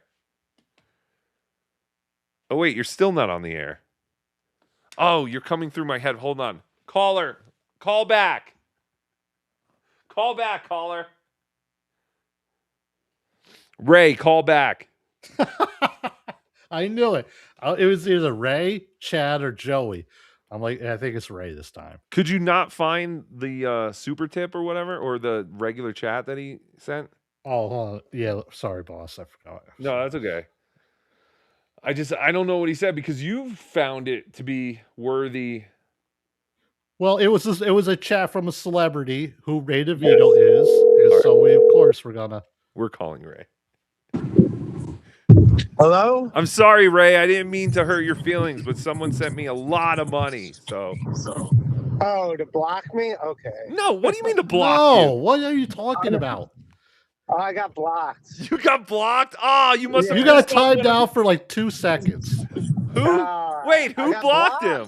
Oh, wait, you're still not on the air. Oh, you're coming through my head. Hold on. Caller, call back. Call back, caller. Ray, call back. I knew it. It was either Ray, Chad, or Joey. I'm like, I think it's Ray this time. Could you not find the super tip or whatever, or the regular chat that he sent? Oh, hold on. Yeah. Sorry, boss. I forgot. No, that's okay. I don't know what he said because you found it to be worthy. Well, it was a chat from a celebrity who Ray DeVito is, and so we're calling Ray. Hello? I'm sorry, Ray. I didn't mean to hurt your feelings, but someone sent me a lot of money. So. Oh, to block me? Okay. No, what do you mean to block No, you? what are you talking about? Oh, I got blocked. You got blocked? Oh, you must have. You got timed out for like 2 seconds. Who? Wait, who blocked him?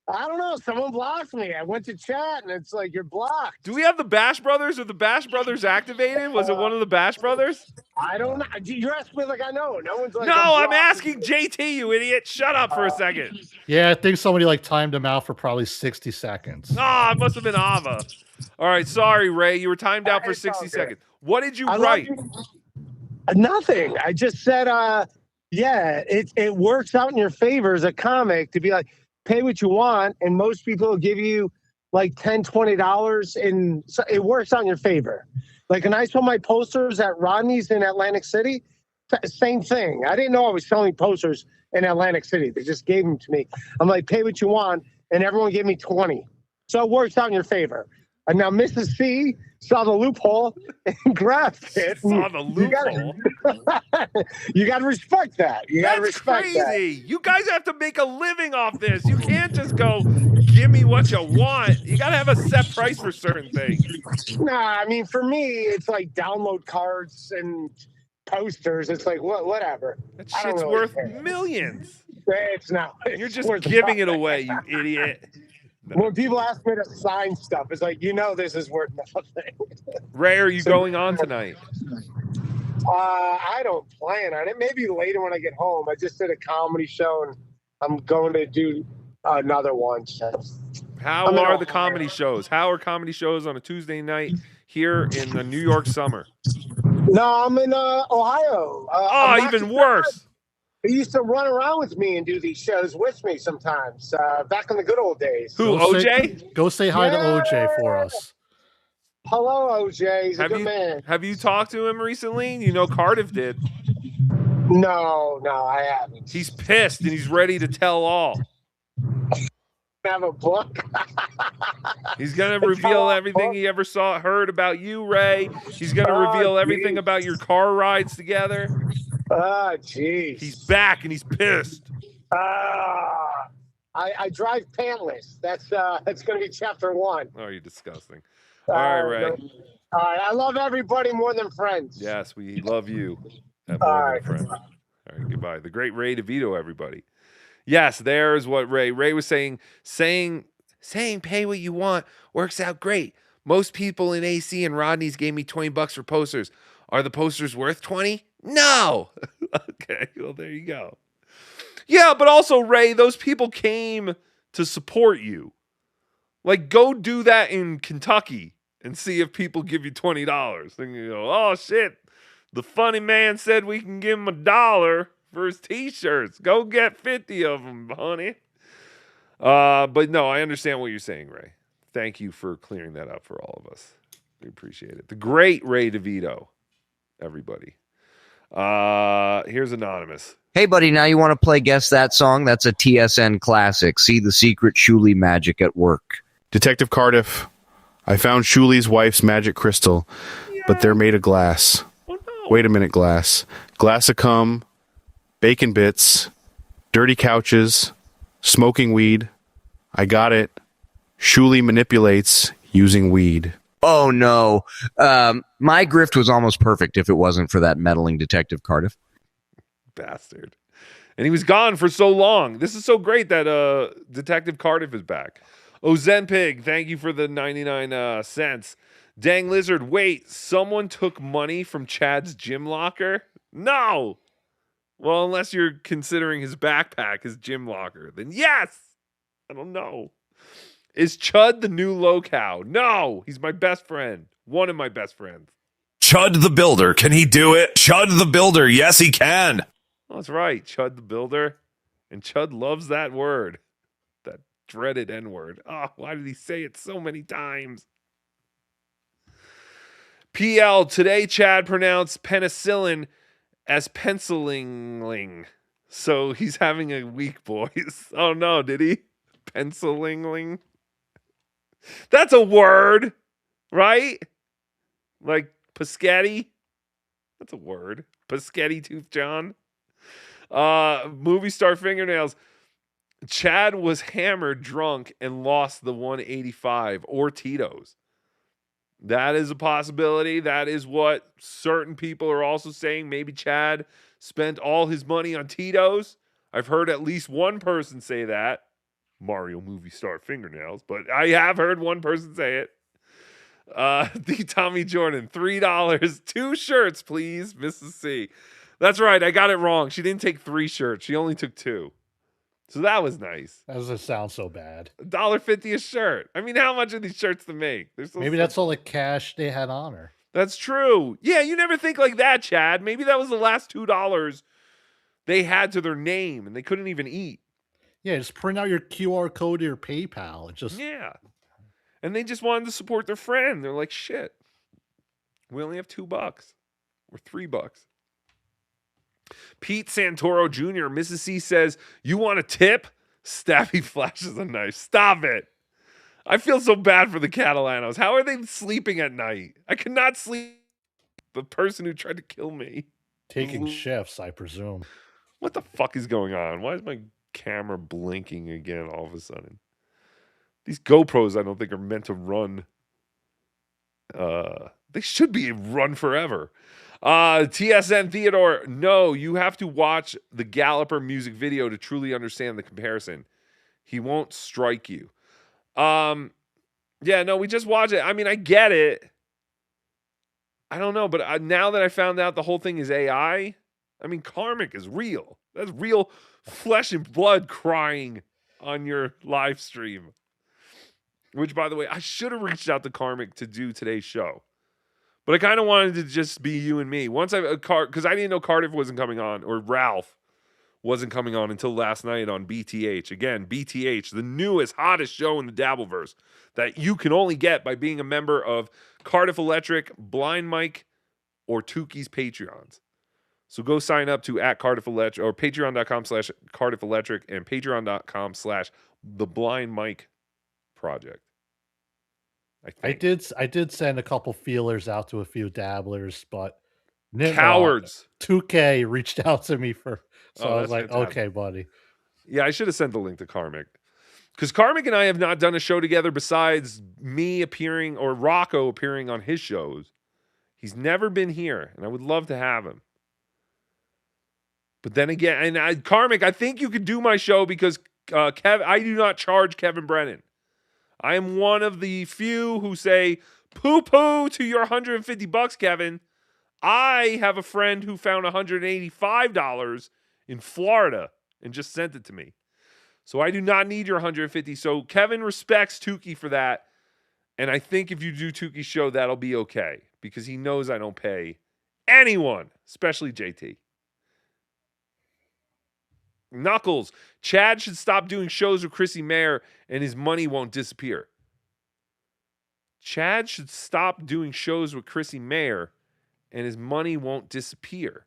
I don't know. Someone blocked me. I went to chat and it's like, you're blocked. Do we have the Bash Brothers? Are the Bash Brothers activated? Was it one of the Bash Brothers? I don't know. You're asking me like I know. No one's like. No, I'm asking JT, you idiot. Shut up for a second. Yeah, I think somebody like timed him out for probably 60 seconds. Ah, it must have been Ava. All right, sorry, Ray. You were timed out for 60 seconds. What did you write? Nothing. I just said, yeah, it works out in your favor as a comic to be like, pay what you want, and most people will give you like $10, $20, and so it works out in your favor. Like when I saw my posters at Rodney's in Atlantic City, same thing. I didn't know I was selling posters in Atlantic City. They just gave them to me. I'm like, pay what you want, and everyone gave me 20. So it works out in your favor. And now Mrs. C saw the loophole and grabbed it. Saw the loophole? You got to respect that. You got to respect crazy. that. You guys have to make a living off this. You can't just go, give me what you want. You got to have a set price for certain things. Nah, I mean, for me, it's like download cards and posters. It's like, whatever. That shit's worth millions. It's not. You're just giving it away, you idiot. No. When people ask me to sign stuff, it's like, this is worth nothing. Ray, are you going on tonight? I don't plan on it. Maybe later when I get home. I just did a comedy show, and I'm going to do another one. So. How are the comedy shows? How are comedy shows on a Tuesday night here in the New York summer? No, I'm in Ohio. Even worse. He used to run around with me and do these shows with me sometimes, back in the good old days. Who, OJ? Go say hi to OJ for us. Hello, OJ. He's a good man. Have you talked to him recently? You know Cardiff did. No, I haven't. He's pissed and he's ready to tell all. Have a book. He's gonna reveal everything he ever heard about you, Ray. He's gonna reveal everything about your car rides together. Ah, jeez. He's back and he's pissed. I drive pantless. That's gonna be chapter 1. Oh, you're disgusting. All right, Ray. All right, I love everybody more than friends. Yes, we love you. More than friends. All right, goodbye. The great Ray DeVito, everybody. Yes, there's what Ray was saying pay what you want works out great. Most people in AC and Rodney's gave me $20 for posters. Are the posters worth 20? No. Okay, well, there you go. Yeah, but also, Ray, those people came to support you. Like, go do that in Kentucky and see if people give you $20. Then you go, oh, shit. The funny man said we can give him $1 for his T-shirts. Go get 50 of them, honey. But no, I understand what you're saying, Ray. Thank you for clearing that up for all of us. We appreciate it. The great Ray DeVito, everybody. Here's Anonymous. Hey, buddy, now you want to play Guess That Song? That's a TSN classic. See the secret Shuli magic at work. Detective Cardiff, I found Shuli's wife's magic crystal, but they're made of glass. Oh, no. Wait a minute, glass. Glass of cum, bacon bits, dirty couches, smoking weed. I got it. Shuli manipulates using weed. Oh, no. My grift was almost perfect if it wasn't for that meddling Detective Cardiff. Bastard. And he was gone for so long. This is so great that Detective Cardiff is back. Ozenpig, thank you for the 99 cents. Dang Lizard, wait, someone took money from Chad's gym locker? No! Well, unless you're considering his backpack his gym locker, then yes. I don't know. Is Chud the new Low-Cow? No, he's my best friend. One of my best friends. Chud the Builder, can he do it? Chud the Builder, yes he can. Oh, that's right, Chud the Builder. And Chud loves that word. That dreaded N-word. Oh, why did he say it so many times? PL, today Chad pronounced penicillin as pencilingling. So he's having a week, boys. Oh no, did he? Pencilingling? That's a word, right? Like Paschetti? That's a word. Paschetti Tooth John. Movie star fingernails. Chad was hammered drunk and lost the 185 or Tito's. That is a possibility. That is what certain people are also saying. Maybe Chad spent all his money on Tito's. I've heard at least one person say that. Mario movie star fingernails, but I have heard one person say it. The Tommy Jordan, $3, 2 shirts, please, Mrs. C. That's right, I got it wrong. She didn't take 3 shirts. She only took 2. So that was nice. That doesn't sound so bad. $1.50 a shirt. I mean, how much are these shirts to make? Maybe that's all the cash they had on her. That's true. Yeah, you never think like that, Chad. Maybe that was the last $2 they had to their name and they couldn't even eat. Yeah, just print out your QR code to your PayPal. Yeah. And they just wanted to support their friend. They're like, shit, we only have $2 or $3. Pete Santoro Jr., Mrs. C says, you want a tip? Stabby flashes a knife. Stop it. I feel so bad for the Catalanos. How are they sleeping at night? I could not sleep. The person who tried to kill me. Taking shifts, I presume. What the fuck is going on? Why is my camera blinking again all of a sudden? These GoPros I don't think are meant to run. They should be run forever. TSN Theodore, no, you have to watch the Galloper music video to truly understand the comparison. He won't strike you. Yeah, no, we just watch it. I mean, I get it. I don't know, but now that I found out the whole thing is AI, I mean, Karmic is real. That's real flesh and blood crying on your live stream. Which, by the way, I should have reached out to Karmic to do today's show. But I kind of wanted to just be you and me. Once because I didn't know Cardiff wasn't coming on, or Ralph wasn't coming on until last night on BTH. Again, BTH, the newest, hottest show in the Dabbleverse that you can only get by being a member of Cardiff Electric, Blind Mike, or Tookie's Patreons. So go sign up to @Cardiff Electric or patreon.com/Cardiff Electric and patreon.com/The Blind Mike Project. I did send a couple feelers out to a few dabblers, but cowards. 2K reached out to me so I was like, fantastic. okay, buddy. Yeah, I should have sent the link to Karmic. Because Karmic and I have not done a show together besides me appearing or Rocco appearing on his shows. He's never been here, and I would love to have him. But then again, and Karmic, I think you could do my show because I do not charge Kevin Brennan. I am one of the few who say, poo-poo to your $150, Kevin. I have a friend who found $185 in Florida and just sent it to me. So I do not need your $150. So Kevin respects Tookie for that. And I think if you do Tookie's show, that'll be okay. Because he knows I don't pay anyone, especially JT. Knuckles, Chad should stop doing shows with Chrissy Mayer and his money won't disappear. Chad should stop doing shows with Chrissy Mayer and his money won't disappear.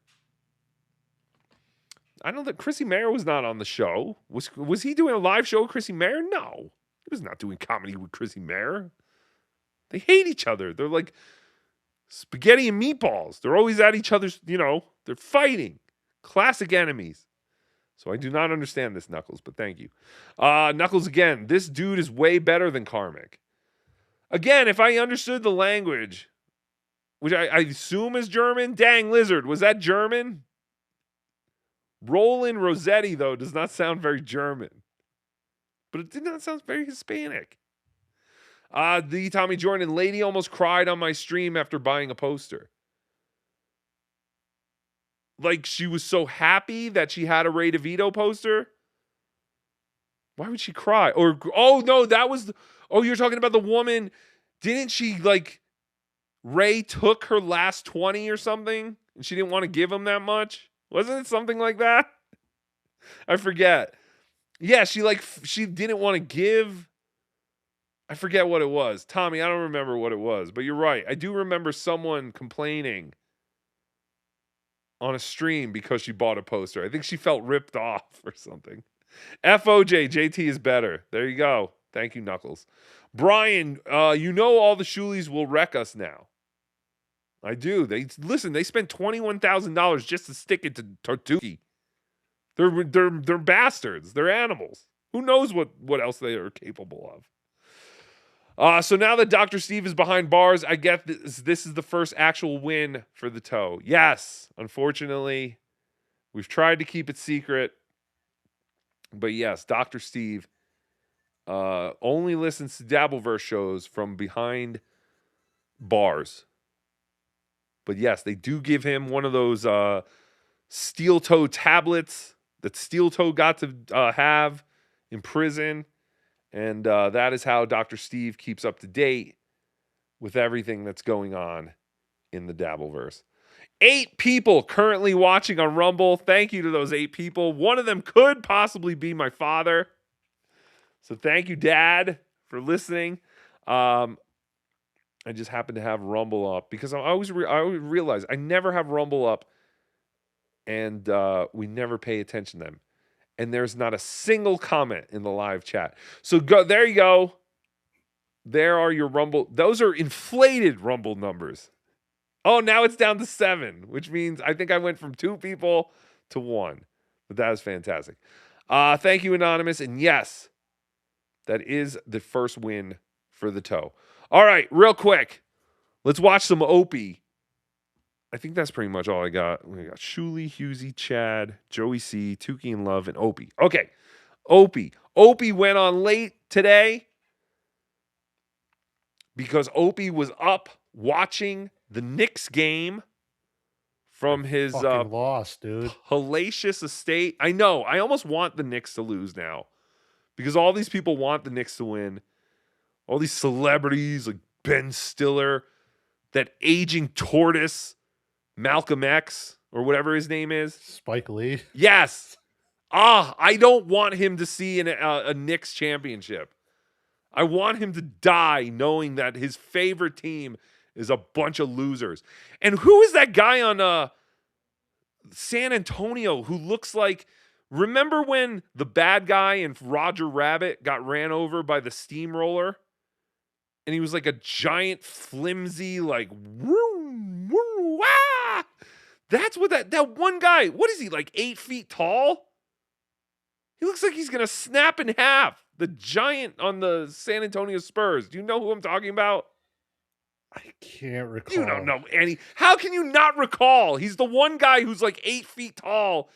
I don't think Chrissy Mayer was not on the show. Was he doing a live show with Chrissy Mayer? No. He was not doing comedy with Chrissy Mayer. They hate each other. They're like spaghetti and meatballs. They're always at each other's, they're fighting. Classic enemies. So I do not understand this, Knuckles, but thank you. Knuckles, again, this dude is way better than Karmic. Again, if I understood the language, which I assume is German, dang lizard, was that German? Roland Rossetti, though, does not sound very German. But it did not sound very Hispanic. The Tommy Jordan lady almost cried on my stream after buying a poster. like she was so happy that she had a Ray DeVito poster. Why would she cry? Or, oh no, that was, you're talking about the woman. Didn't she like, Ray took her last 20 or something and she didn't want to give him that much? Wasn't it something like that? I forget. Yeah, she didn't want to give. I forget what it was. Tommy, I don't remember what it was, but you're right. I do remember someone complaining on a stream because she bought a poster. I think she felt ripped off or something. FOJ, JT is better. There you go. Thank you, Knuckles. Brian, you know all the Shulies will wreck us now. I do. They spent $21,000 just to stick it to Tookie. They're bastards. They're animals. Who knows what else they are capable of. So now that Dr. Steve is behind bars, I get this is the first actual win for the toe. Yes, unfortunately, we've tried to keep it secret. But yes, Dr. Steve only listens to Dabbleverse shows from behind bars. But yes, they do give him one of those steel toe tablets that Steel Toe got to have in prison. And that is how Dr. Steve keeps up to date with everything that's going on in the Dabbleverse. 8 people currently watching on Rumble. Thank you to those 8 people. One of them could possibly be my father. So thank you, Dad, for listening. I just happen to have Rumble up because I always realize I never have Rumble up and we never pay attention to them. And there's not a single comment in the live chat. So there you go. There are your Rumble. Those are inflated Rumble numbers. Oh, now it's down to 7, which means I think I went from 2 people to 1. But that is fantastic. Thank you, Anonymous. And yes, that is the first win for the toe. All right, real quick. Let's watch some Opie. I think that's pretty much all I got. We got Shuli, Husey, Chad, Joey C, Tookie and Love, and Opie. Okay, Opie. Opie went on late today because Opie was up watching the Knicks game from his loss, dude. Hellacious estate. I know. I almost want the Knicks to lose now because all these people want the Knicks to win. All these celebrities like Ben Stiller, that aging tortoise, Malcolm X, or whatever his name is. Spike Lee. Yes. I don't want him to see a Knicks championship. I want him to die knowing that his favorite team is a bunch of losers. And who is that guy on San Antonio who looks like... Remember when the bad guy in Roger Rabbit got ran over by the steamroller? And he was like a giant, flimsy, like, woo, woo, ah! That's what that one guy, what is he, like 8 feet tall? He looks like he's going to snap in half. The giant on the San Antonio Spurs. Do you know who I'm talking about? I can't recall. You don't know any. How can you not recall? He's the one guy who's like 8 feet tall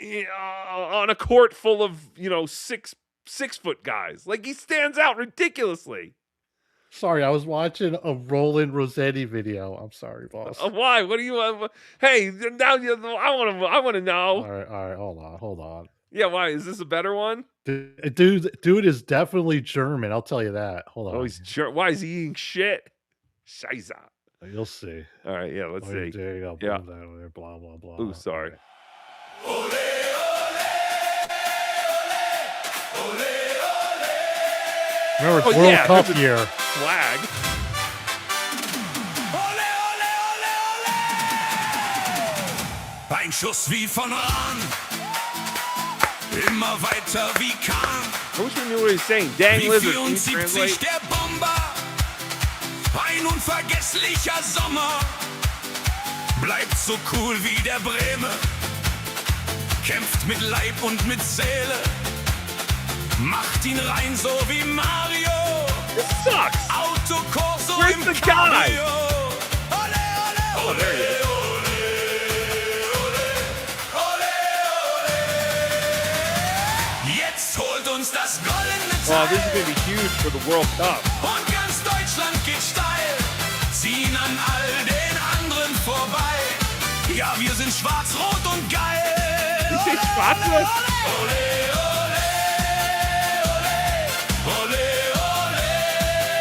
on a court full of, 6-foot guys. Like, he stands out ridiculously. Sorry, I was watching a Roland Rossetti video. I'm sorry, boss. Why? What do you? Hey, now I want to know. All right. Hold on. Yeah, why? Is this a better one? Dude is definitely German. I'll tell you that. Hold on. Oh, he's why is he eating shit? Scheiße. You'll see. All right, yeah, let's see. There you go. Yeah. Blah blah blah. Ooh, sorry. Remember, it's World Cup year. Flag. Ein Schuss wie von Rahn, immer weiter wie Kahn. I wish we knew what he's saying. Dang Lizard, can you 74 translate? der Bomber, ein unvergesslicher Sommer, bleibt so cool wie der Breme, kämpft mit Leib und mit Seele, macht ihn rein so wie Mario. This sucks. Autokorso Where's im the guy? Cabrio. Ole, ole, Oh, there he is. Jetzt holt uns das goldene Oh, this is going to be huge for the World Cup. Und ganz Deutschland geht steil, ziehen an all den anderen vorbei. Ja, wir sind schwarz, rot und geil. Die sind schwarz-rot?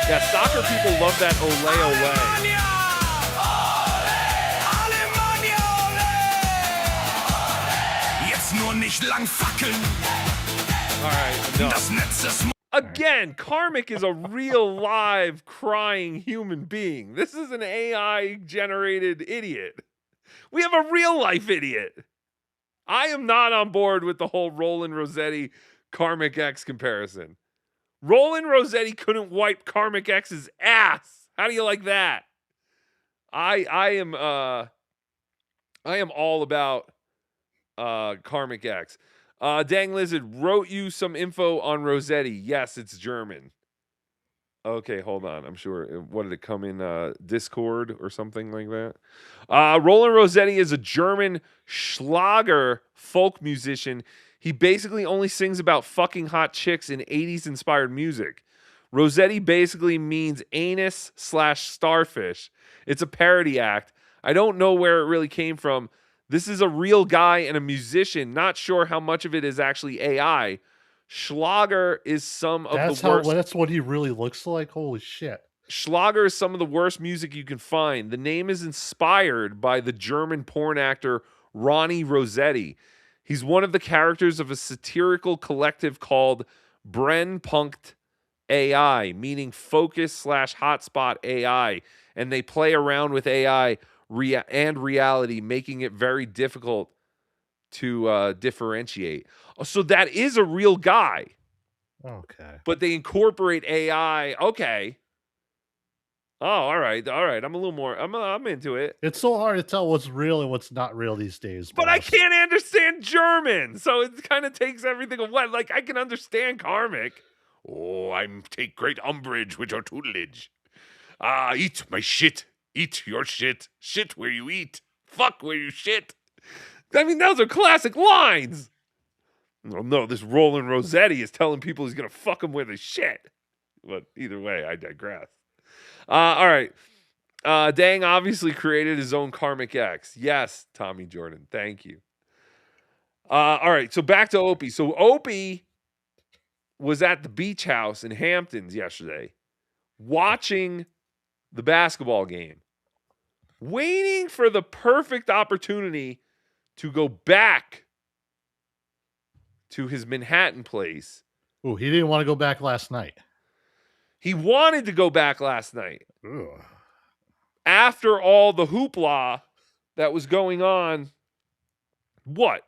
Yeah, soccer people love that ole ole. Jetzt nur nicht lang fackeln. All right, no. Das Netz ist Again, Karmic is a real, live, crying human being. This is an AI-generated idiot. We have a real-life idiot. I am not on board with the whole Roland Rossetti Karmic X comparison. Roland Rossetti couldn't wipe Karmic X's ass. How do you like that? I am all about Karmic X. Dang Lizard wrote you some info on Rossetti. Yes, it's German. Okay, hold on. I'm sure. What did it come in? Discord or something like that? Roland Rossetti is a German Schlager folk musician. He basically only sings about fucking hot chicks in 80s inspired music. Rossetti basically means anus/starfish. It's a parody act. I don't know where it really came from. This is a real guy and a musician. Not sure how much of it is actually AI. Schlager is some of the worst. That's what he really looks like. Holy shit. Schlager is some of the worst music you can find. The name is inspired by the German porn actor Ronnie Rossetti. He's one of the characters of a satirical collective called Brennpunkt AI, meaning focus/hotspot AI. And they play around with AI and reality, making it very difficult to differentiate. So that is a real guy. Okay. But they incorporate AI. Okay. Oh, all right. I'm a little more. I'm into it. It's so hard to tell what's real and what's not real these days. But I can't understand German, so it kind of takes everything away. Like I can understand Karmic. Oh, take great umbrage with your tutelage. Eat my shit. Eat your shit. Shit where you eat. Fuck where you shit. I mean, those are classic lines. Well, no, this Roland Rossetti is telling people he's going to fuck them where they shit. But either way, I digress. All right. Dang obviously created his own Karmic X. Yes, Tommy Jordan. Thank you. All right. So back to Opie. So Opie was at the beach house in Hamptons yesterday watching the basketball game, waiting for the perfect opportunity to go back to his Manhattan place. Oh, he didn't want to go back last night. He wanted to go back last night. Ugh. After all the hoopla that was going on, what?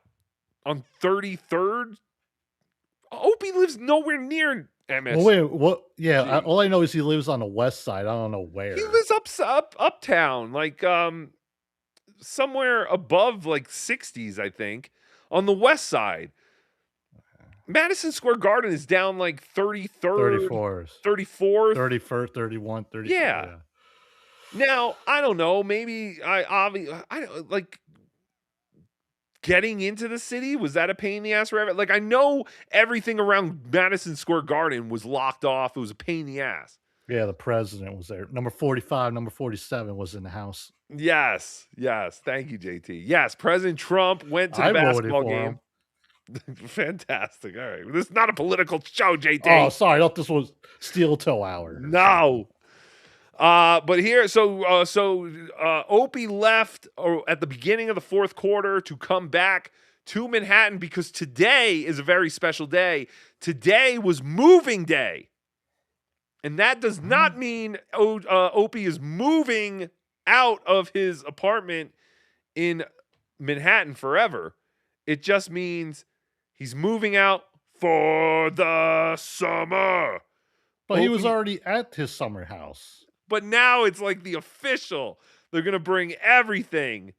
On 33rd? Opie lives nowhere near MS. Well, wait, what? Yeah, all I know is he lives on the west side. I don't know where. He lives uptown, like somewhere above like 60s, I think, on the west side. Madison Square Garden is down like 33rd, 34th, 34th, 31st, 31, 30. Yeah. Now, I don't know, maybe I don't like getting into the city, was that a pain in the ass for everyone? Like I know everything around Madison Square Garden was locked off. It was a pain in the ass. Yeah, the president was there. Number 45, number 47 was in the house. Yes. Thank you, JT. Yes, President Trump went to the basketball game. Fantastic. All right. This is not a political show, JT. Oh, sorry. I thought this was Steel Toe Hour. No. But here, so Opie left at the beginning of the fourth quarter to come back to Manhattan because today is a very special day. Today was moving day. And that does not mean Opie is moving out of his apartment in Manhattan forever. It just means he's moving out for the summer. But he was already at his summer house. But now it's like the official. They're going to bring everything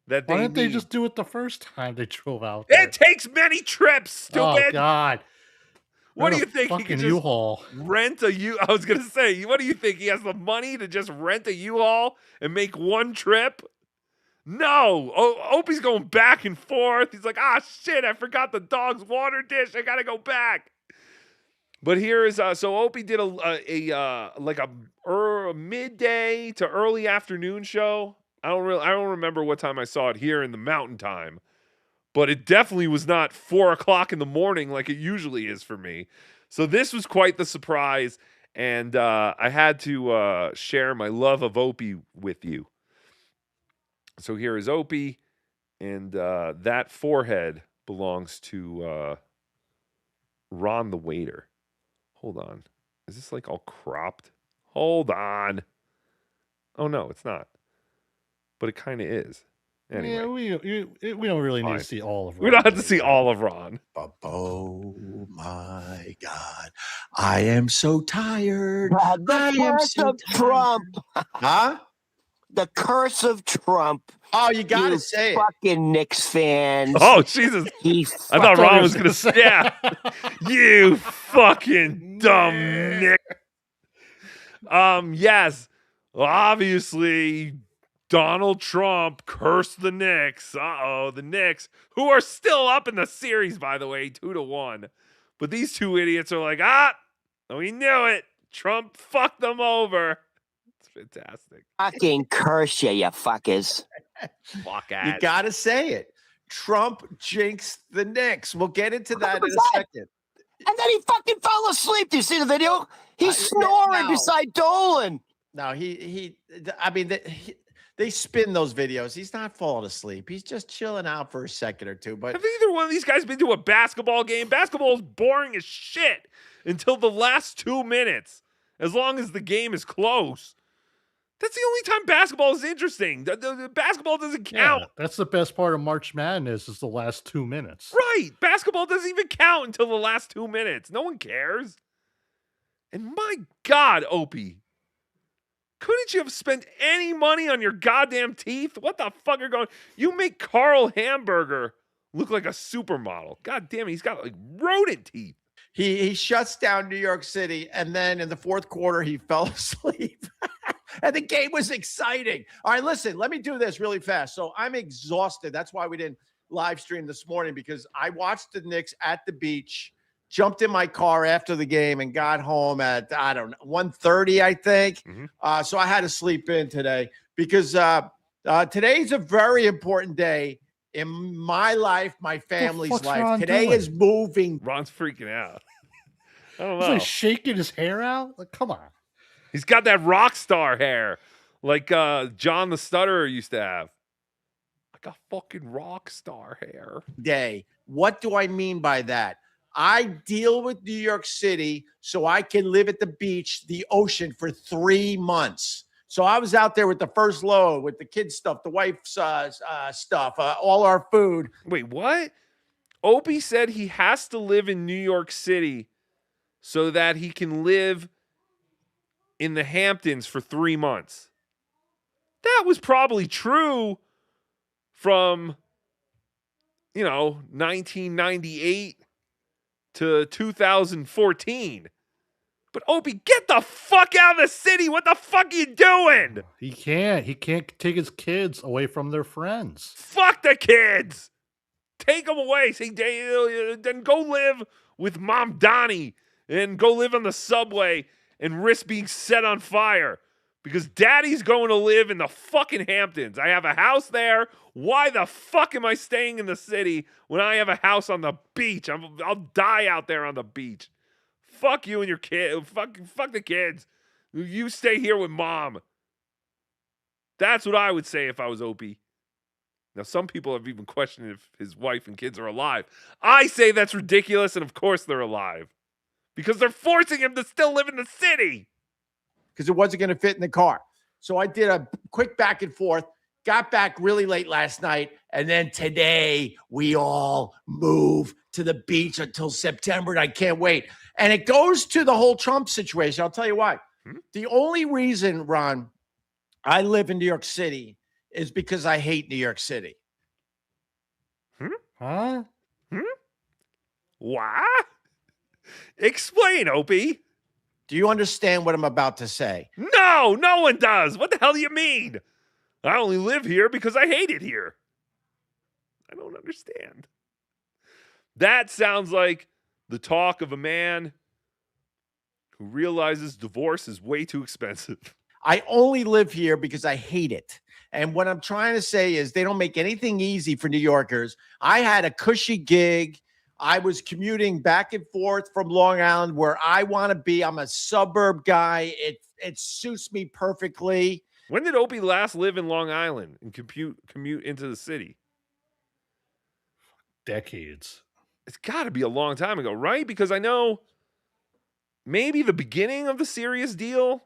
that they Why didn't they need. just do it the first time they drove out there? It takes many trips, stupid. Oh, God. What do you think? He can just U-Haul. rent a U? I was going to say, what do you think? He has the money to just rent a U-Haul and make one trip? No. Opie's going back and forth. He's like, shit, I forgot the dog's water dish. I got to go back. But here is so Opie did a midday to early afternoon show I don't remember what time I saw it here in the Mountain Time, but it definitely was not 4:00 in the morning like it usually is for me. So this was quite the surprise, and I had to share my love of Opie with you. So here is Opie, and that forehead belongs to Ron the waiter. Hold on. Is this like all cropped? Hold on. Oh, no, it's not. But it kind of is. Anyway. Yeah, we don't really need to see all of Ron. We don't have to see all of Ron. Oh my God. I am so tired. The curse of Trump. Huh? The curse of Trump. Oh, you got to say it. Fucking Knicks fans. Oh, Jesus. I thought Ron was going to say, yeah. You fucking dumb Nick. Yes. Obviously, Donald Trump cursed the Knicks. Uh-oh, the Knicks, who are still up in the series, by the way, 2-1. But these two idiots are like, we knew it. Trump fucked them over. It's fantastic. Fucking curse you fuckers. Fuck You got to say it. Trump jinxed the Knicks. We'll get into that in a 100%. second. And then he fucking fell asleep. Do you see the video? He's snoring beside Dolan. No, I mean, they spin those videos. He's not falling asleep. He's just chilling out for a second or two. But have either one of these guys been to a basketball game? Basketball is boring as shit until the last 2 minutes, as long as the game is close. That's the only time basketball is interesting. The basketball doesn't count. Yeah, that's the best part of March Madness is the last 2 minutes. Right. Basketball doesn't even count until the last 2 minutes. No one cares. And my God, Opie, couldn't you have spent any money on your goddamn teeth? What the fuck are going? You make Carl Hamburger look like a supermodel. God damn it, he's got like rodent teeth. he shuts down New York City, and then in the fourth quarter, he fell asleep. And the game was exciting. All right, listen, let me do this really fast. So I'm exhausted. That's why we didn't live stream this morning, because I watched the Knicks at the beach, jumped in my car after the game, and got home at, 1:30, I think. Mm-hmm. So I had to sleep in today because today's a very important day in my life, my family's life. Ron Today doing? is moving. Ron's freaking out. I don't He's know. like shaking his hair out. Like, come on. He's got that rock star hair like John the Stutterer used to have. Like a fucking rock star hair. Day. What do I mean by that? I deal with New York City so I can live at the beach, the ocean for 3 months. So I was out there with the first load, with the kids' stuff, the wife's stuff, all our food. Wait, what? Opie said he has to live in New York City so that he can live in the Hamptons for 3 months. That was probably true from, 1998 to 2014. But Opie, get the fuck out of the city. What the fuck are you doing? He can't. He can't take his kids away from their friends. Fuck the kids. Take them away. Say, then go live with Mom Donnie and go live on the subway and risk being set on fire because Daddy's going to live in the fucking Hamptons. I have a house there. Why the fuck am I staying in the city when I have a house on the beach? I'll die out there on the beach. Fuck you and your kid. Fuck the kids. You stay here with Mom. That's what I would say if I was Opie. Now, some people have even questioned if his wife and kids are alive. I say that's ridiculous, and of course they're alive. Because they're forcing him to still live in the city. Because it wasn't going to fit in the car. So I did a quick back and forth, got back really late last night, and then today we all move to the beach until September, and I can't wait. And it goes to the whole Trump situation. I'll tell you why. The only reason, Ron, I live in New York City is because I hate New York City. Huh? Why? Explain, Opie. Do you understand what I'm about to say? No, no one does. What the hell do you mean? I only live here because I hate it here. I don't understand. That sounds like the talk of a man who realizes divorce is way too expensive. I only live here because I hate it. And what I'm trying to say is they don't make anything easy for New Yorkers. I had a cushy gig. I was commuting back and forth from Long Island where I want to be. I'm a suburb guy. It suits me perfectly. When did Opie last live in Long Island and commute into the city? Decades. It's got to be a long time ago, right? Because I know maybe the beginning of the Serious Deal,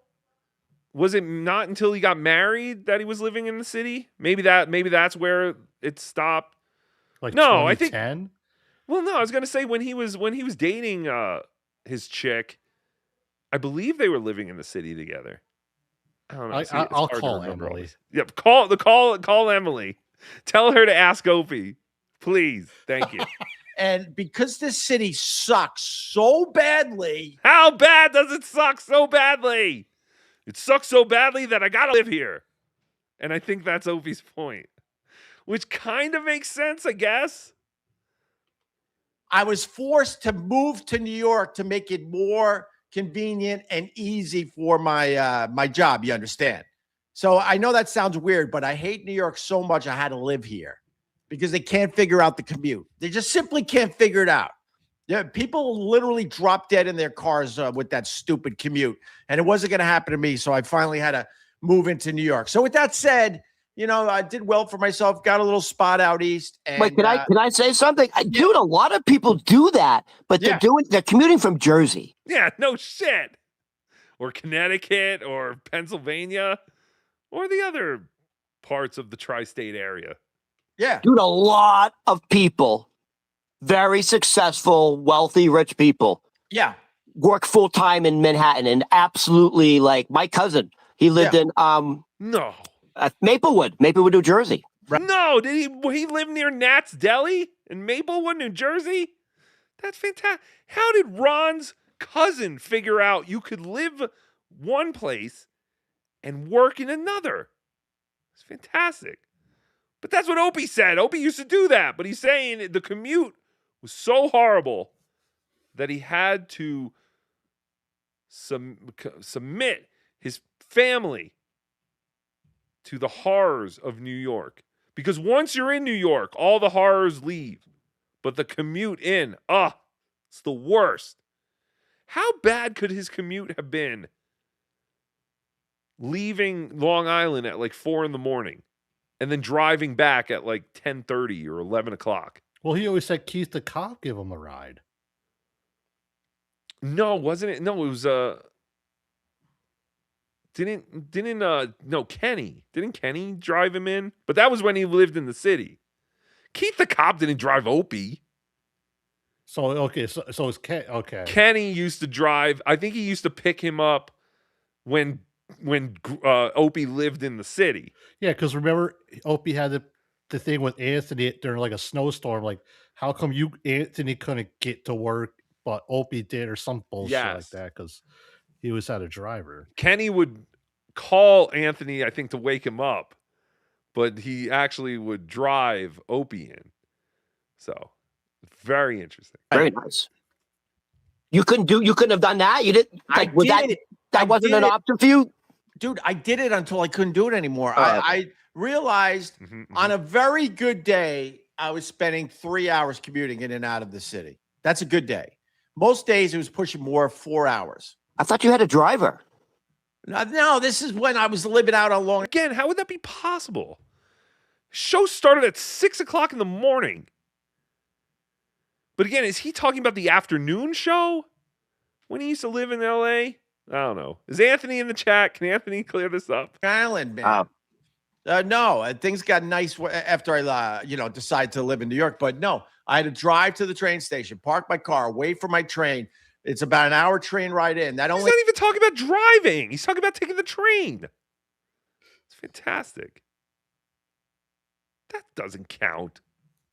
was it not until he got married that he was living in the city? Maybe that's where it stopped. Like no, I think 2010? Well, no, I was gonna say when he was dating his chick, I believe they were living in the city together. I don't know. It's I'll hard to call remember all Emily. this. Yep, call Emily. Tell her to ask Opie, please. Thank you. And because this city sucks so badly. How bad does it suck so badly? It sucks so badly that I gotta live here. And I think that's Opie's point. Which kind of makes sense, I guess. I was forced to move to New York to make it more convenient and easy for my my job, you understand? So I know that sounds weird, but I hate New York so much I had to live here because they can't figure out the commute. They just simply can't figure it out. Yeah, people literally drop dead in their cars with that stupid commute, and it wasn't going to happen to me. So I finally had to move into New York. So with that said, you know, I did well for myself. Got a little spot out east. And, Wait, can I say something? Dude, a lot of people do that, but they're commuting from Jersey. Yeah, no shit. Or Connecticut or Pennsylvania or the other parts of the tri-state area. Yeah. Dude, a lot of people, very successful, wealthy, rich people. Yeah. Work full time in Manhattan and absolutely like my cousin. He lived in No. Maplewood, New Jersey. No, did he live near Nat's Deli in Maplewood, New Jersey? That's fantastic. How did Ron's cousin figure out you could live one place and work in another? It's fantastic. But that's what Opie said. Opie used to do that, but he's saying the commute was so horrible that he had to submit his family to the horrors of New York. Because once you're in New York, all the horrors leave. But the commute in, it's the worst. How bad could his commute have been leaving Long Island at like 4 a.m. and then driving back at like 10:30 or 11 o'clock? Well, he always said Keith the cop give him a ride. No, wasn't it? No, it was Kenny. Didn't Kenny drive him in? But that was when he lived in the city. Keith the cop didn't drive Opie. So it's Ken. Okay. Kenny used to drive. I think he used to pick him up when Opie lived in the city. Yeah, because remember Opie had the thing with Anthony during like a snowstorm. Like, how come Anthony couldn't get to work, but Opie did, or some bullshit like that? Because he was had a driver. Kenny would call Anthony, I think, to wake him up, but he actually would drive Opie in. So very interesting. Very nice. You couldn't have done that. You didn't. Like, that wasn't an option for you, dude. I did it until I couldn't do it anymore. I realized on a very good day, I was spending 3 hours commuting in and out of the city. That's a good day. Most days it was pushing more 4 hours. I thought you had a driver. No, this is when I was living out on Long. Again, how would that be possible? Show started at 6 o'clock in the morning. But again, is he talking about the afternoon show when he used to live in LA? I don't know. Is Anthony in the chat? Can Anthony clear this up? Island, man. No, things got nice after I, decided to live in New York. But no, I had to drive to the train station, park my car, wait for my train. It's about an hour train ride in. He's not even talking about driving. He's talking about taking the train. It's fantastic. That doesn't count.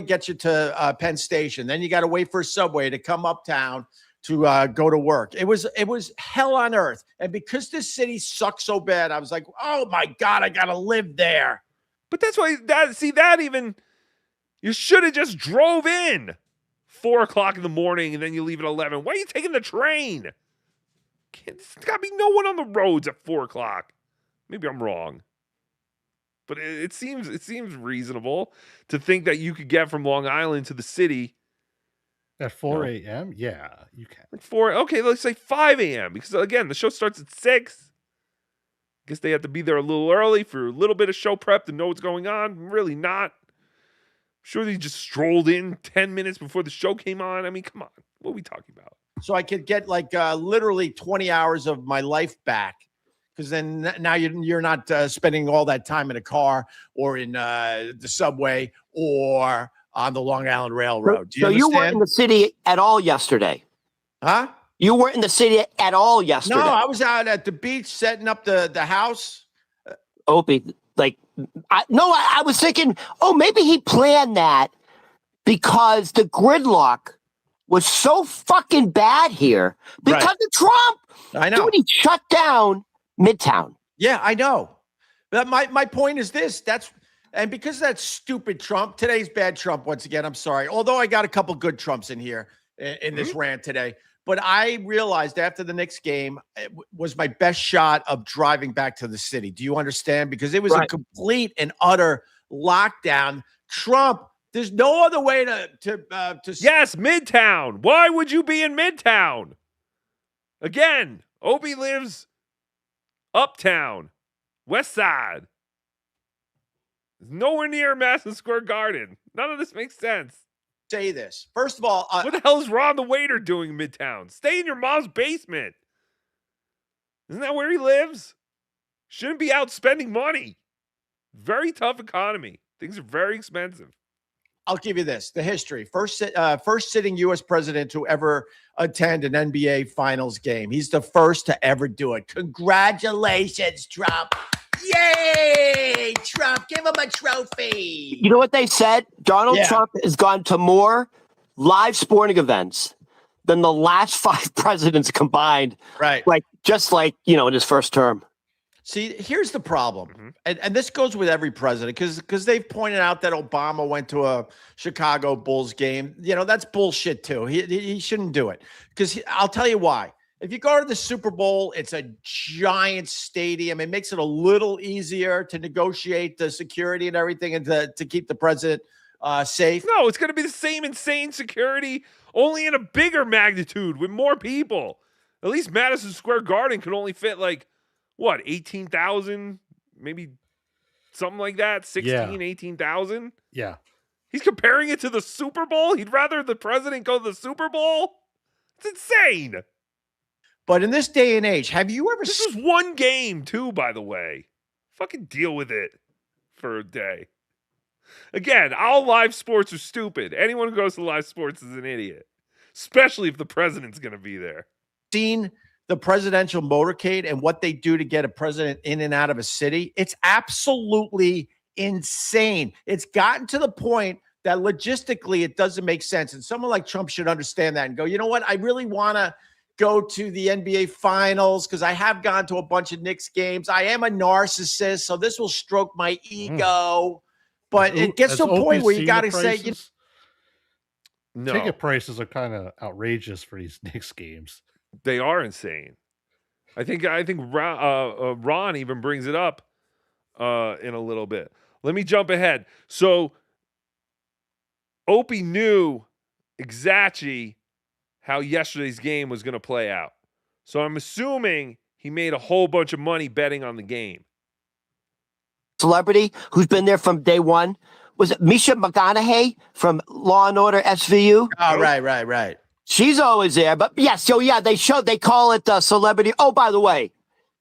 Get you to Penn Station. Then you got to wait for a subway to come uptown to go to work. It was hell on earth. And because this city sucks so bad, I was like, oh my God, I got to live there. But that's why you should have just drove in 4 o'clock in the morning and then you leave at 11. Why are you taking the train? There's got to be no one on the roads at 4 o'clock. Maybe I'm wrong. but it seems reasonable to think that you could get from Long Island to the city at 4 a.m. Yeah, you can. Like 4. Okay, let's say 5 a.m. because again, the show starts at 6. Guess they have to be there a little early for a little bit of show prep to know what's going on. Really not. I'm sure they just strolled in 10 minutes before the show came on. I mean, come on. What are we talking about? So I could get like literally 20 hours of my life back. Because then now you're not spending all that time in a car or in the subway or on the Long Island Railroad. Do you you weren't in the city at all yesterday? Huh? You weren't in the city at all yesterday? No, I was out at the beach setting up the house. Opie, like, I was thinking, maybe he planned that because the gridlock was so fucking bad here because of Trump. I know. Dude, he shut down Midtown. Yeah, I know. But my point is this. And because of that stupid Trump, today's bad Trump once again, I'm sorry. Although I got a couple good Trumps in here in this rant today. But I realized after the Knicks game, it was my best shot of driving back to the city. Do you understand? Because it was a complete and utter lockdown. Trump, there's no other way to Yes, Midtown. Why would you be in Midtown? Again, Opie lives uptown, west side. Nowhere near Madison Square Garden. None of this makes sense. Say this. First of all, what the hell is Ron the waiter doing in Midtown? Stay in your mom's basement. Isn't that where he lives? Shouldn't be out spending money. Very tough economy. Things are very expensive. I'll give you this. The history. First sitting U.S. president to ever attend an NBA Finals game. He's the first to ever do it. Congratulations, Trump. Yay, Trump. Give him a trophy. You know what they said? Donald Trump has gone to more live sporting events than the last 5 presidents combined. Right. Just in his first term. See, here's the problem. And this goes with every president because they've pointed out that Obama went to a Chicago Bulls game. That's bullshit too. He shouldn't do it because I'll tell you why. If you go to the Super Bowl, it's a giant stadium. It makes it a little easier to negotiate the security and everything and to keep the president safe. No, it's going to be the same insane security, only in a bigger magnitude with more people. At least Madison Square Garden could only fit 18,000, maybe something like that, 18,000? Yeah. He's comparing it to the Super Bowl? He'd rather the president go to the Super Bowl? It's insane. But in this day and age, have you ever... This was one game, too, by the way. Fucking deal with it for a day. Again, all live sports are stupid. Anyone who goes to live sports is an idiot. Especially if the president's going to be there. Seen the presidential motorcade and what they do to get a president in and out of a city? It's absolutely insane. It's gotten to the point that logistically it doesn't make sense. And someone like Trump should understand that and go, you know what? I really want to go to the NBA Finals because I have gone to a bunch of Knicks games. I am a narcissist, so this will stroke my ego. But it gets to a point where you got to say, no. Ticket prices are kind of outrageous for these Knicks games. They are insane. I think Ron even brings it up in a little bit. Let me jump ahead. So Opie knew exactly how yesterday's game was going to play out. So I'm assuming he made a whole bunch of money betting on the game. Celebrity who's been there from day one. Was it Misha McConaughey from Law and Order SVU? Oh, right. She's always there. But they call it celebrity. Oh, by the way,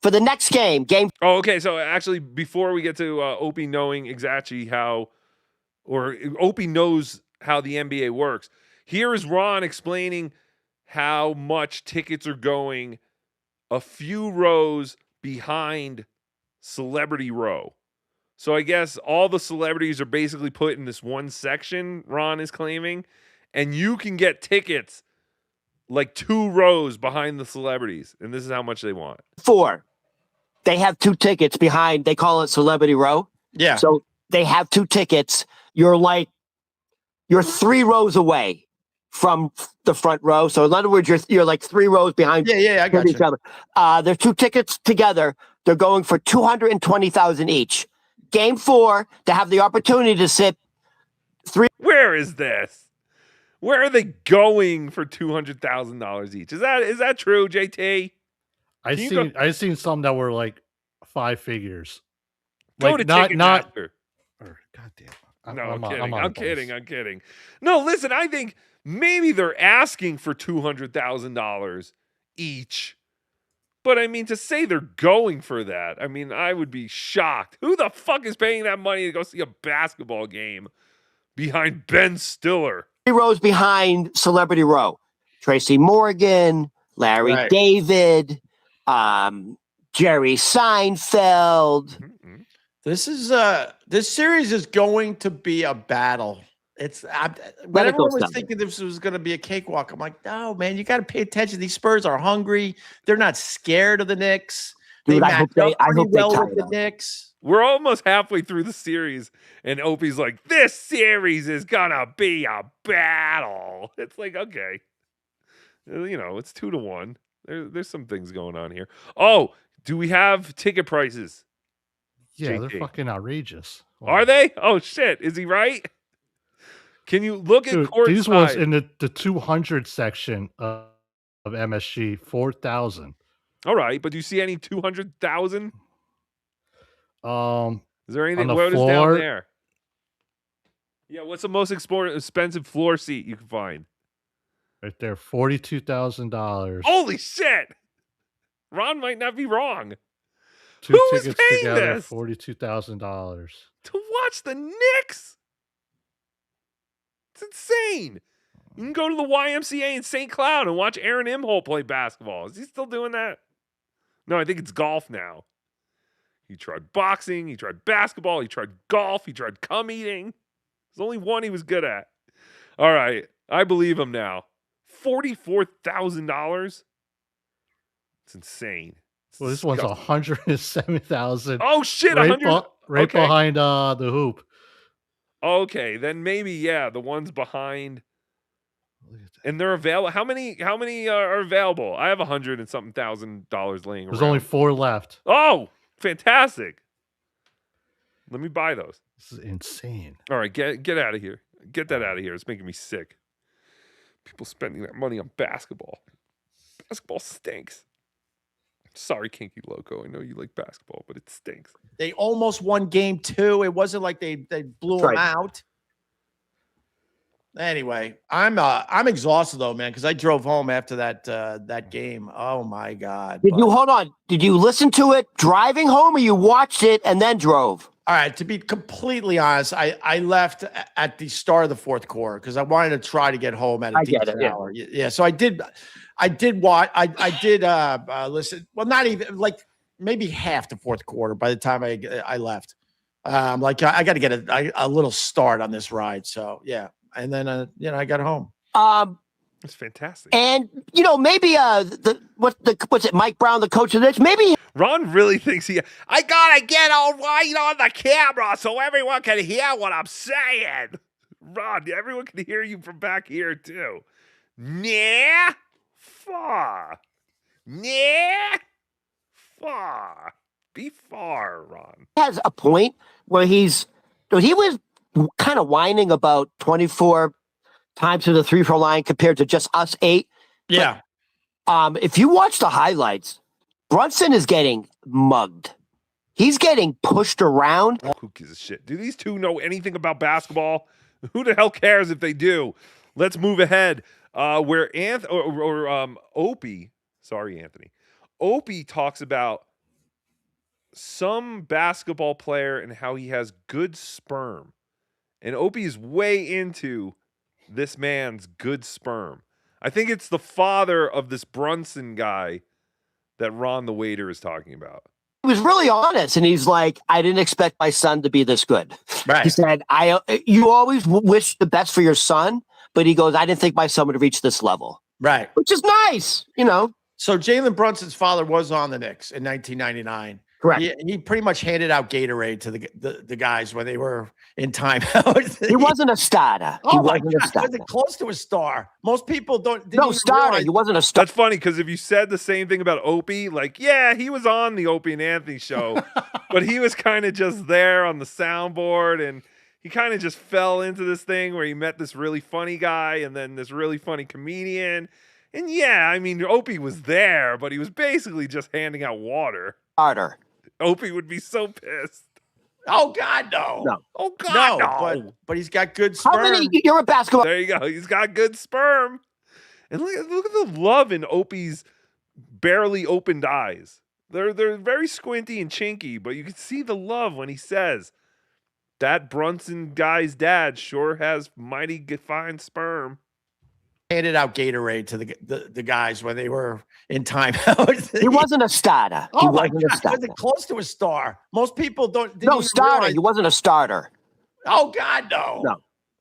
for the next game. Oh, okay. So actually, before we get to Opie knowing exactly how, or Opie knows how the NBA works, here is Ron explaining how much tickets are going a few rows behind Celebrity Row. So I guess all the celebrities are basically put in this one section, Ron is claiming, and you can get tickets 2 rows behind the celebrities, and this is how much they want. 4. They have 2 tickets behind, they call it Celebrity Row. Yeah. So they have 2 tickets. You're 3 rows away from the front row. So in other words, you're 3 rows behind. Yeah, I got each other. There's 2 tickets together. They're going for $220,000 each. Game 4 to have the opportunity to sit 3. Where is this? Where are they going for $200,000 each? Is that true, JT? I seen some that were like 5 figures. Go Like to not Ticketmaster. I'm No, I'm on- kidding. I'm on I'm both. kidding. I'm kidding. No, listen, I think maybe they're asking for $200,000 each. But I mean, to say they're going for that, I mean, I would be shocked. Who the fuck is paying that money to go see a basketball game behind Ben Stiller? 3 rows behind Celebrity Row. Tracy Morgan, Larry Right. David, Jerry Seinfeld. This series is going to be a battle. When it go, everyone was Summer. thinking this was going to be a cakewalk, I'm like, no, man, you got to pay attention. These Spurs are hungry. They're not scared of the Knicks. They Dude, I match hope up they pretty well tie with it the up. Knicks. We're almost halfway through the series, and Opie's like, this series is gonna be a battle. It's like, okay. It's 2-1. There's some things going on here. Oh, do we have ticket prices? Yeah, they're JT? fucking outrageous. Are they? Oh, shit. Is he right? Can you look at Dude, court these ones side? in the 200 section of MSG, 4,000. All right, but do you see any 200,000? Is there anything? On the What is down floor, there? Yeah, what's the most expensive floor seat you can find? right there, $42,000. Holy shit! Ron might not be wrong. 2 Who is tickets paying together, this? $42,000. To watch the Knicks? It's insane. You can go to the YMCA in St. Cloud and watch Aaron Imholt play basketball. Is he still doing that? No, I think it's golf now. He tried boxing, he tried basketball, he tried golf, he tried cum eating. There's only one he was good at. All right, I believe him now. $44,000? It's insane. It's Well, this one's disgusting. 107,000. Oh, shit, Right, 100 right okay. behind the hoop. Okay, then maybe, yeah, the ones behind. And they're available. How many are available? I have $100 and something thousand laying around. There's only 4 left. Oh, fantastic. Let me buy those. This is insane. All right, get out of here. Get that out of here. It's making me sick. People spending that money on basketball. Basketball stinks. Sorry, Kinky Loco. I know you like basketball, but it stinks. They almost won game 2. It wasn't like they blew That's them right. out. Anyway, I'm exhausted though, man, because I drove home after that game. Oh my God. Hold on? Did you listen to it driving home, or you watched it and then drove? All right, to be completely honest, I left at the start of the fourth quarter because I wanted to try to get home at a I get decent it, yeah. hour. Yeah, so I did watch. I did listen. Well, not even like maybe half the fourth quarter by the time I left. Like I got to get a little start on this ride. So yeah, and then I got home. That's fantastic. And maybe what's it? Mike Brown, the coach of this. Maybe Ron really thinks I gotta get all right on the camera so everyone can hear what I'm saying. Ron, everyone can hear you from back here too. Nah, far. Nah, far. Be far, Ron. has a point where he was kind of whining about 24 times to the 3-4 line compared to just us 8. Yeah. But, if you watch the highlights, Brunson is getting mugged. He's getting pushed around. Who gives a shit? Do these two know anything about basketball? Who the hell cares if they do? Let's move ahead. Where Opie, sorry, Anthony. Opie talks about some basketball player and how he has good sperm. And Opie is way into this man's good sperm. I think it's the father of this Brunson guy that Ron the waiter is talking about. He was really honest, and he's like, I didn't expect my son to be this good. Right. He said, you always wish the best for your son, but he goes, I didn't think my son would reach this level. Right. Which is nice, So Jalen Brunson's father was on the Knicks in 1999. Correct. He pretty much handed out Gatorade to the guys when they were in timeout. He wasn't a starter. Oh He my wasn't a God, he starter. wasn't close to a star. Most people didn't No even starter. realize- He wasn't a starter. That's funny because if you said the same thing about Opie, like, yeah, he was on the Opie and Anthony show, but he was kind of just there on the soundboard, and he kind of just fell into this thing where he met this really funny guy and then this really funny comedian. And yeah, I mean, Opie was there, but he was basically just handing out water. Starter. Opie would be so pissed. Oh God, no. No. Oh God, no. But he's got good sperm. How many? You're a basketball. There you go. He's got good sperm. And look at the love in Opie's barely opened eyes. They're very squinty and chinky, but you can see the love when he says, that Brunson guy's dad sure has mighty fine sperm. Handed out Gatorade to the guys when they were in timeout. He wasn't a starter. He Oh my wasn't God, a he starter. wasn't close to a star. Most people didn't No even starter. realize- He wasn't a starter. Oh God, no.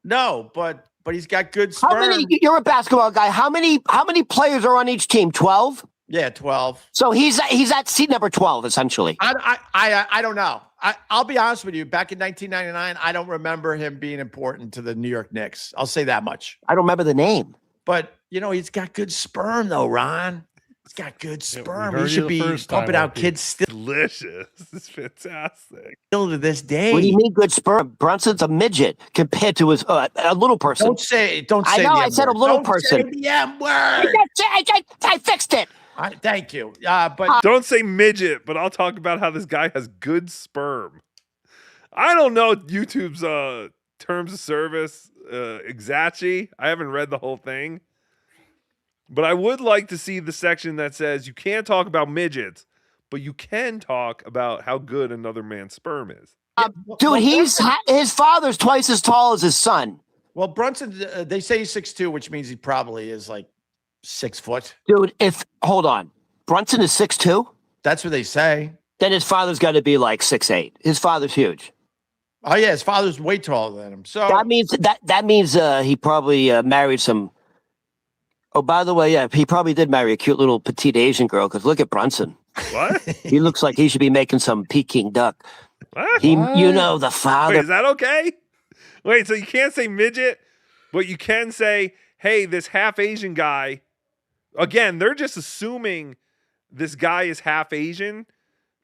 No, but he's got good sperm. How many? You're a basketball guy. How many players are on each team? 12. Yeah, 12. So he's at seat number 12 essentially. I don't know. I'll be honest with you. Back in 1999, I don't remember him being important to the New York Knicks. I'll say that much. I don't remember the name. But he's got good sperm though, Ron. He's got good sperm. heard He you should the be first time, pumping out Opie. kids still Delicious. It's fantastic. to this day. What do you mean good sperm? Brunson's a midget compared to his a little person. Don't say I know. the I M said a word. little Don't person. say the M word. I fixed it. Thank you. But Don't say midget, but I'll talk about how this guy has good sperm. I don't know YouTube's terms of service exactly. I haven't read the whole thing. But I would like to see the section that says you can't talk about midgets, but you can talk about how good another man's sperm is. Dude, his father's twice as tall as his son. well, Brunson, they say he's 6'2", which means he probably is like 6 foot. Dude, hold on. Brunson is 6'2"? That's what they say. Then his father's got to be like 6'8". His father's huge. Oh yeah, his father's way taller than him. So That means he probably married some. Oh, by the way, yeah, he probably did marry a cute little petite Asian girl. Because look at Brunson. What? He looks like he should be making some Peking duck. What? The father. Wait, is that okay? Wait, so you can't say midget, but you can say, hey, this half Asian guy. Again, they're just assuming this guy is half Asian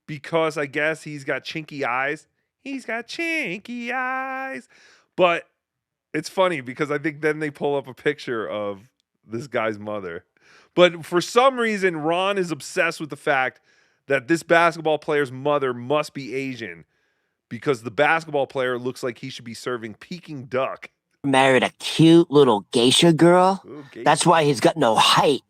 because I guess he's got chinky eyes. He's got chinky eyes. But it's funny because I think then they pull up a picture of this guy's mother. But for some reason, Ron is obsessed with the fact that this basketball player's mother must be Asian because the basketball player looks like he should be serving Peking duck. Married a cute little geisha girl. Ooh, geisha. That's why he's got no height.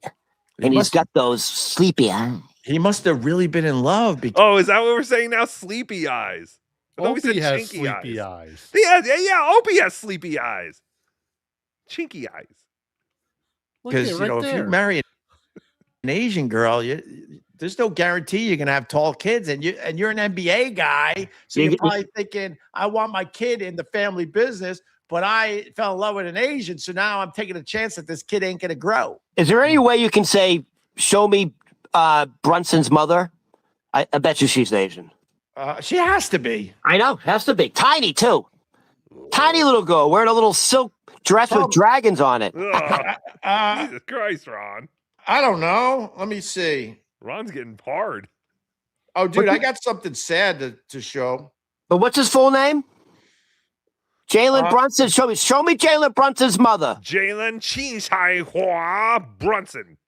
And he's got those sleepy eyes. he must have really been in love. Oh, is that what we're saying now? Sleepy eyes. I thought we said Opie has chinky sleepy eyes. Yeah, Opie has sleepy eyes. Chinky eyes. Look at Because it right if you there. marry an Asian girl, there's no guarantee you're gonna have tall kids, and you're an NBA guy, so you're probably thinking, I want my kid in the family business, but I fell in love with an Asian, so now I'm taking a chance that this kid ain't gonna grow. Is there any way you can say, show me Brunson's mother? I bet you she's Asian. She has to be. I know, has to be. Tiny, too. Tiny little girl wearing a little silk dress with dragons on it. Jesus Christ, Ron. I don't know. Let me see. Ron's getting hard. Oh, dude, I got something sad to show. But what's his full name? Jalen Brunson. Show me Jalen Brunson's mother. Jalen Hua Brunson.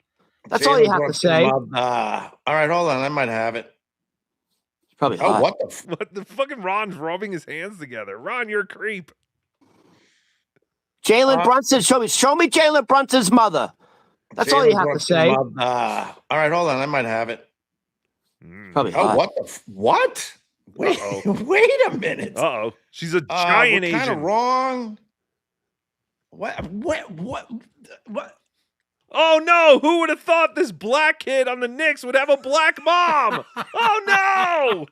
That's all you have to say. All right, hold on. I might have it. Probably Oh, hot. What the fucking Ron's rubbing his hands together. Ron, you're a creep. Jalen Brunson. Show me Jalen Brunson's mother. That's all you have to say. All right, hold on. I might have it. Probably Oh, hot. what? Wait, wait a minute. Uh-oh. She's a giant we're Asian. kind of wrong. What? Oh no! Who would have thought this black kid on the Knicks would have a black mom? Oh no!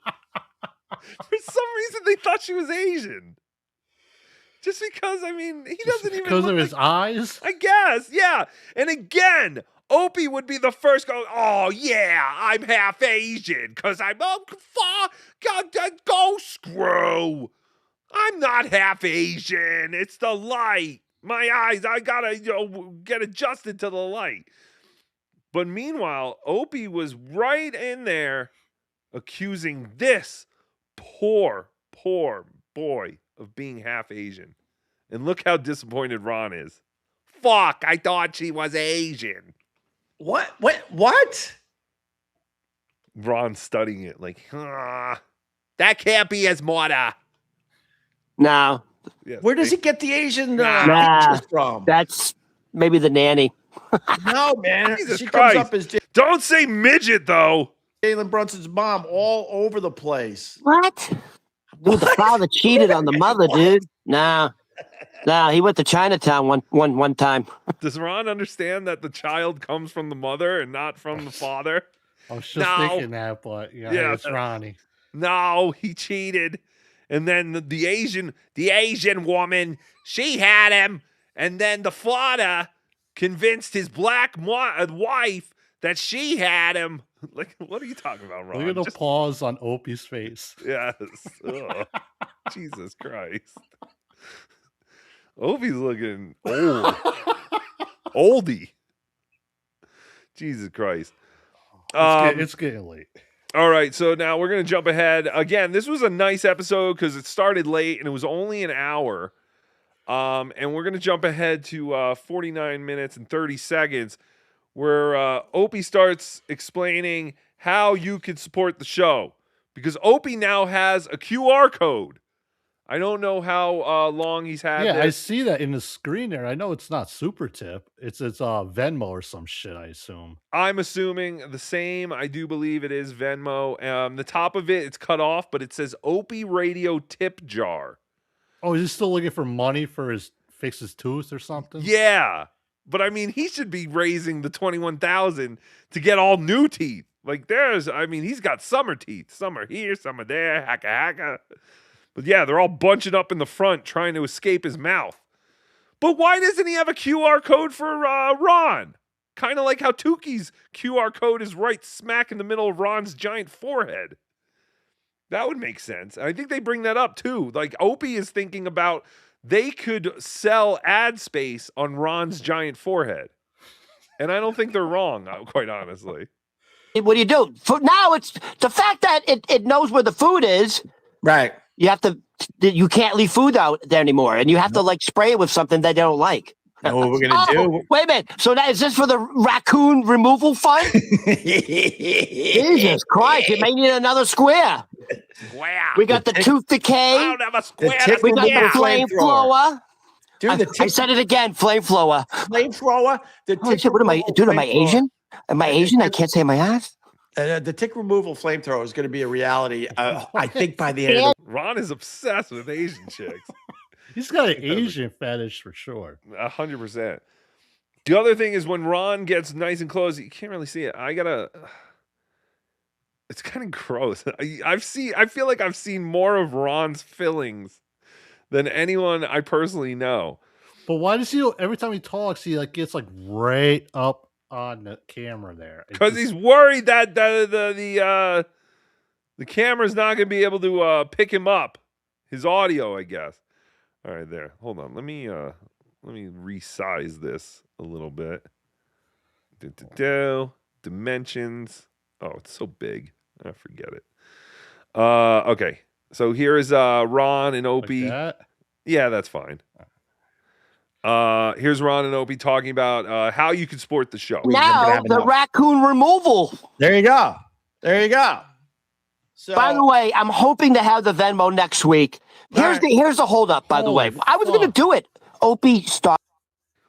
For some reason, they thought she was Asian. Just because, I mean, he doesn't even Because look of his like, eyes? I guess, yeah. And again, Opie would be the first go, oh, yeah, I'm half Asian because I'm go screw. I'm not half Asian. It's the light. My eyes, I got to get adjusted to the light. But meanwhile, Opie was right in there accusing this poor boy of being half Asian. And look how disappointed Ron is. Fuck, I thought she was Asian. What? Ron's studying it like, that can't be his mother. No. Yes, Where does he get the Asian Nah, features from? that's maybe the nanny. No, man. Jesus she Christ. comes up as Don't say midget, though. Jalen Brunson's mom all over the place. What? Dude, the father cheated on the mother, dude. Nah, he went to Chinatown one time. Does Ron understand that the child comes from the mother and not from the father? I was just thinking that, but yeah, it's Ronnie. No, he cheated. And then the Asian woman, she had him. And then the father convinced his black wife that she had him. Like, what are you talking about, Ron? Look at the pause on Opie's face. Yes. Ugh. Jesus Christ. Opie's looking old. Oldie. Jesus Christ. It's getting late. All right, so now we're going to jump ahead. Again, this was a nice episode because it started late and it was only an hour. And we're going to jump ahead to 49 minutes and 30 seconds where Opie starts explaining how you can support the show. Because Opie now has a QR code. I don't know how long he's had Yeah, this. I see that in the screen there. I know it's not Super Tip. It's Venmo or some shit, I assume. I'm assuming the same. I do believe it is Venmo. The top of it, it's cut off, but it says Opie Radio Tip Jar. Oh, is he still looking for money for fix his tooth or something? Yeah. But I mean, he should be raising the 21,000 to get all new teeth. Like he's got summer teeth. Some are here, some are there, hacka. But yeah, they're all bunching up in the front trying to escape his mouth. But why doesn't he have a QR code for Ron? Kind of like how Tookie's QR code is right smack in the middle of Ron's giant forehead. That would make sense. I think they bring that up too. Like Opie is thinking about they could sell ad space on Ron's giant forehead. And I don't think they're wrong, quite honestly. What do you do? For now, it's the fact that it knows where the food is. Right. You can't leave food out there anymore, and you have to like spray it with something they don't like. Know what we're gonna do? Wait a minute. So is this for the raccoon removal fund? Jesus Christ! You may need another square. We got the tooth decay. I don't have a square. We got the flamethrower. Dude, I said it again. Flamethrower. Flamethrower. What am I? Dude, am I Asian? Am I Asian? I can't say my ass. The tick removal flamethrower is going to be a reality. I think by the end of Ron is obsessed with Asian chicks. He's got an Asian fetish for sure. 100%. The other thing is when Ron gets nice and close, you can't really see it. It's kind of gross. I feel like I've seen more of Ron's fillings than anyone I personally know. But why does he every time he talks, he gets right up on the camera there? Because he's worried that the camera's not going to be able to pick him up. His audio, I guess. All right, there. Hold on. Let me resize this a little bit. Dimensions. Oh, it's so big. I forget it. Okay. So here is Ron and Opie. Like that? Yeah, that's fine. Here's Ron and Opie talking about how you can support the show. Now the raccoon removal. There you go. So, by the way, I'm hoping to have the Venmo next week. Here's the holdup. By the way, I was going to do it. Opie, stop.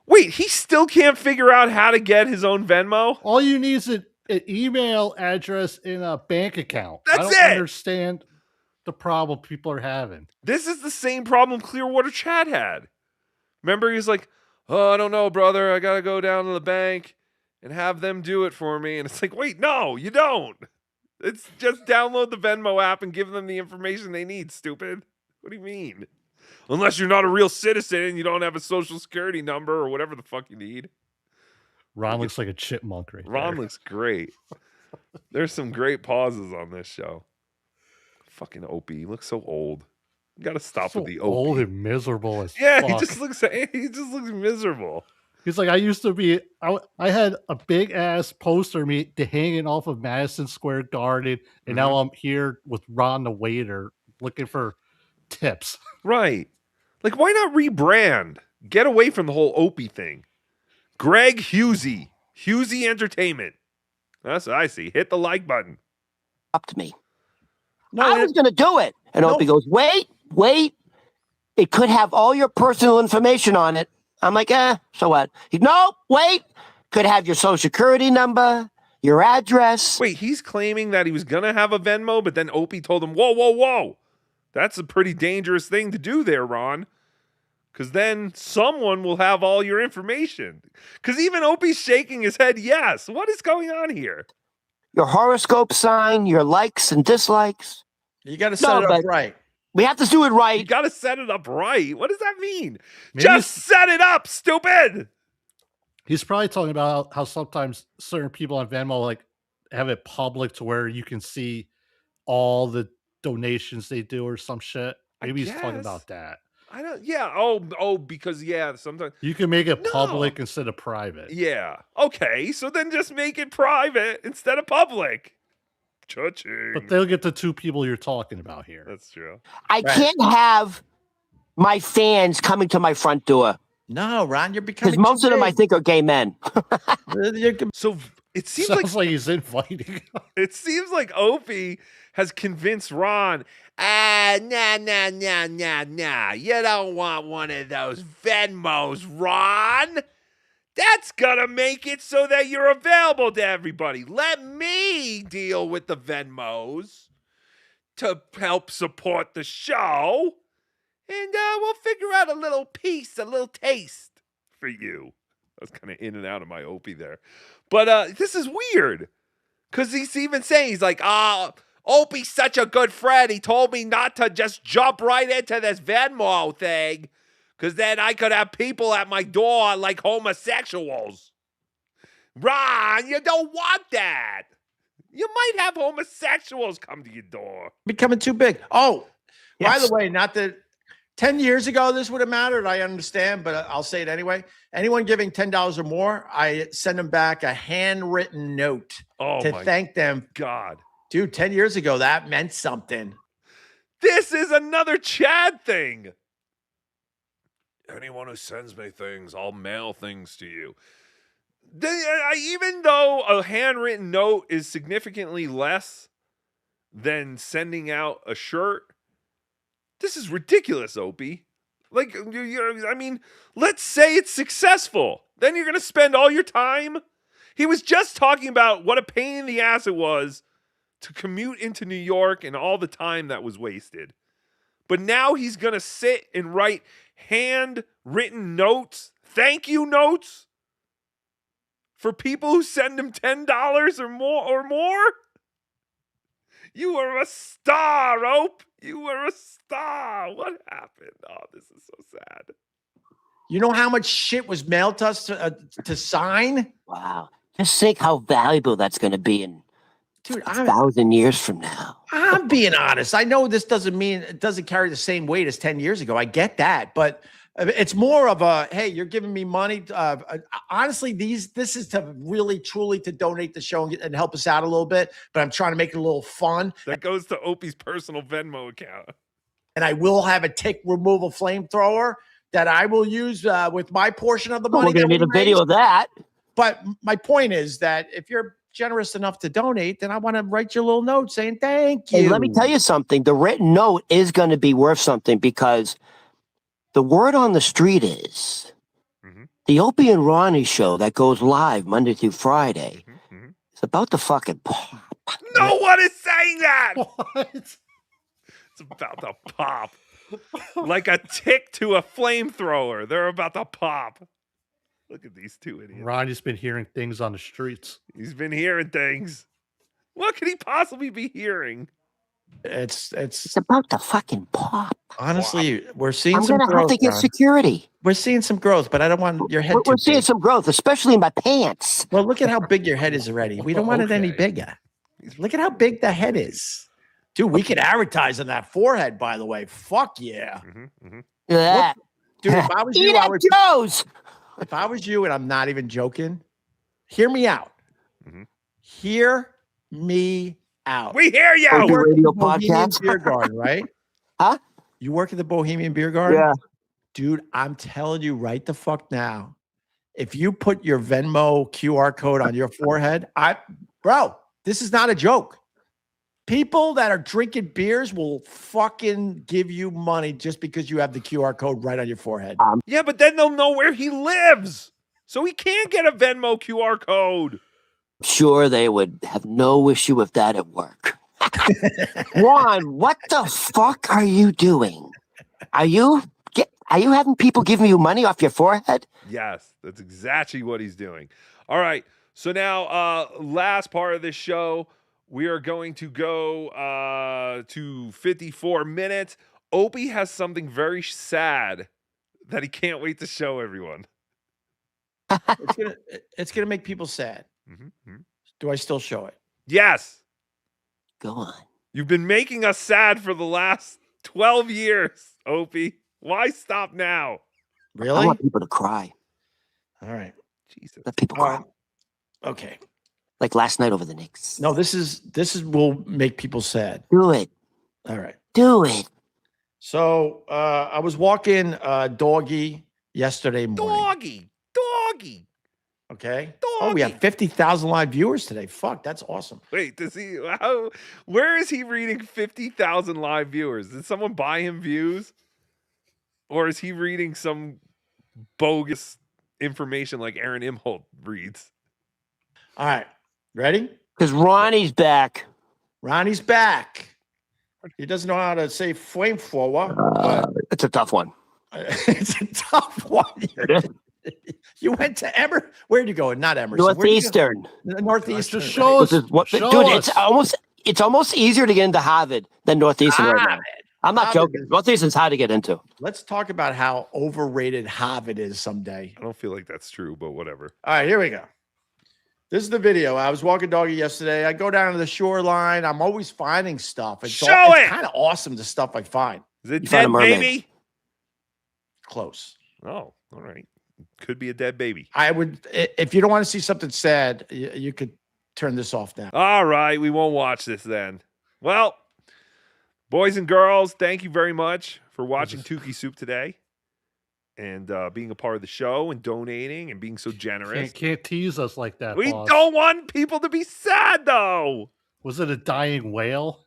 Wait, he still can't figure out how to get his own Venmo? All you need is an email address in a bank account. That's I don't understand the problem people are having. This is the same problem Clearwater Chad had. Remember, he's like, oh, I don't know, brother. I got to go down to the bank and have them do it for me. And it's like, wait, no, you don't. It's just download the Venmo app and give them the information they need, stupid. What do you mean? Unless you're not a real citizen and you don't have a social security number or whatever the fuck you need. Ron looks like a chipmunk right Ron there. looks great. There's some great pauses on this show. Fucking Opie, he looks so old. You gotta stop So with the old Opie. and miserable as Yeah, fuck. he just looks miserable. He's like, I used to be. I had a big ass poster of me hanging off of Madison Square Garden, and now I'm here with Ron the waiter looking for tips. Right. Like, why not rebrand? Get away from the whole Opie thing. Greg Husey. Husey Entertainment. That's what I see. Hit the like button. Up to me. I was going to do it. And Opie goes, wait. It could have all your personal information on it. I'm like, so what? No, wait. Could have your social security number, your address. Wait, he's claiming that he was going to have a Venmo, but then Opie told him, whoa. That's a pretty dangerous thing to do there, Ron. Because then someone will have all your information. Because even Opie's shaking his head, yes. What is going on here? Your horoscope sign, your likes and dislikes. You got to set it up right. We have to do it right. You got to set it up right. What does that mean? Just set it up, stupid. He's probably talking about how sometimes certain people on Venmo like have it public to where you can see all the donations they do or some shit. Maybe he's talking about that. I don't. Yeah. Because sometimes you can make it public instead of private. Yeah. Okay. So then just make it private instead of public. Cha-ching. But they'll get the two people you're talking about here. That's true. I can't have my fans coming to my front door. No, Ron, you're becoming because most of them I think are gay men. So it seems Sounds like he's inviting. It seems like Opie has convinced Ron. Nah. You don't want one of those Venmos, Ron. That's gonna make it so that you're available to everybody. Let me deal with the Venmos to help support the show. And we'll figure out a little piece, a little taste for you. I was kind of in and out of my Opie there. But this is weird. Because he's even saying, he's like, Opie's such a good friend. He told me not to just jump right into this Venmo thing. Because then I could have people at my door like homosexuals. Ron, you don't want that. You might have homosexuals come to your door. Becoming too big. Oh, by the way, not that 10 years ago this would have mattered. I understand, but I'll say it anyway. Anyone giving $10 or more, I send them back a handwritten note to thank them. God. Dude, 10 years ago, that meant something. This is another Chad thing. Anyone who sends me things, I'll mail things to you. Even though a handwritten note is significantly less than sending out a shirt, this is ridiculous, Opie. Like, I mean, let's say it's successful. Then you're going to spend all your time. He was just talking about what a pain in the ass it was to commute into New York and all the time that was wasted. But now he's going to sit and write handwritten notes, thank you notes, for people who send him $10 or more. You were a star, Ope. You were a star. What happened? Oh, this is so sad. You know how much shit was mailed to us to sign? Wow. Just think how valuable that's going to be in 1,000 years from now. I'm being honest. I know this doesn't mean it doesn't carry the same weight as 10 years ago. I get that. But it's more of a, hey, you're giving me money. Honestly, this is to really, truly to donate the show and help us out a little bit. But I'm trying to make it a little fun. That goes to Opie's personal Venmo account. And I will have a tick removal flamethrower that I will use with my portion of the money. We're going to need a video of that. But my point is that if you're generous enough to donate, then I want to write you a little note saying thank you. Hey, let me tell you something. The written note is going to be worth something because the word on the street is the Opie and Ronnie show that goes live Monday through Friday is about to fucking pop. No one is saying that. What? It's about to pop. Like a tick to a flamethrower. They're about to pop. Look at these two idiots. Ronnie's been hearing things on the streets. He's been hearing things. What could he possibly be hearing? It's about to fucking pop. Honestly, we're seeing I'm some gonna growth. have to get Ron. security. We're seeing some growth, but I don't want your head We're too seeing big. some growth, especially in my pants. Well, look at how big your head is already. We don't want it any bigger. Look at how big the head is. Dude, we could advertise on that forehead, by the way. Fuck yeah. Yeah. Dude, if I was you, Eat I it, would. Joe's. If I was you, and I'm not even joking, hear me out. Hear me out. We hear you. You work at Radio the Bohemian podcast. Beer Garden, right? Huh? You work at the Bohemian Beer Garden? Yeah. Dude, I'm telling you right the fuck now. If you put your Venmo QR code on your forehead, bro, this is not a joke. People that are drinking beers will fucking give you money just because you have the QR code right on your forehead. Yeah, but then they'll know where he lives. So he can't get a Venmo QR code. Sure, they would have no issue with that at work. Juan, what the fuck are you doing? Are you having people giving you money off your forehead? Yes, that's exactly what he's doing. All right. So now, last part of this show, we are going to go to 54 minutes. Opie has something very sad that he can't wait to show everyone. It's gonna make people sad. Do I still show it? Yes. Go on. You've been making us sad for the last 12 years, Opie. Why stop now? Really? I want people to cry. All right. Jesus. Let people cry. Okay. Like last night over the Knicks. No, this is will make people sad. Do it. All right. Do it. So I was walking Doggy yesterday morning. Doggy. Okay. Oh, we have 50,000 live viewers today. Fuck, that's awesome. Wait, where is he reading 50,000 live viewers? Did someone buy him views? Or is he reading some bogus information like Aaron Imholt reads? All right. Ready? Because Ronnie's back. Ronnie's back. He doesn't know how to say flamethrower. It's a tough one. It's a tough one. You went to Where'd you go? Not Emerson. Northeastern. Northeastern. Just show us. Dude, us. it's almost easier to get into Harvard than Northeastern right now. I'm not joking. Northeastern's hard to get into. Let's talk about how overrated Harvard is someday. I don't feel like that's true, but whatever. All right, here we go. This is the video. I was walking Doggy yesterday. I go down to the shoreline. I'm always finding stuff. It's kind of awesome, the stuff I find. Is it dead baby? Close. Oh, all right. Could be a dead baby. I would, if you don't want to see something sad, you could turn this off now. All right, we won't watch this then. Well, boys and girls, thank you very much for watching Tookie Soup today and being a part of the show and donating and being so generous. Can't tease us like that, We boss. don't want people to be sad, though. Was it a dying whale?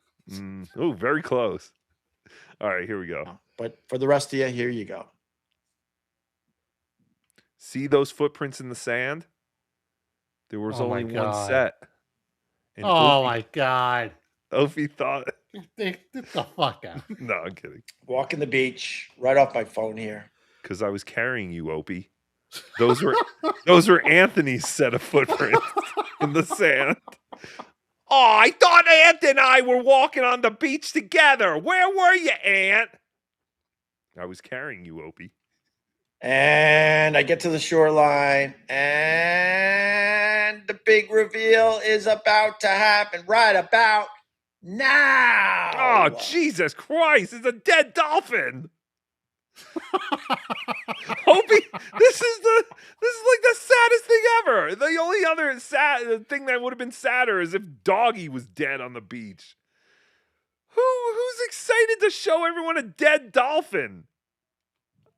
Oh, very close. All right, here we go. But for the rest of you, here you go. See those footprints in the sand? There was only one set. And My God. Opie thought. Get the fuck out. No, I'm kidding. Walking the beach, right off my phone here. Because I was carrying you, Opie. Those were Anthony's set of footprints in the sand. Oh, I thought Ant and I were walking on the beach together. Where were you, Ant? I was carrying you, Opie. And I get to the shoreline, and the big reveal is about to happen right about now. Oh, Jesus Christ. It's a dead dolphin. Opie, this is like the saddest thing ever. The only other thing that would have been sadder is if Doggy was dead on the beach. Who's excited to show everyone a dead dolphin?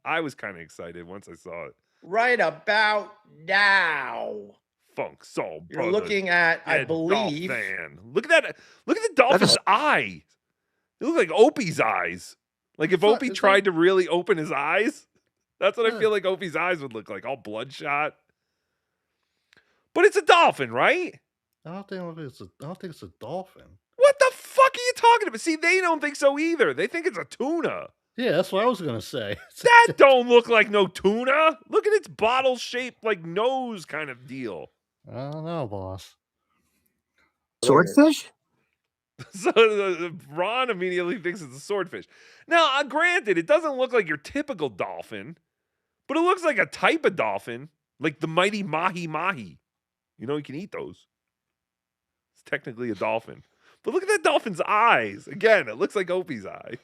I was kind of excited once I saw it. Right about now. Funk Soul Brother. You're looking at, I believe. Dolphin. Look at that. Look at the dolphin's eye. They look like Opie's eyes. Like if Opie tried to really open his eyes, that's what I feel like Opie's eyes would look like, all bloodshot. But it's a dolphin, right? I don't think it's a dolphin. What the fuck are you talking about? See, they don't think so either. They think it's a tuna. Yeah, that's what I was gonna say. That don't look like no tuna. Look at its bottle-shaped, like nose kind of deal. I don't know, boss. Swordfish? So Ron immediately thinks it's a swordfish. Now, granted, it doesn't look like your typical dolphin, but it looks like a type of dolphin, like the mighty mahi-mahi. You know, you can eat those. It's technically a dolphin. But look at that dolphin's eyes. Again, it looks like Opie's eye.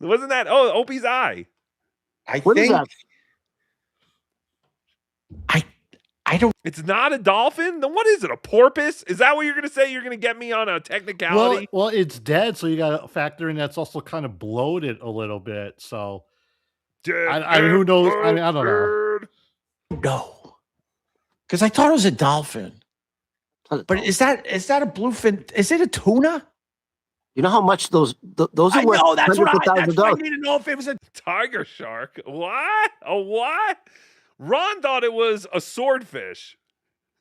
Wasn't that? Oh, Opie's eye. What is that? I don't. It's not a dolphin? Then what is it? A porpoise? Is that what you're going to say? You're going to get me on a technicality? Well, it's dead, so you got to factor in that's also kind of bloated a little bit. So, I mean, who knows? I mean, I don't know. No, because I thought it was a dolphin. But is that a bluefin? Is it a tuna? You know how much those are I worth? know that's what I need $100,000. to know if it was a tiger shark. What? A what? Ron thought it was a swordfish.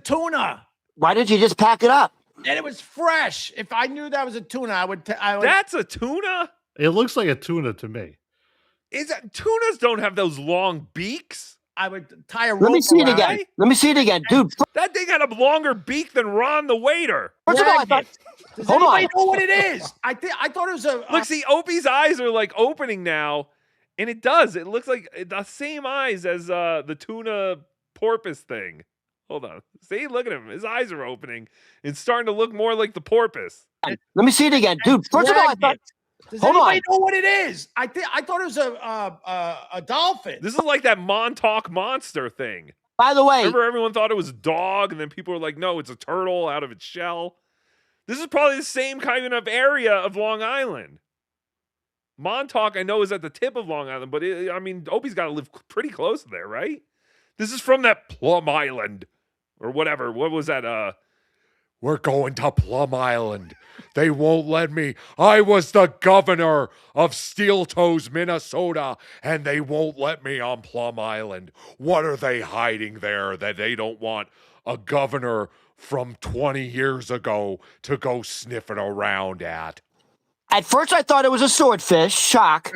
Tuna. Why didn't you just pack it up? And it was fresh. If I knew that was a tuna, I would. That's a tuna? It looks like a tuna to me. Tunas don't have those long beaks? I would tie a rope. Let me see it around again. Let me see it again, dude. That thing had a longer beak than Ron the waiter. First of all, I thought. Does Hold anybody on. know what it is? I thought it was a. Look, see, Opie's eyes are like opening now, and it does. It looks like the same eyes as the tuna porpoise thing. Hold on. See, look at him. His eyes are opening. It's starting to look more like the porpoise. Let me see it again, dude. First of all, I thought. Does Hold anybody on. know what it is? I thought it was a dolphin. This is like that Montauk monster thing. By the way, remember everyone thought it was a dog, and then people were like, "No, it's a turtle out of its shell." This is probably the same kind of area of Long Island. Montauk, I know, is at the tip of Long Island, but I mean, Opie's got to live pretty close to there, right? This is from that Plum Island or whatever. What was that? We're going to Plum Island. They won't let me. I was the governor of Steel Toes, Minnesota, and they won't let me on Plum Island. What are they hiding there that they don't want a governor from 20 years ago to go sniffing around at? At first, I thought it was a swordfish. Shock.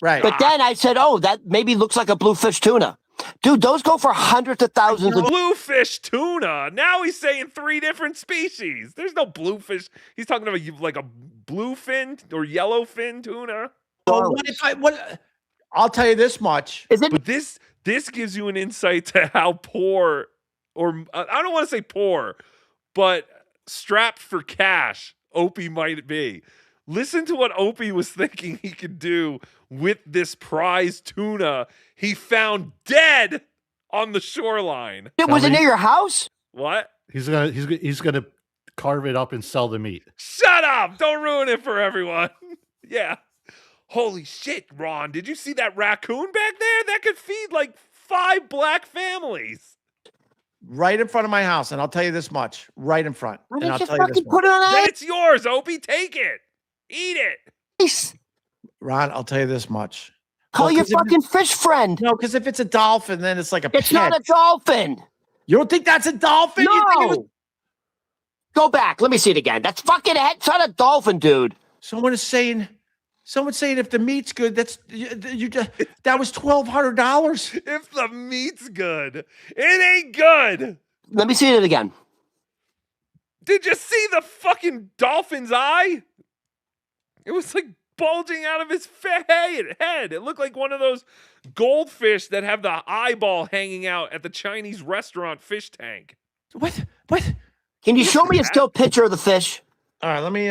Right. But then I said, "Oh, that maybe looks like a bluefish tuna." Dude, those go for hundreds of thousands of. Bluefish tuna. Now he's saying 3 different species. There's no bluefish. He's talking about like a bluefin or yellowfin tuna. Well, I'll tell you this much. But this gives you an insight to how poor, or I don't want to say poor, but strapped for cash Opie might be. Listen to what Opie was thinking he could do with this prize tuna he found dead on the shoreline. Was it near your house? What? He's gonna carve it up and sell the meat. Shut up! Don't ruin it for everyone. Yeah. Holy shit, Ron. Did you see that raccoon back there? That could feed like 5 black families. Right in front of my house, and I'll tell you this much. Right in front. Why And didn't I'll you tell you this fucking much. put it on Then it's yours, Opie. Take it. Eat it. Ron, I'll tell you this much. Call your 'cause if fucking fish friend. No, because if it's a dolphin, then it's like a It's pet. not a dolphin. You don't think that's a dolphin? No. You think it was... Go back. Let me see it again. That's fucking head. It's not a dolphin, dude. Someone's saying if the meat's good, that was $1,200. If the meat's good, it ain't good. Let me see it again. Did you see the fucking dolphin's eye? It was like bulging out of his head. It looked like one of those goldfish that have the eyeball hanging out at the Chinese restaurant fish tank. What? Can you show me a still picture of the fish? All right, let me.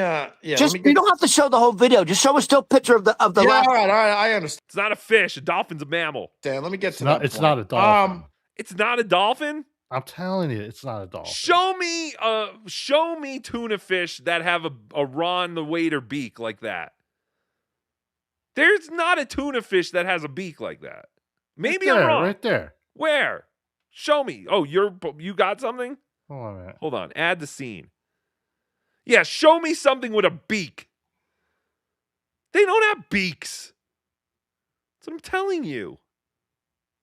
Just you don't have to show the whole video. Just show a still picture of the Yeah, last. all right, I understand. It's not a fish. A dolphin's a mammal. Dan, let me get to Not, that. it's point. not a dolphin. It's not a dolphin? I'm telling you, it's not a dolphin. Show me tuna fish that have a Ron the waiter beak like that. There's not a tuna fish that has a beak like that. Maybe right there, I'm wrong. right there. Where? Show me. Oh, you got something? Hold on a minute. Hold on. Add the scene. Yeah, show me something with a beak. They don't have beaks. That's what I'm telling you.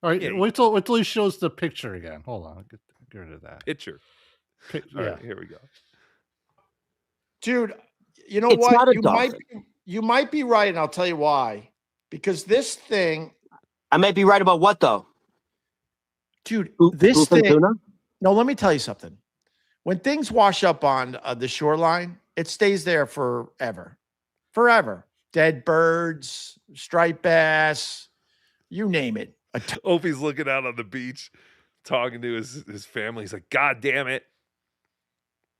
All right, Yeah. wait till he shows the picture again. Hold on, get rid of that. Picture. All yeah. right, here we go. Dude, you know It's what? not a dolphin. You might be right, and I'll tell you why. Because this thing, I may be right about what though. dude, Bluefin this thing. tuna? No, let me tell you something. When things wash up on the shoreline, It stays there forever. Forever. Dead birds, striped bass, you name it. Opie's looking out on the beach, talking to his family. He's like, God damn it.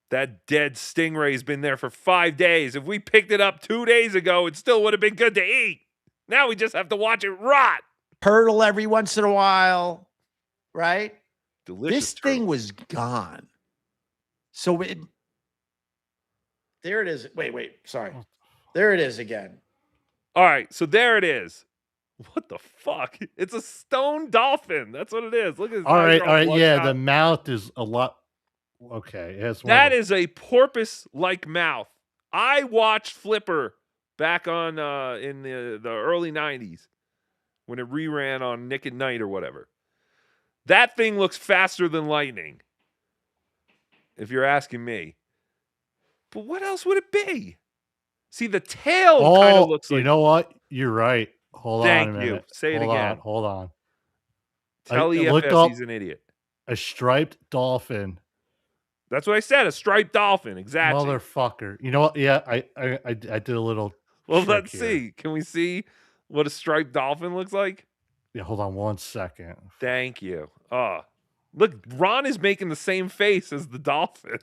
That dead stingray's been there for 5 days. If we picked it up 2 days ago, it still would have been good to eat. Now we just have to watch it rot. Turtle every once in a while, right? Delicious. This thing was gone. So there it is. Wait. Sorry. There it is again. All right, so there it is. What the fuck? It's a stone dolphin. That's what it is. Look at his All eyes right. are all Yeah, bloodshot. the mouth is a lot. Okay. It has That is a porpoise-like mouth. I watched Flipper back on in the early 90s when it reran on Nick at Night or whatever. That thing looks faster than lightning, if you're asking me. But what else would it be? See, the tail kind of looks like... You know what? You're right. Hold on a Thank minute. you. Say it Hold again. Hold on. Tell I EFS looked up he's an idiot. a striped dolphin. That's what I said, a striped dolphin. Exactly. Motherfucker. You know what? Yeah, I did a little. Well, trick let's here. see. Can we see what a striped dolphin looks like? Yeah, hold on 1 second. Thank you. Look, Ron is making the same face as the dolphin.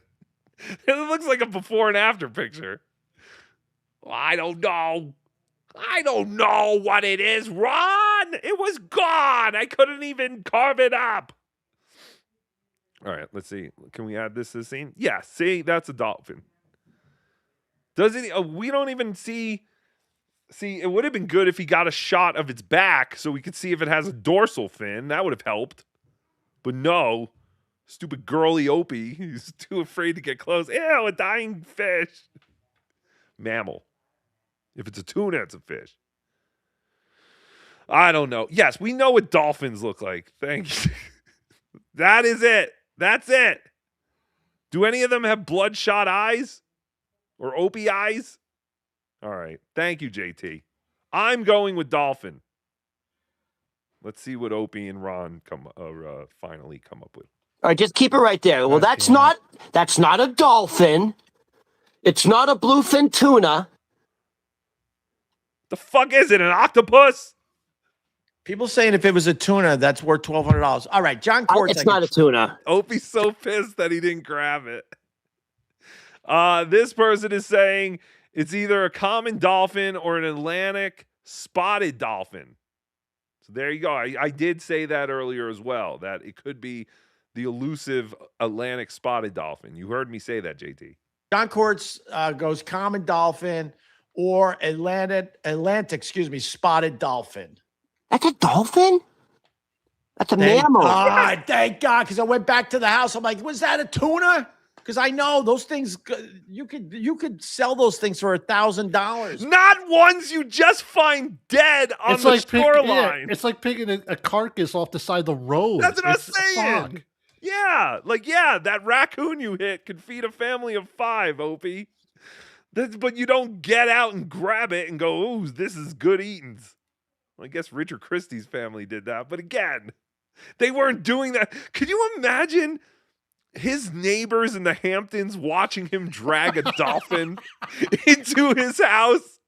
It looks like a before and after picture. I don't know. I don't know what it is, Ron. It was gone. I couldn't even carve it up. All right, let's see. Can we add this to the scene? Yeah, see, that's a dolphin. Doesn't he? We don't even see. See, it would have been good if he got a shot of its back so we could see if it has a dorsal fin. That would have helped. But no. Stupid girly Opie. He's too afraid to get close. Ew, a dying fish. Mammal. If it's a tuna, it's a fish. I don't know. Yes, we know what dolphins look like. Thank you. That is it. That's it. Do any of them have bloodshot eyes? Or Opie eyes? All right. Thank you, JT. I'm going with dolphin. Let's see what Opie and Ron finally come up with. All right, just keep it right there. Well, that's not a dolphin. It's not a bluefin tuna. The fuck is it? An octopus? People saying if it was a tuna, that's worth $1,200. All right, John Courts. It's not a tuna. Opie's so pissed that he didn't grab it. This person is saying it's either a common dolphin or an Atlantic spotted dolphin. So there you go. I did say that earlier as well, that it could be the elusive Atlantic spotted dolphin. You heard me say that, JT. John Courts goes common dolphin or Atlantic, spotted dolphin. That's a dolphin? That's a mammal. Thank God, because I went back to the house. I'm like, was that a tuna? Because I know those things, you could sell those things for $1,000. Not ones you just find dead on the shoreline. It's like picking a carcass off the side of the road. That's what I'm saying. Fuck. Yeah, that raccoon you hit could feed a family of 5, Opie. But you don't get out and grab it and go, ooh, this is good eatings. Well, I guess Richard Christie's family did that. But again, they weren't doing that. Could you imagine his neighbors in the Hamptons watching him drag a dolphin into his house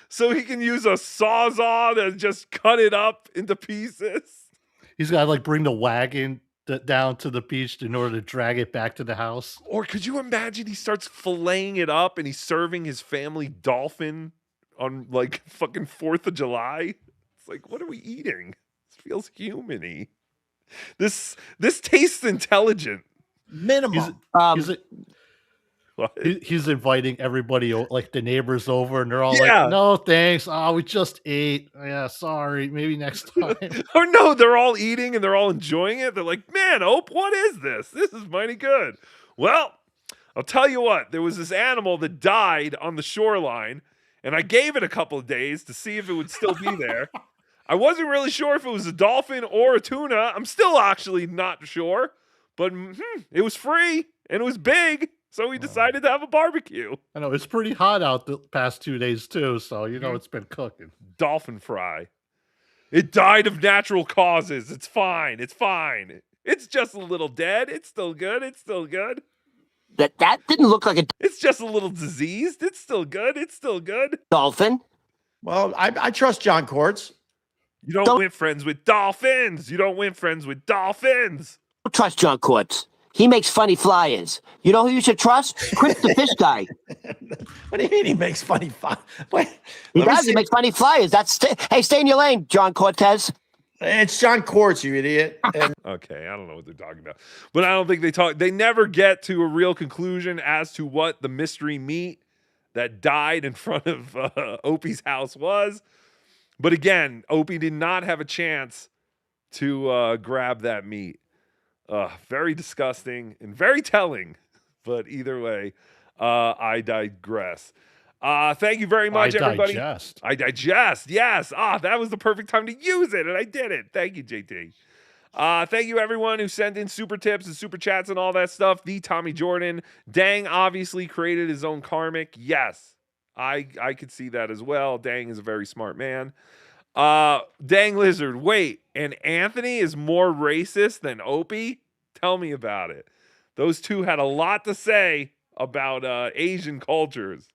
so he can use a Sawzall to just cut it up into pieces? He's got to like bring the wagon down to the beach in order to drag it back to the house. Or could you imagine he starts filleting it up and he's serving his family dolphin on like fucking 4th of July? It's like, what are we eating? This feels human-y. This tastes intelligent. Minimum. He's inviting everybody, like the neighbors over, and they're all Yeah. like, no, thanks. Oh, we just ate. Yeah, sorry. Maybe next time. Or no, they're all eating and they're all enjoying it. They're like, man, Ope, what is this? This is mighty good. Well, I'll tell you what. There was this animal that died on the shoreline, and I gave it a couple of days to see if it would still be there. I wasn't really sure if it was a dolphin or a tuna. I'm still actually not sure. But it was free, and it was big, so we decided to have a barbecue. I know, it's pretty hot out the past 2 days, too, so you know it's been cooking. Dolphin fry. It died of natural causes. It's fine. It's fine. It's just a little dead. It's still good. It's still good. That didn't look like a It's just a little diseased. It's still good. It's still good. dolphin. Well, I trust John Quartz. You don't win friends with dolphins. You don't win friends with dolphins. Don't trust John Quartz. He makes funny flyers. You know who you should trust? Chris the fish guy. What do you mean he makes funny flyers? He does. He makes funny flyers. Hey, stay in your lane, John Cortez. It's John Quartz, you idiot. Okay, I don't know what they're talking about. But I don't think they never get to a real conclusion as to what the mystery meat that died in front of Opie's house was. But again, Opie did not have a chance to grab that meat. Very disgusting and very telling. But either way, I digress. Thank you very much, everybody. I digest. Yes. That was the perfect time to use it, and I did it. Thank you, JT. Thank you, everyone who sent in super tips and super chats and all that stuff. The Tommy Jordan. Dang obviously created his own karmic. Yes, I could see that as well. Dang is a very smart man. Dang Lizard. Wait, and Anthony is more racist than Opie? Tell me about it. Those two had a lot to say about Asian cultures.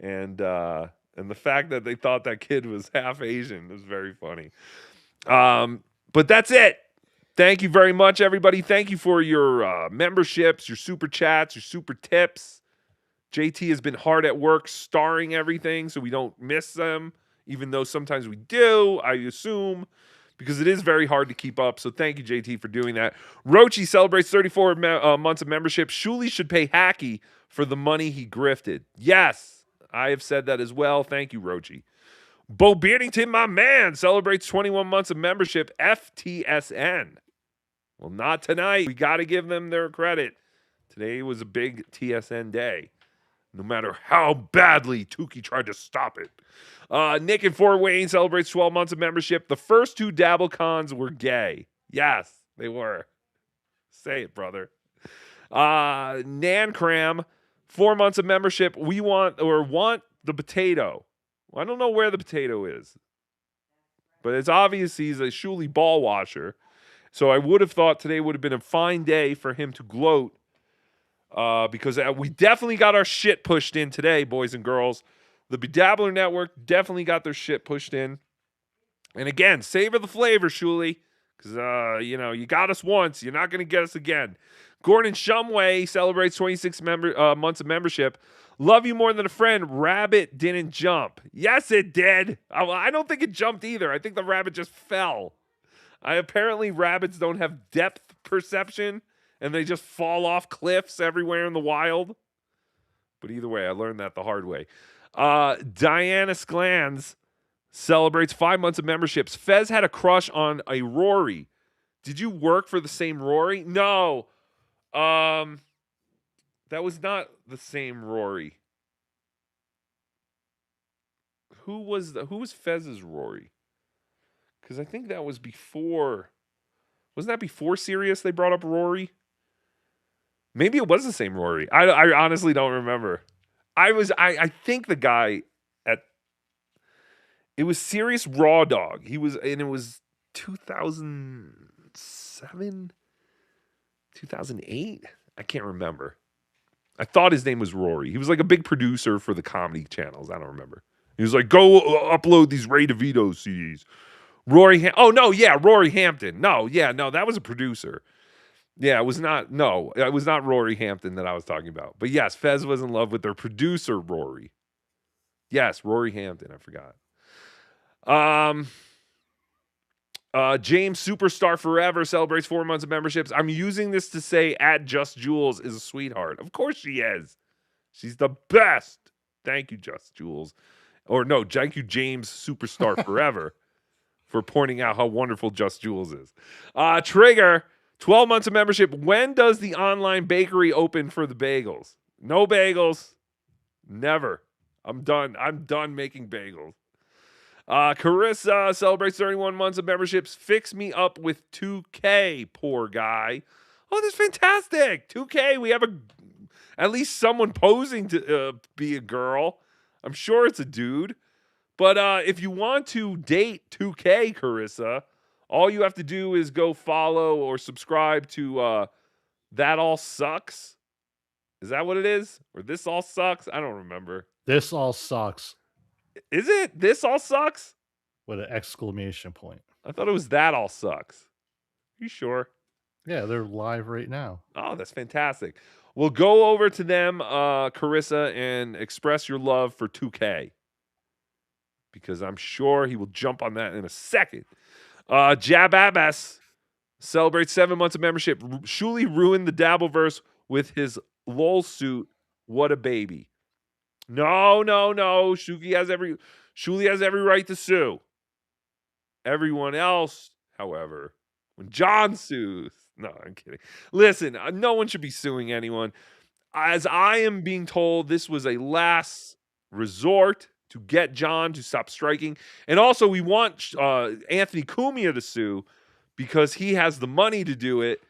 And the fact that they thought that kid was half Asian was very funny. But that's it. Thank you very much, everybody. Thank you for your memberships, your super chats, your super tips. JT has been hard at work starring everything so we don't miss them, even though sometimes we do, I assume, because it is very hard to keep up. So thank you, JT, for doing that. Rochi celebrates 34 months of membership. Shuli should pay Hacky for the money he grifted. Yes, I have said that as well. Thank you, Rochi. Bo Beardington, my man, celebrates 21 months of membership. FTSN. Well, not tonight. We got to give them their credit. Today was a big TSN day. No matter how badly Tookie tried to stop it. Nick in Fort Wayne celebrates 12 months of membership. The first two Dabble Cons were gay. Yes, they were. Say it, brother. Nan Cram, 4 months of membership. We want the potato. Well, I don't know where the potato is. But it's obvious he's a Shuli ball washer. So I would have thought today would have been a fine day for him to gloat. Because we definitely got our shit pushed in today, boys and girls. The Bedabbler Network definitely got their shit pushed in. And again, savor the flavor, Shuli. Because, you got us once. You're not going to get us again. Gordon Shumway celebrates 26 months of membership. Love you more than a friend. Rabbit didn't jump. Yes, it did. I don't think it jumped either. I think the rabbit just fell. Apparently, rabbits don't have depth perception. And they just fall off cliffs everywhere in the wild. But either way, I learned that the hard way. Diana Sklans celebrates 5 months of memberships. Fez had a crush on a Rory. Did you work for the same Rory? No. That was not the same Rory. Who was Fez's Rory? Because I think that was before. Wasn't that before Sirius they brought up Rory? Maybe it was the same Rory. I honestly don't remember. I think the guy it was Sirius Raw Dog. It was 2007, 2008. I can't remember. I thought his name was Rory. He was like a big producer for the comedy channels. I don't remember. He was like, go upload these Ray DeVito CDs. Rory Hampton. No, that was a producer. Yeah, it was not Rory Hampton that I was talking about. But yes, Fez was in love with their producer, Rory. Yes, Rory Hampton. I forgot. James Superstar Forever celebrates 4 months of memberships. I'm using this to say @Just Jules is a sweetheart. Of course she is. She's the best. Thank you, Just Jules. Or no, thank you, James Superstar Forever, for pointing out how wonderful Just Jules is. Trigger, 12 months of membership. When does the online bakery open for the bagels? No bagels. Never. I'm done. I'm done making bagels. Carissa celebrates 31 months of memberships. Fix me up with 2K, poor guy. Oh, that's fantastic. 2K, we have at least someone posing to be a girl. I'm sure it's a dude. But if you want to date 2K, Carissa, all you have to do is go follow or subscribe to That All Sucks. Is that what it is? Or this all sucks? I don't remember. This all sucks. Is it? This all sucks? With an exclamation point. I thought it was that all sucks. You sure? Yeah, they're live right now. Oh, that's fantastic. Well, go over to them, Carissa, and express your love for 2K. Because I'm sure he will jump on that in a second. Jab Abbas celebrates 7 months of membership. Shuli ruined the Dabbleverse with his LOL suit. What a baby. No. Shuli has every right to sue. Everyone else, however, when John sues, no, I'm kidding. Listen, no one should be suing anyone. As I am being told, this was a last resort to get John to stop striking. And also, we want Anthony Cumia to sue because he has the money to do it,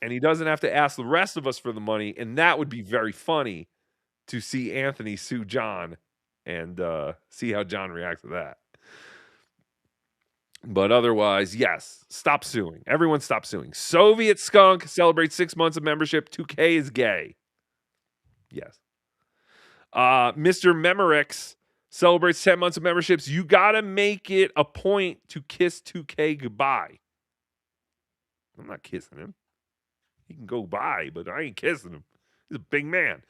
and he doesn't have to ask the rest of us for the money. And that would be very funny to see Anthony sue John and see how John reacts to that. But otherwise, yes, stop suing. Everyone stop suing. Soviet Skunk celebrates 6 months of membership. 2K is gay. Yes. Mr. Memorex celebrates 10 months of memberships. You got to make it a point to kiss 2K goodbye. I'm not kissing him. He can go by, but I ain't kissing him. He's a big man.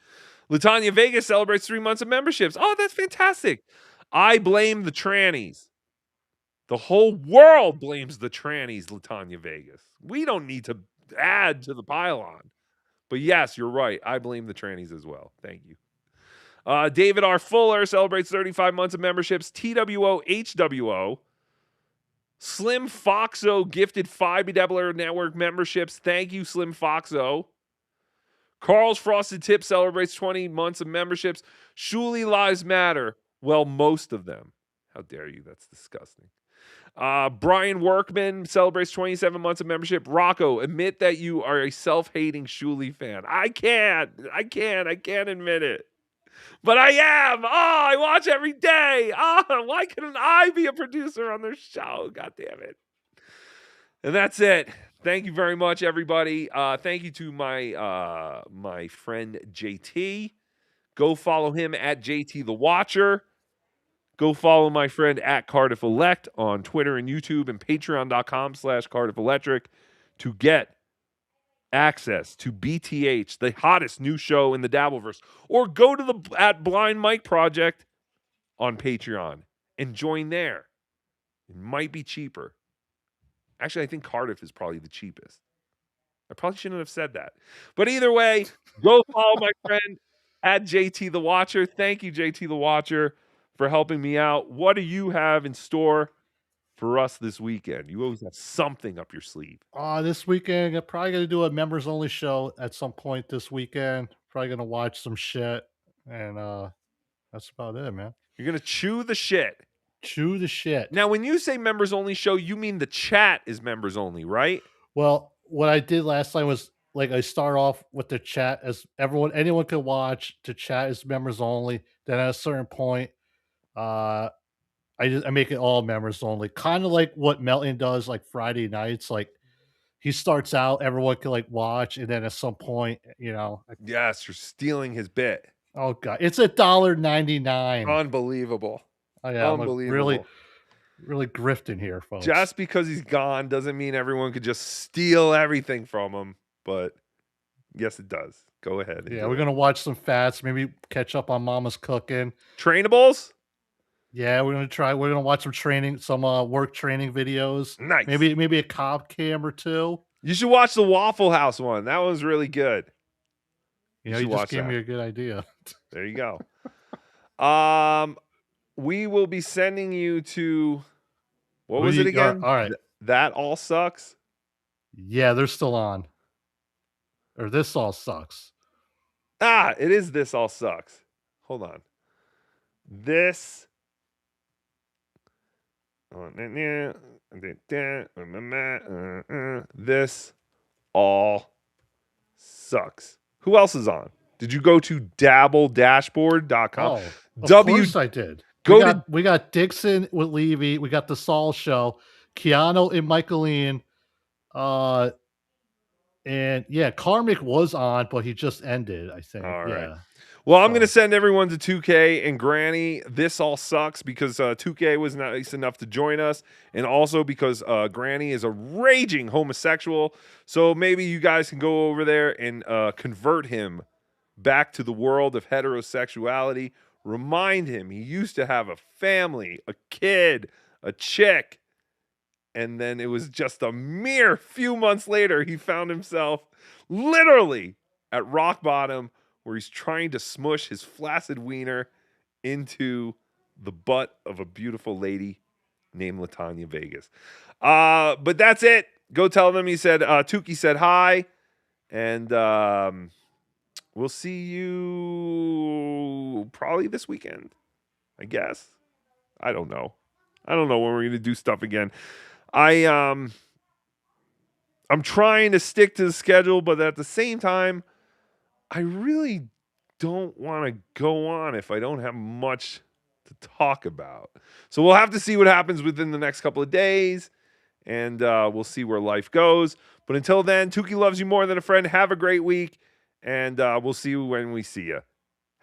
Latanya Vegas celebrates 3 months of memberships. Oh, that's fantastic. I blame the trannies. The whole world blames the trannies, Latanya Vegas. We don't need to add to the pile-on. But yes, you're right. I blame the trannies as well. Thank you. David R. Fuller celebrates 35 months of memberships. TWO HWO. Slim Foxo gifted 5 Bedebbler Network memberships. Thank you, Slim Foxo. Carl's Frosted Tip celebrates 20 months of memberships. Shuli Lives Matter. Well, most of them. How dare you? That's disgusting. Brian Workman celebrates 27 months of membership. Rocco, admit that you are a self-hating Shuli fan. I can't admit it. But I am. Oh, I watch every day. Oh, why couldn't I be a producer on their show? God damn it. And that's it. Thank you very much, everybody. Thank you to my my friend JT. Go follow him at JT the Watcher. Go follow my friend at Cardiff Elect on Twitter and YouTube and patreon.com/Cardiff Electric to get access to BTH, the hottest new show in the Dabbleverse. Or go to the at Blind Mike Project on Patreon and join there. It might be cheaper. Actually, I think Cardiff is probably the cheapest. I probably shouldn't have said that. But either way, go follow my friend at JT the Watcher. Thank you, JT the Watcher, for helping me out. What do you have in store for us this weekend? You always have something up your sleeve. This weekend, I'm probably going to do a members only show at some point this weekend. Probably going to watch some shit. And that's about it, man. You're going to chew the shit. Chew the shit. Now, when you say members only show, you mean the chat is members only, right? Well, what I did last time was like I start off with the chat as anyone could watch. To chat is members only. Then at a certain point, I make it all members only. Kind of like what Melton does, like Friday nights. Like he starts out, everyone can like watch, and then at some point, yes, you're stealing his bit. Oh god, it's $1.99. Unbelievable. Oh yeah, unbelievable. Really grifting here, folks. Just because he's gone doesn't mean everyone could just steal everything from him. But yes, it does. Go ahead. Yeah, we're gonna watch some Fats. Maybe catch up on Mama's Cooking. Trainables. Yeah, we're gonna watch some work training videos. Nice. Maybe a cop cam or two. You should watch the Waffle House one. That was really good. You just gave me a good idea. There you go. We will be sending you to what was it again? All right. That all sucks. Yeah, they're still on. Or this all sucks. It is this all sucks. Hold on. This all sucks. Who else is on? Did you go to dabbledashboard.com? Of course I did. We got Dixon with Levy. We got the Saul Show. Keanu and Michaeline. And yeah, Karmic was on, but he just ended, I think. All right. Yeah. Well, I'm going to send everyone to 2K and Granny. This all sucks because 2K was nice enough to join us, and also because Granny is a raging homosexual. So maybe you guys can go over there and convert him back to the world of heterosexuality. Remind him he used to have a family, a kid, a chick, and then it was just a mere few months later he found himself literally at rock bottom, where he's trying to smush his flaccid wiener into the butt of a beautiful lady named Latanya Vegas. But that's it. Go tell them he said, Tookie said hi. And we'll see you probably this weekend, I guess. I don't know. I don't know when we're going to do stuff again. I'm trying to stick to the schedule, but at the same time, I really don't want to go on if I don't have much to talk about. So we'll have to see what happens within the next couple of days, and we'll see where life goes. But until then, Tookie loves you more than a friend. Have a great week, and we'll see you when we see you.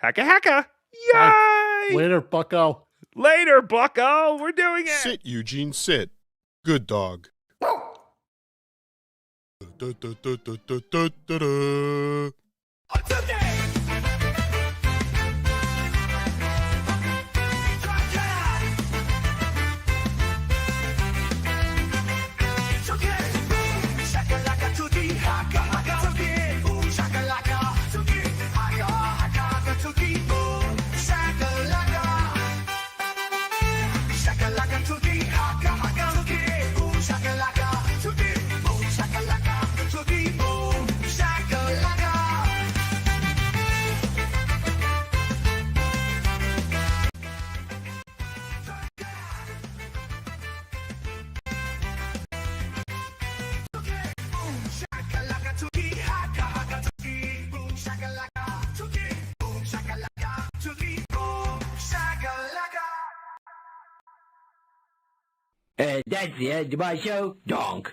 Hacka hacka. Yay! Later, bucko. Later, bucko. We're doing it. Sit, Eugene, sit. Good dog. That's the end of my show. Donk.